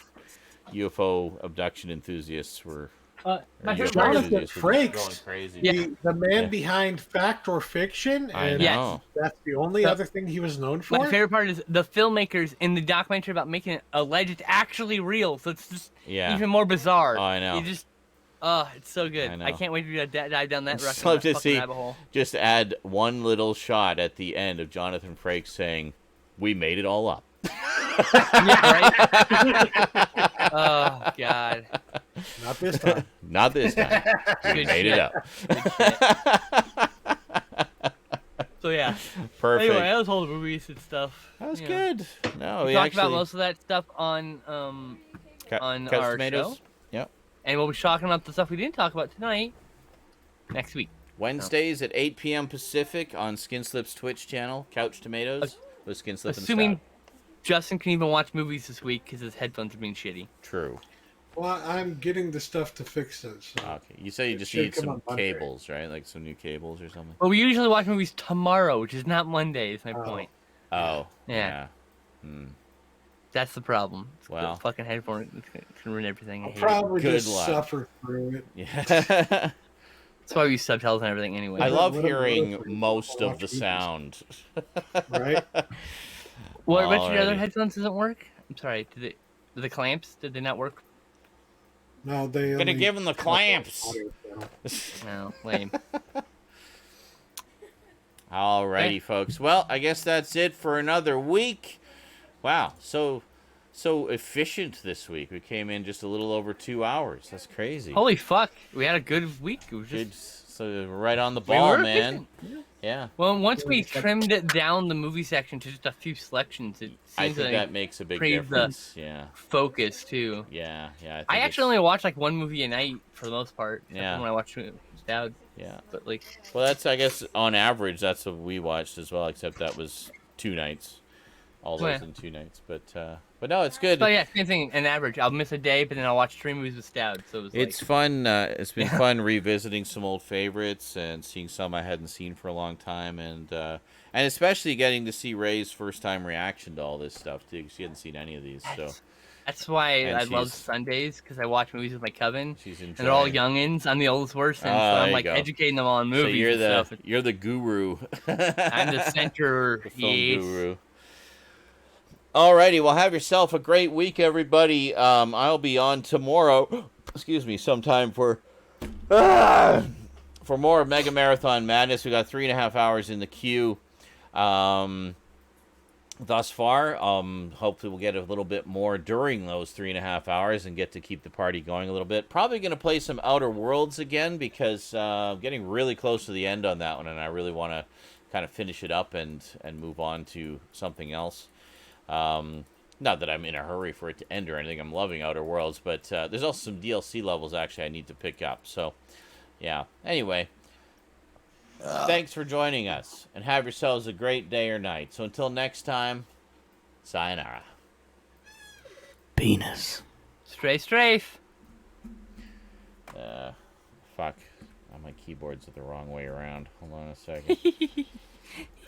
UFO abduction enthusiasts were. My favorite Jonathan Frakes, crazy. the man behind Fact or Fiction, I and know. that's the only other thing he was known for. My favorite part is the filmmakers in the documentary about making it alleged actually real, so it's just even more bizarre. Oh, I know. You just, it's so good. I can't wait to dive down that rabbit hole. Just add one little shot at the end of Jonathan Frakes saying, "We made it all up." Yeah, right. Oh God. Not this time. Not this time. We made it up. So yeah. Perfect. Anyway, that was all the movies and stuff. That was good. No, we talked about most of that stuff on our show. Yep. And we'll be talking about the stuff we didn't talk about tonight next week. Wednesdays at 8 p.m. Pacific on Skinslip's Twitch channel, Couch Tomatoes, with Skinslip and assuming Stout. Justin can even watch movies this week because his headphones are being shitty. True. Well, I'm getting the stuff to fix it. So Okay. You say you just need some cables, right? Like some new cables or something? Well, we usually watch movies tomorrow, which is not Monday, is my point. Oh. Yeah. That's the problem. Well. The fucking headphone can ruin everything. I'll probably just suffer through it. Yeah. That's why we use subtitles and everything anyway. I love hearing most of the sound. Right? What about your other headphones doesn't work? I'm sorry. Did the clamps? Did they not work? No, they. Gonna give them the clamps. No, lame. Alrighty, folks. Well, I guess that's it for another week. Wow, so efficient this week. We came in just a little over 2 hours. That's crazy. Holy fuck, we had a good week. It was just so right on the ball, man. Yeah. Well, once we trimmed it down the movie section to just a few selections, it seems I think like that makes a big difference. Yeah. Focus too. Yeah. I actually only watch like one movie a night for the most part. Yeah. When I watch Stout. Yeah. But like. Well, that's I guess on average that's what we watched as well. Except that was 2 nights. All those in 2 nights, but no, it's good. So yeah, same thing. An average, I'll miss a day, but then I'll watch 3 movies with Stout. So it's fun. It's been fun revisiting some old favorites and seeing some I hadn't seen for a long time, and especially getting to see Ray's first time reaction to all this stuff too, because she hadn't seen any of these. So that's why I love Sundays, because I watch movies with my coven. And they're all youngins. I'm the oldest person, so I'm like educating them on movies. So you're the guru. I'm the center. The film guru. Alrighty, well, have yourself a great week, everybody. I'll be on tomorrow. Excuse me, sometime for more Mega Marathon Madness. We got 3.5 hours in the queue thus far. Hopefully, we'll get a little bit more during those 3.5 hours and get to keep the party going a little bit. Probably going to play some Outer Worlds again because I'm getting really close to the end on that one, and I really want to kind of finish it up and move on to something else. Not that I'm in a hurry for it to end or anything. I'm loving Outer Worlds, but there's also some DLC levels actually I need to pick up. So, yeah. Anyway, thanks for joining us, and have yourselves a great day or night. So until next time, sayonara. Penis. Strafe. Fuck. Oh, my keyboards are the wrong way around. Hold on a second.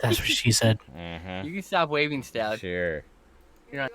That's what she said. Uh-huh. You can stop waving, Stout. Sure. You're not.